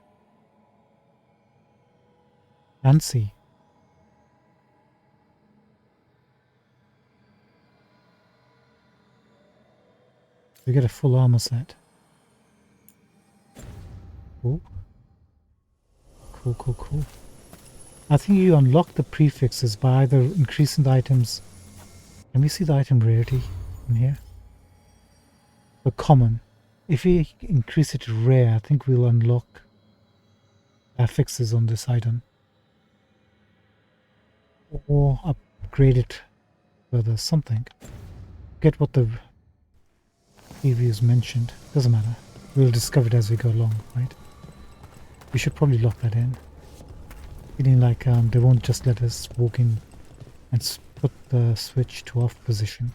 Fancy. We get a full armor set. Ooh. Cool, cool, cool. I think you unlock the prefixes by either increasing the items. Can we see the item rarity in here? The common. If we increase it to rare, I think we'll unlock affixes on this item. Or upgrade it further, something. Get what the previews mentioned. Doesn't matter. We'll discover it as we go along, right? We should probably lock that in. Feeling like they won't just let us walk in and put the switch to off position.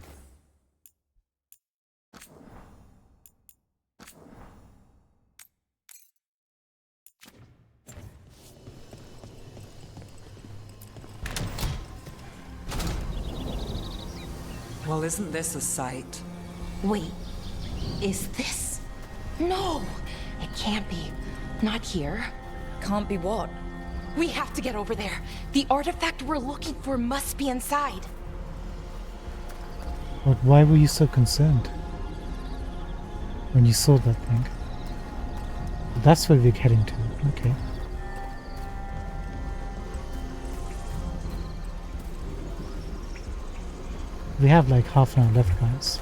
Well, isn't this a sight? Wait, is this? No, it can't be. Not here. Can't be what? We have to get over there. The artifact we're looking for must be inside. But why were you so concerned when you saw that thing? That's where we're heading to. Okay. We have like half an hour left, guys.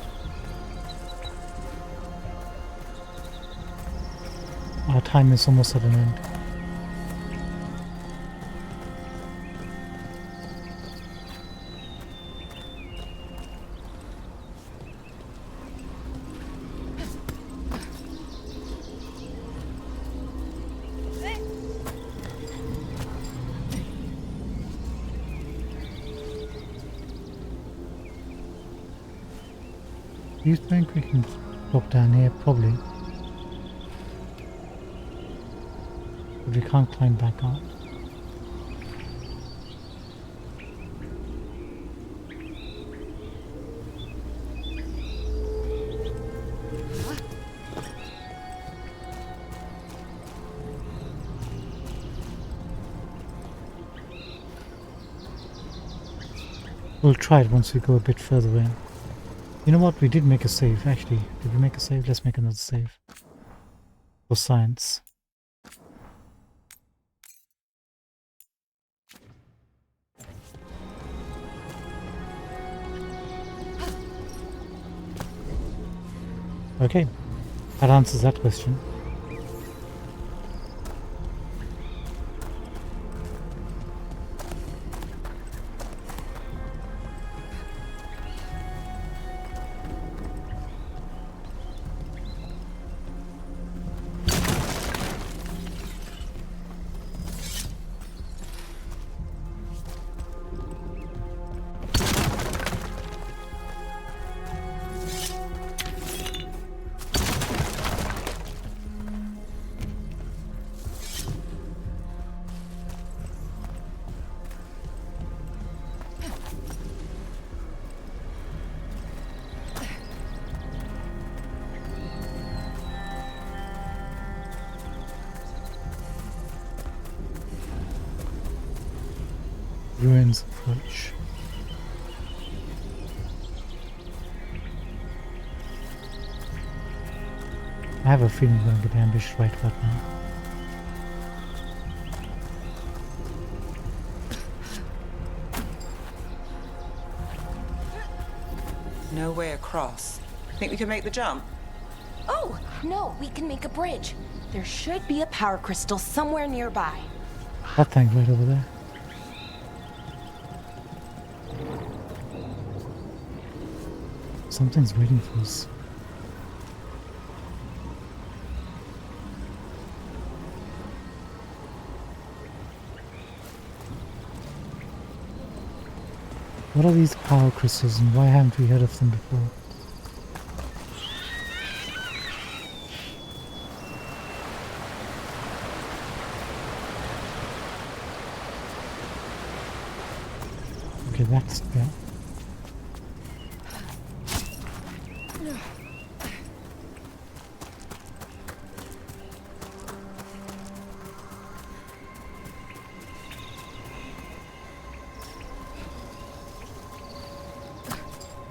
Our time is almost at an end. Do you think we can drop down here? Probably. But we can't climb back up. We'll try it once we go a bit further in. You know what? We did make a save, actually. Did we make a save? Let's make another save. For science. Okay. That answers that question. Ruins approach. I have a feeling we're going to get ambushed right about now. No way across. Think we can make the jump? Oh, no, we can make a bridge. There should be a power crystal somewhere nearby. That thing right over there. Something's waiting for us. What are these power crystals and why haven't we heard of them before? Okay, that's yeah.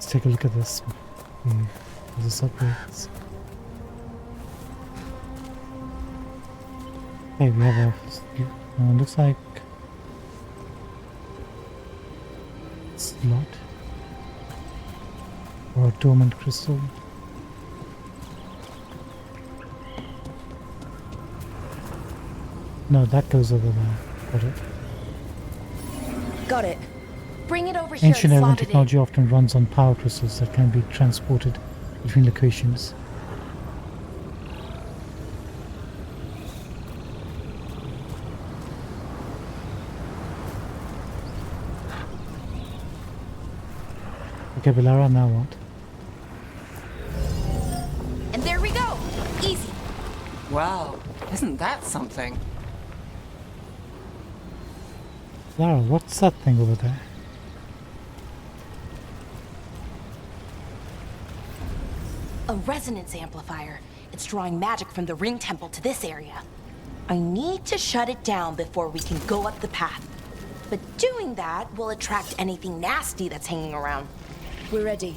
Take a look at this. This upgrades. Hey, we have a looks like slot or a dormant crystal. No, that goes over there. Got it. Got it. Bring it over here. Ancient alien technology often runs on power crystals that can be transported between locations. Okay, Belara, now what? And there we go. Easy. Wow, isn't that something? Lara, what's that thing over there? A resonance amplifier. It's drawing magic from the ring temple to this area. I need to shut it down before we can go up the path. But doing that will attract anything nasty that's hanging around. We're ready.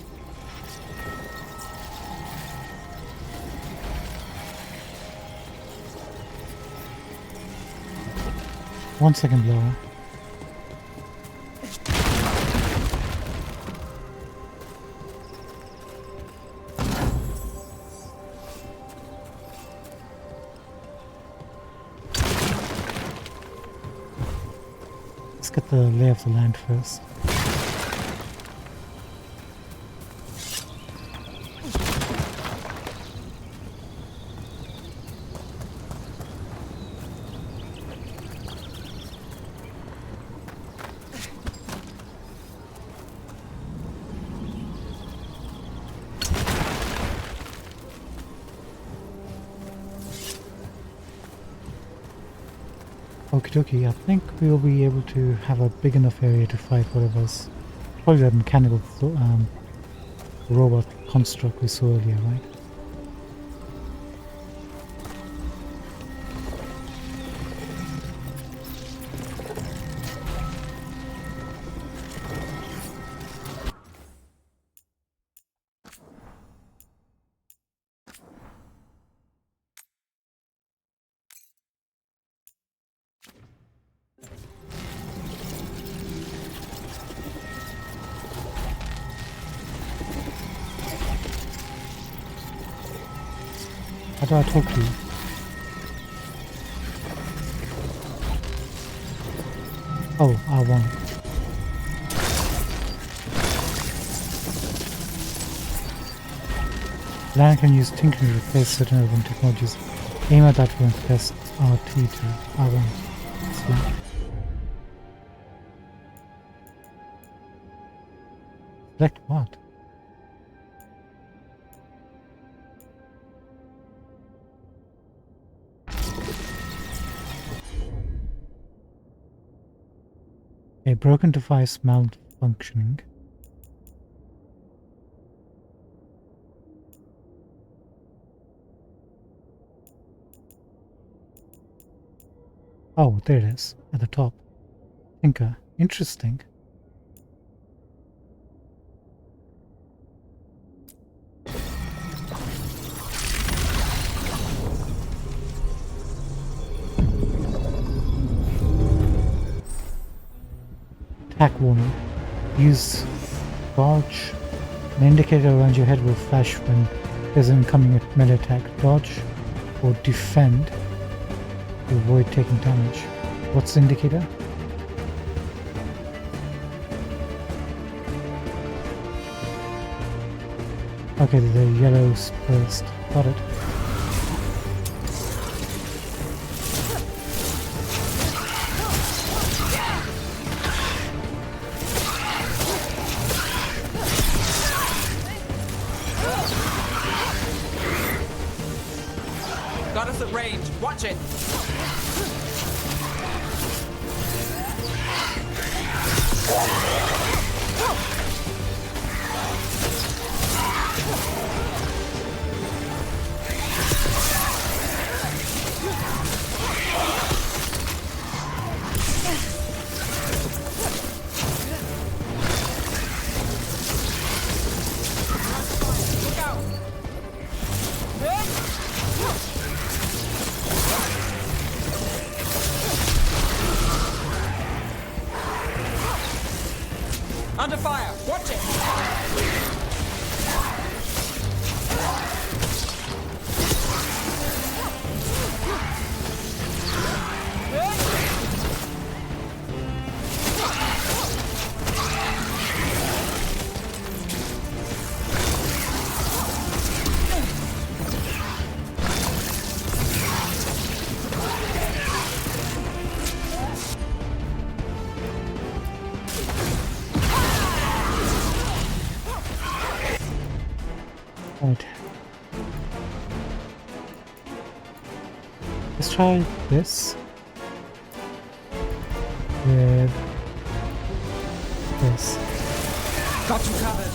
One second, Laura. let's get the lay of the land first. Okie dokie, I think we'll be able to have a big enough area to fight whatever's probably that mechanical robot construct we saw earlier, right? How do I talk to you? Oh, R1. Land can use tinkering to replace certain urban technologies. Aim at that one, press RT to R1. Select. Select what? A broken device malfunctioning. Oh, there it is, at the top. Thinker. Interesting. Attack warning. Use dodge. An indicator around your head will flash when there's an incoming melee attack. Dodge or defend to avoid taking damage. What's the indicator? Okay, the yellow's first. Got it. Got us at range. Watch it. Under fire! Watch it! Right. Let's try this with this. Got you covered.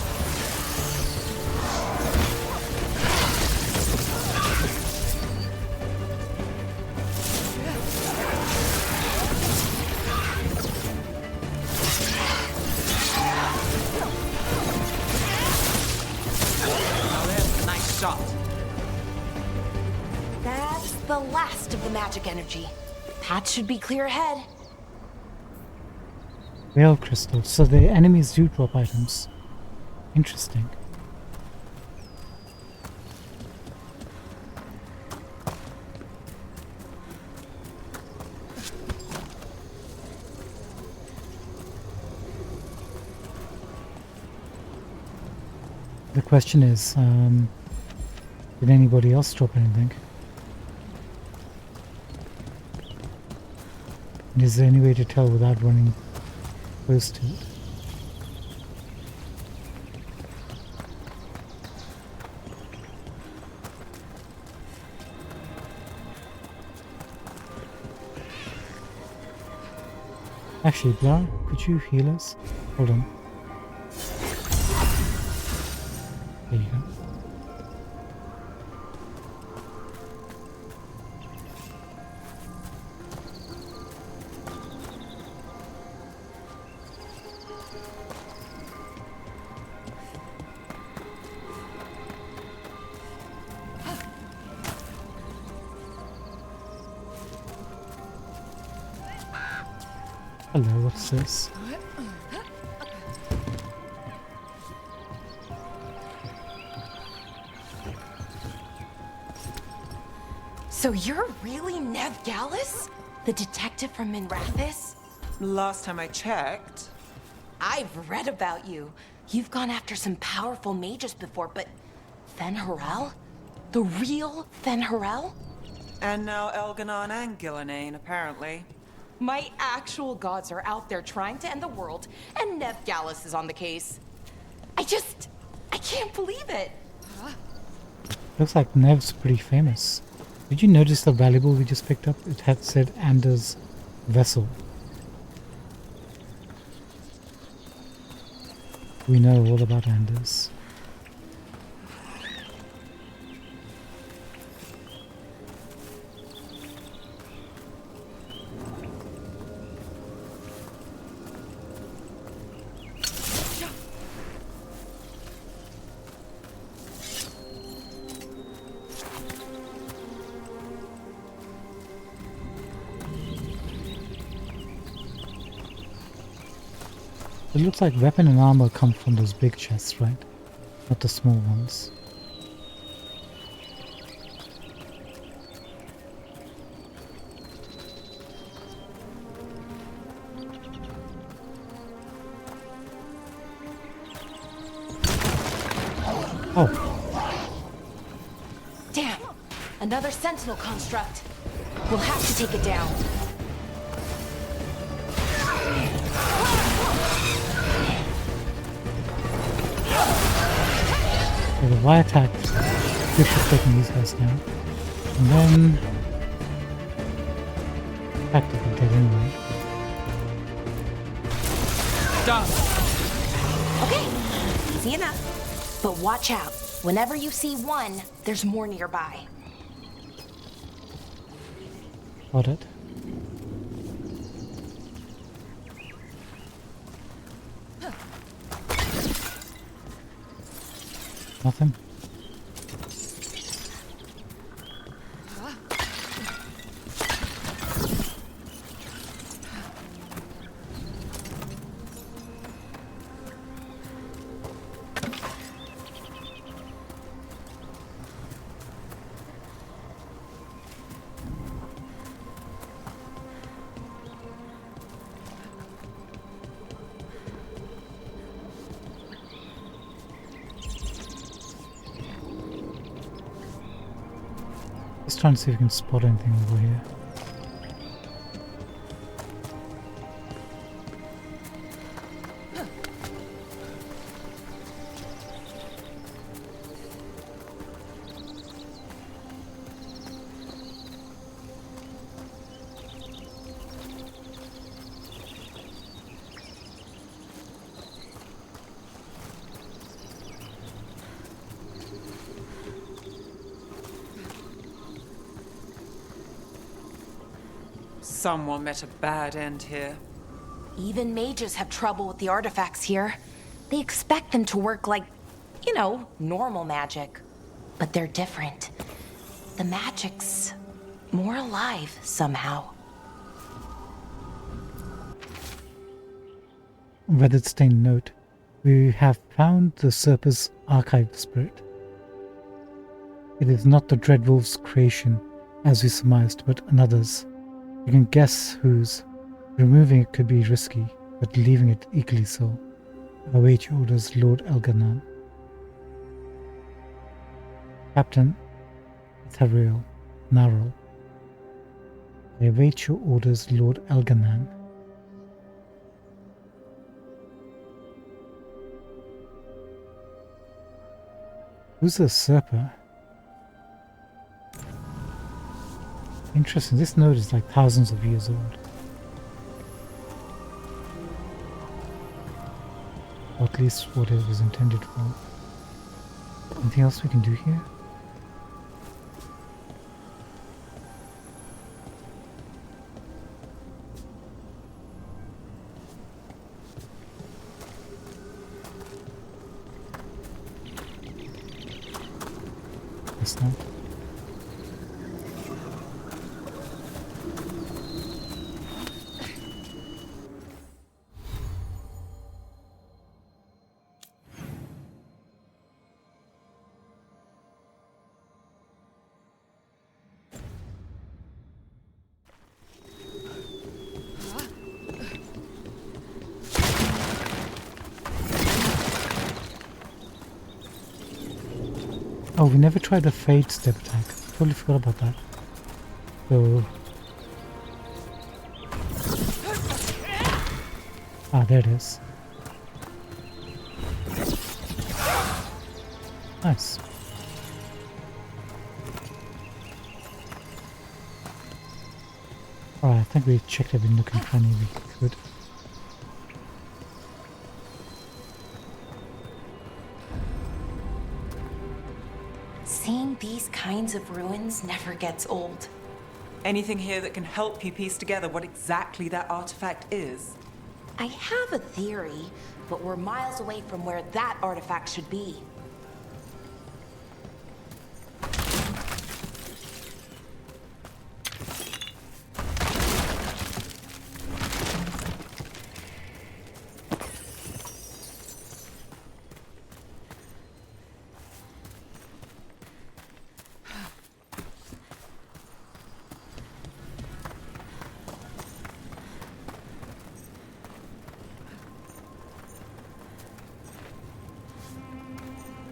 Shot. That's the last of the magic energy. Path should be clear ahead. Veil crystals. So the enemies do drop items. Interesting. The question is, did anybody else drop anything? And is there any way to tell without running close to it? Actually, Blar, could you heal us? Hold on. There you go. Hello, what's this? So you're really Nev Gallus? The detective from Minrathis? Last time I checked. I've read about you. You've gone after some powerful mages before, but Fen'Harel? The real Fen'Harel? And now Elganon and Gillenane, apparently. My actual gods are out there trying to end the world, and Nev Gallus is on the case. I can't believe it. Looks like Nev's pretty famous. Did you notice the valuable we just picked up? It had said Anders' vessel. We know all about Anders. It looks like weapon and armor come from those big chests, right? Not the small ones. Oh. Damn! Another sentinel construct. We'll have to take it down. So the Y attack good for taking these guys down. And then practically dead anyway. Done. Okay, easy enough. But watch out. Whenever you see one, there's more nearby. Got it. Nothing. Just trying to see if we can spot anything over here. Someone met a bad end here. Even mages have trouble with the artifacts here. They expect them to work like, you know, normal magic. But they're different. The magic's more alive somehow. Weathered stained note. We have found the Serpent's archived spirit. It is not the Dreadwolf's creation, as we surmised, but another's. You can guess whose. Removing it could be risky, but leaving it equally so. Await your orders, Lord Elganon. Captain Ithariel Narrow. I await your orders, Lord Elganan. Who's a usurper? Interesting, this node is like thousands of years old. Or at least what it was intended for. Anything else we can do here? Guess not. Oh, we never tried the Fade Step attack. Totally forgot about that. So... Ah, there it is. Nice. Alright, I think we checked every nook and cranny we could. Seeing these kinds of ruins never gets old. Anything here that can help you piece together what exactly that artifact is? I have a theory, but we're miles away from where that artifact should be.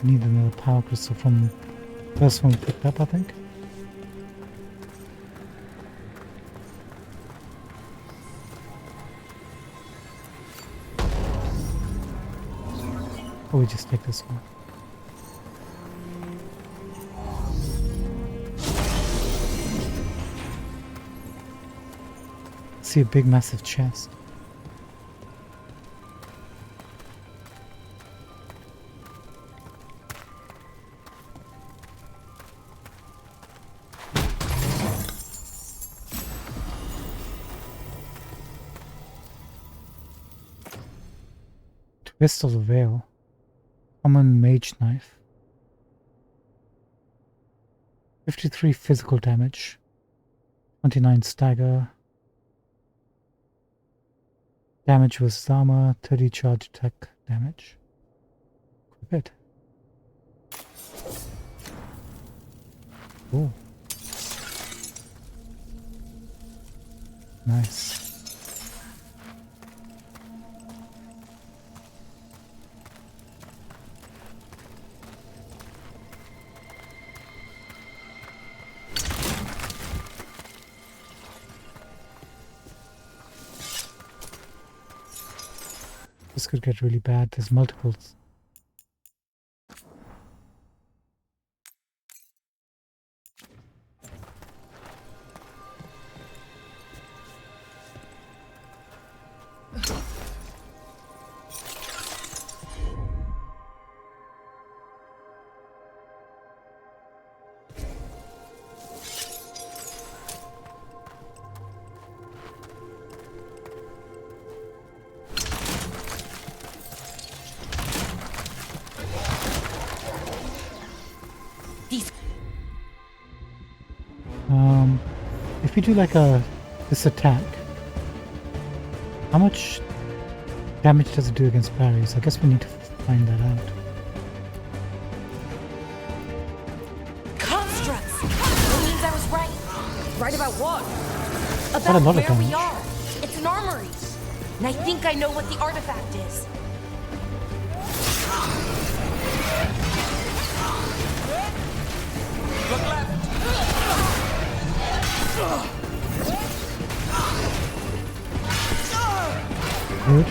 Need another power crystal from the first one we picked up, I think. Or we just take this one. See a big massive chest. Twist of the Veil. Common Mage Knife. 53 physical damage. 29 stagger. Damage with armor. 30 charge attack damage. Equip it. Oh. Nice. This could get really bad. There's multiples. If we do like this attack, how much damage does it do against parries? I guess we need to find that out. Constructs! That means I was right. Right about what? About lot of where we damage. are. It's an armory. And I think I know what the artifact is. Look left. Good.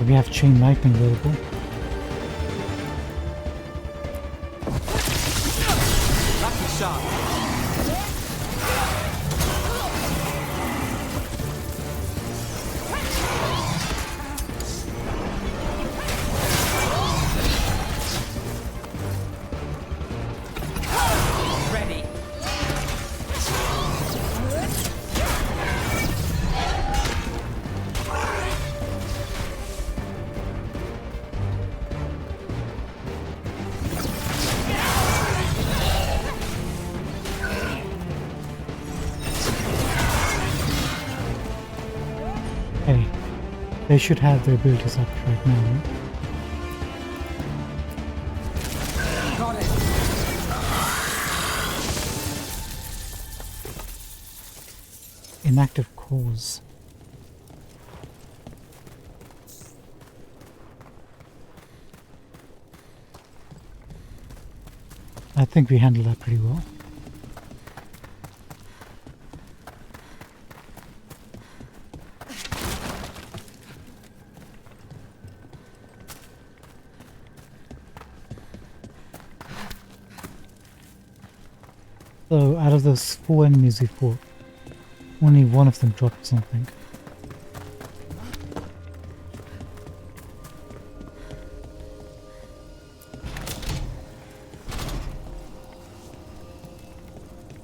We have chain lightning available. Lucky shot. Ready. Hey, they should have their abilities up right now. Got it. Inactive cause. I think we handled that pretty well. So out of those 4 enemies we fought, only one of them dropped something.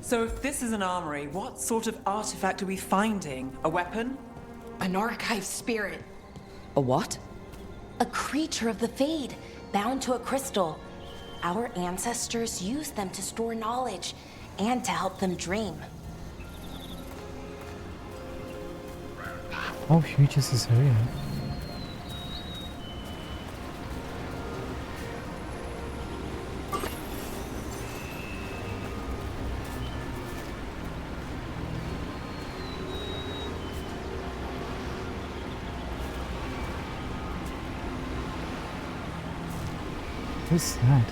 So if this is an armory, what sort of artifact are we finding? A weapon? An archive spirit. A what? A creature of the Fade, bound to a crystal. Our ancestors used them to store knowledge and to help them dream. How huge is this area? What's that?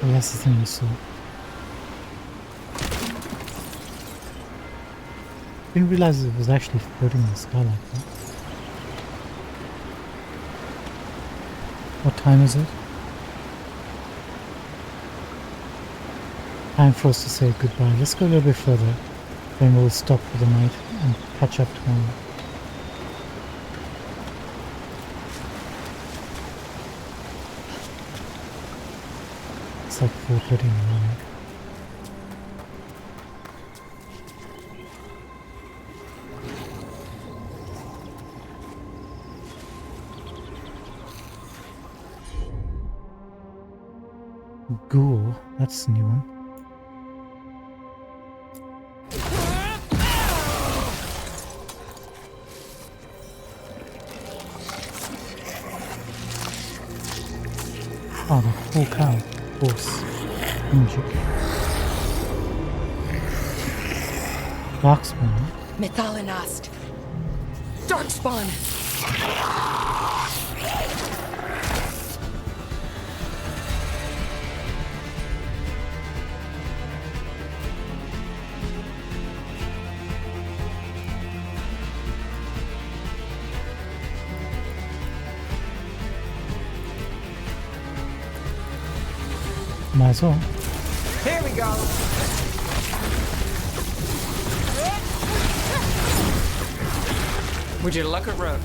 Oh, that's the thing we saw. Didn't realize it was actually floating in the sky like that. What time is it? Time for us to say goodbye. Let's go a little bit further, then we'll stop for the night and catch up tomorrow. It's like 4:30 in the morning. Ghoul, that's a new one. Oh, the full cow. Horse. Magic. Darkspawn. Methalinast. Darkspawn. Might as well. Here we go. Would you look at Rook?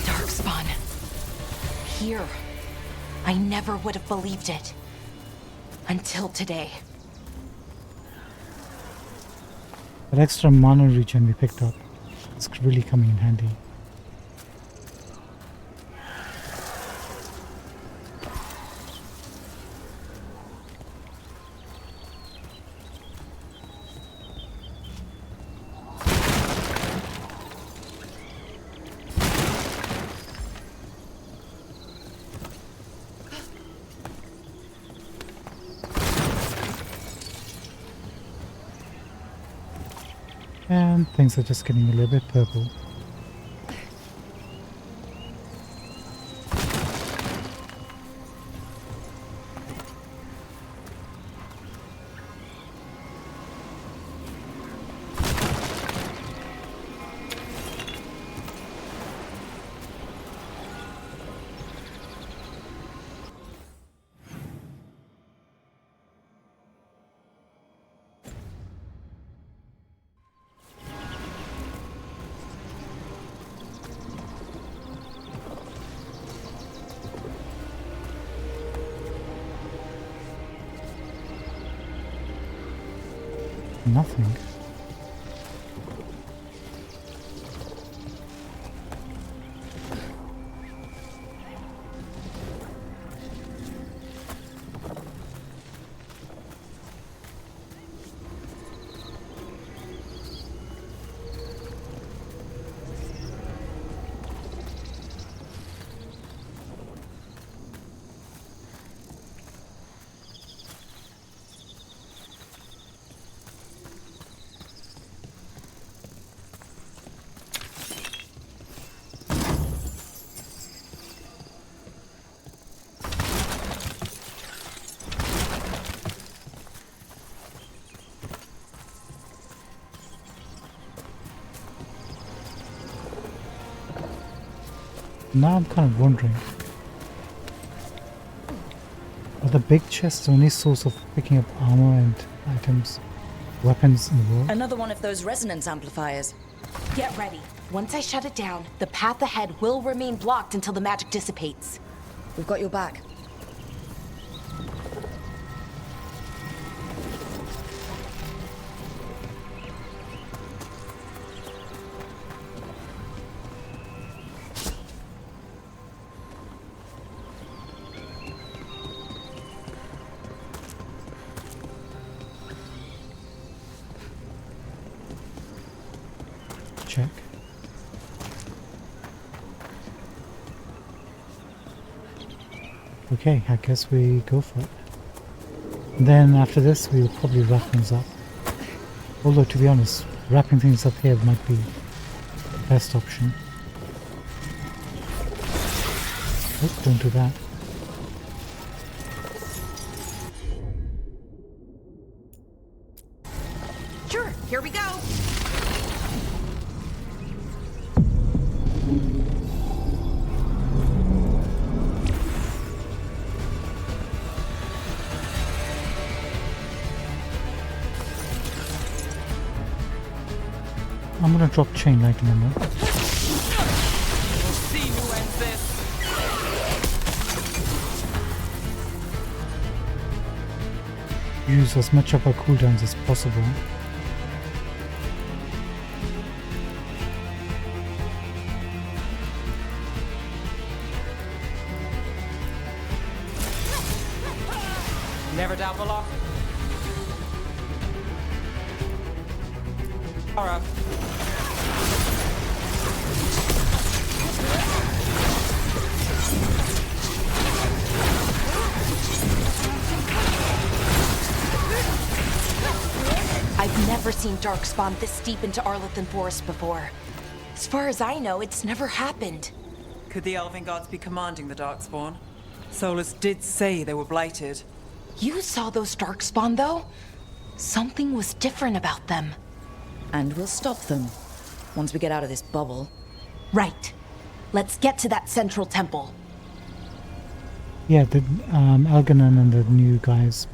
Darkspawn. Here. I never would have believed it. Until today. That extra mana regen we picked up, it's really coming in handy. And things are just getting a little bit purple. Nothing. Now I'm kind of wondering, are the big chests the only source of picking up armor and items, weapons in the world? Another one of those resonance amplifiers. Get ready. Once I shut it down, the path ahead will remain blocked until the magic dissipates. We've got your back. Check. Okay, I guess we go for it. And then after this, we'll probably wrap things up. Although, to be honest, wrapping things up here might be the best option. Oh, don't do that. Sure, here we go. I'm gonna drop chain lightning on that. We'll see who ends this. Use as much of our cooldowns as possible. Never doubt the luck. Alright. I've never seen Darkspawn this deep into Arlethan Forest before. As far as I know, it's never happened. Could the Elven Gods be commanding the Darkspawn? Solus did say they were blighted. You saw those Darkspawn, though? Something was different about them. And we'll stop them once we get out of this bubble. Right. Let's get to that central temple. Yeah, the Algernon and the new guys,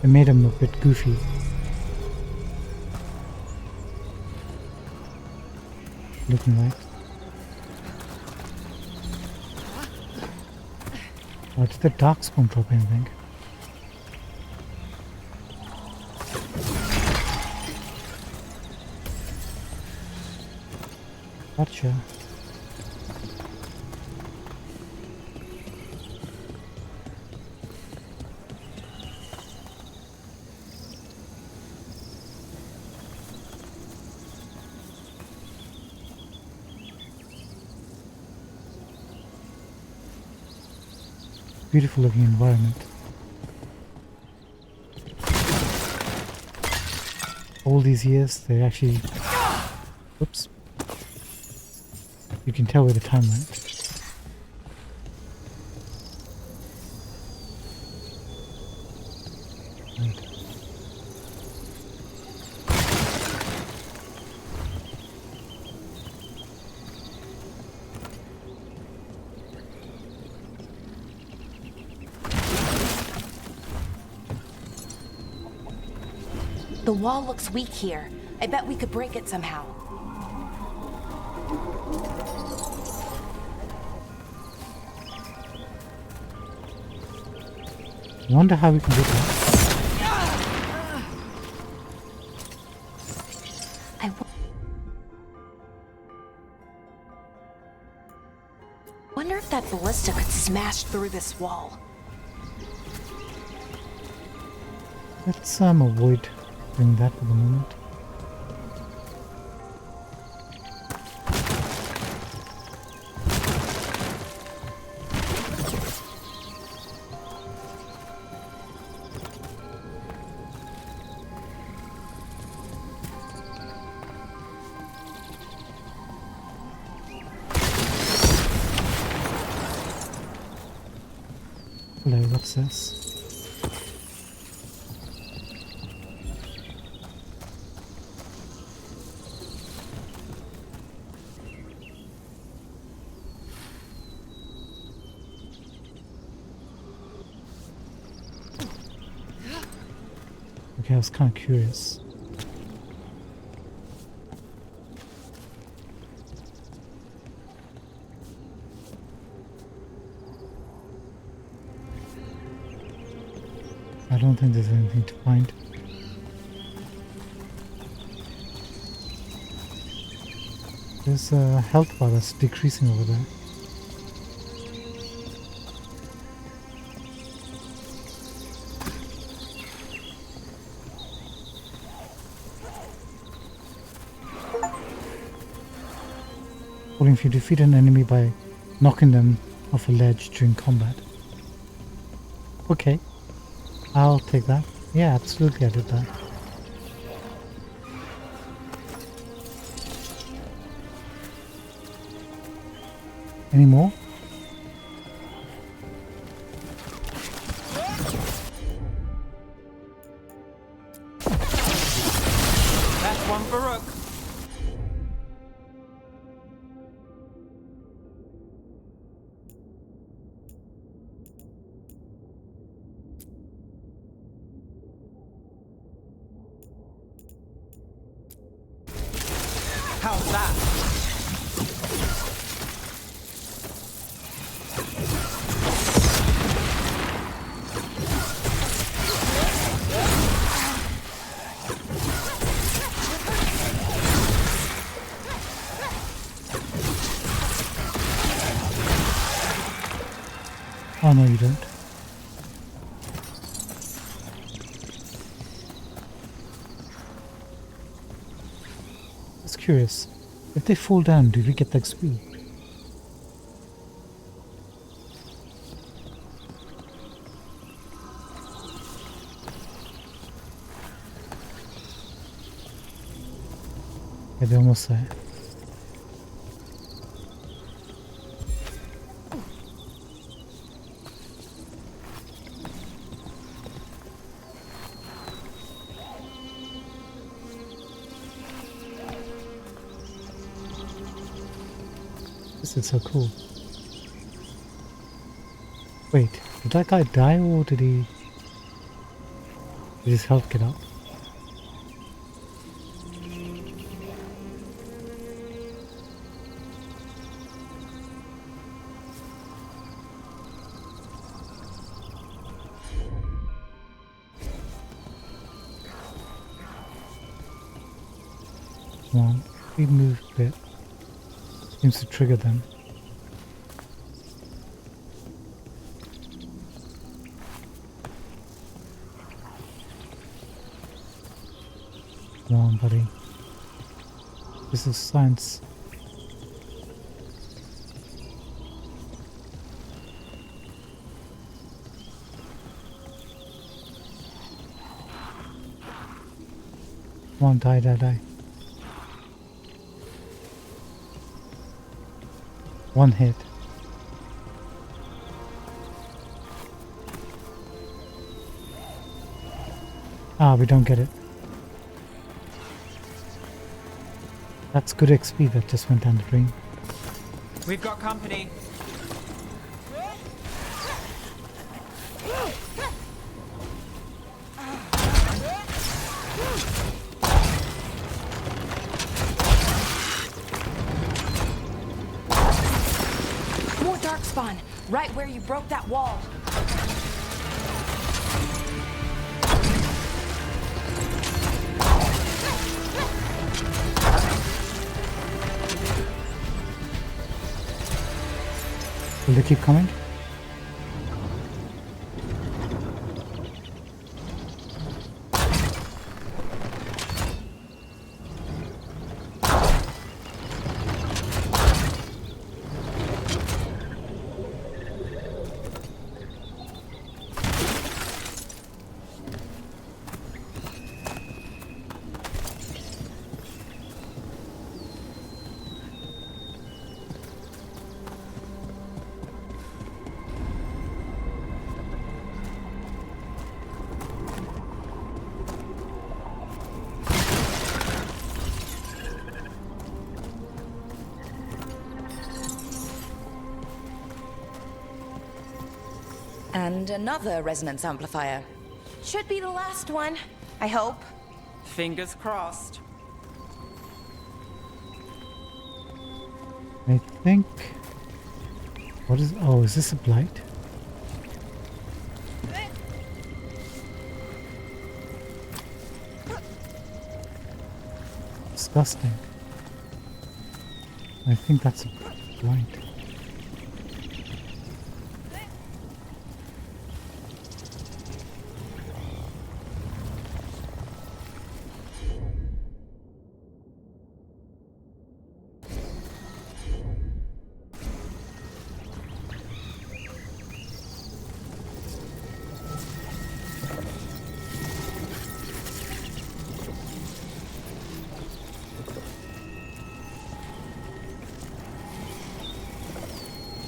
they made him a bit goofy. Looking like. Oh, did the Darkspawn drop anything? Gotcha. Beautiful looking environment. All these years, they actually Whoops. You can tell where the time went. Right. The wall looks weak here. I bet we could break it somehow. I wonder how we can do that. Wonder if that ballista could smash through this wall. Let's avoid doing that for the moment. Hello, what's this? Okay, I was kind of curious. I don't think there's anything to find. There's a health bar that's decreasing over there. If you defeat an enemy by knocking them off a ledge during combat. Okay, I'll take that. Yeah, absolutely, I did that. Any more? That's one for Rook. How's that? Oh no, you don't. Just curious, if they fall down, do we get the XP? Yeah, they're almost there. This is so cool. Wait, did that guy die or did his health get up? Come on, we move a bit. Seems to trigger them. Come on, buddy. This is science. Come on, die, die, die. One hit. Ah, we don't get it. That's good XP that just went down the drain. We've got company. More darkspawn, right where you broke that wall. Will they keep coming? And another resonance amplifier. Should be the last one, I hope. Fingers crossed. I think... What is... Oh, is this a blight? Disgusting. I think that's a blight.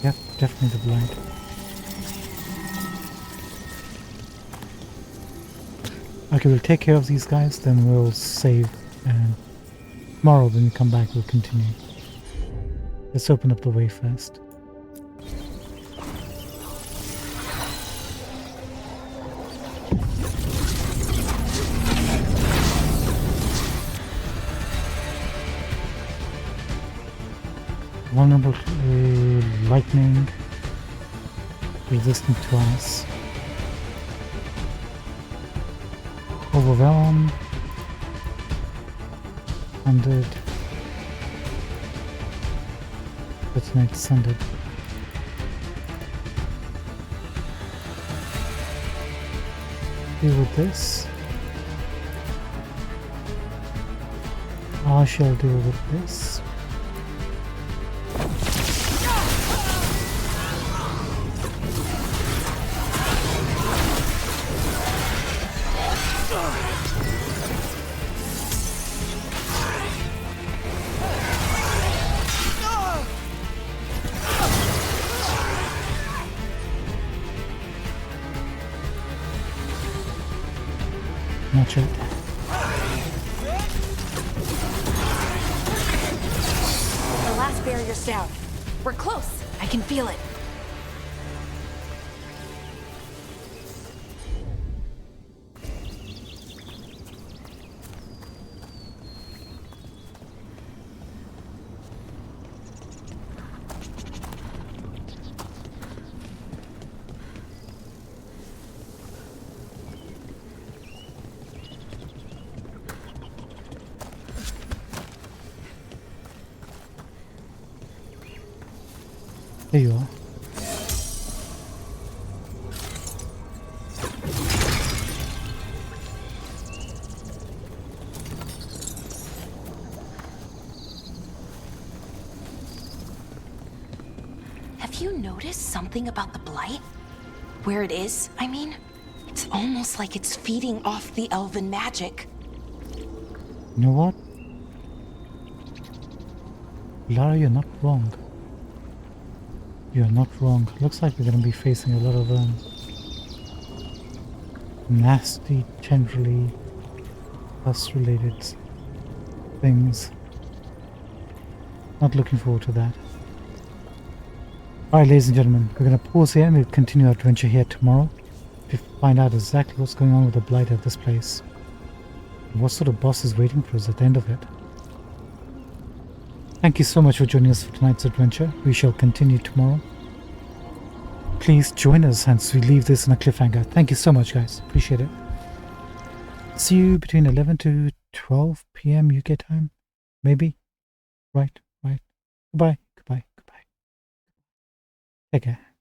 Yep, definitely the blind. Okay, we'll take care of these guys, then we'll save, and tomorrow when we come back we'll continue. Let's open up the way first. Vulnerable to lightning, resistant to ice. Overwhelm. 100. Detonate sundered. Deal with this. I shall deal with this. Not yet. The last barrier's down. We're close. I can feel it. There you are. Have you noticed something about the blight? Where it is, I mean? It's almost like it's feeding off the elven magic. You know what? Lara, you're not wrong. You're not wrong. Looks like we're going to be facing a lot of nasty, generally us-related things. Not looking forward to that. Alright, ladies and gentlemen, we're going to pause here and we'll continue our adventure here tomorrow to find out exactly what's going on with the blight at this place. And what sort of boss is waiting for us at the end of it. Thank you so much for joining us for tonight's adventure. We shall continue tomorrow. Please join us as we leave this in a cliffhanger. Thank you so much, guys. Appreciate it. See you between 11 to 12 p.m. UK time. Maybe. Right. Goodbye. Take care.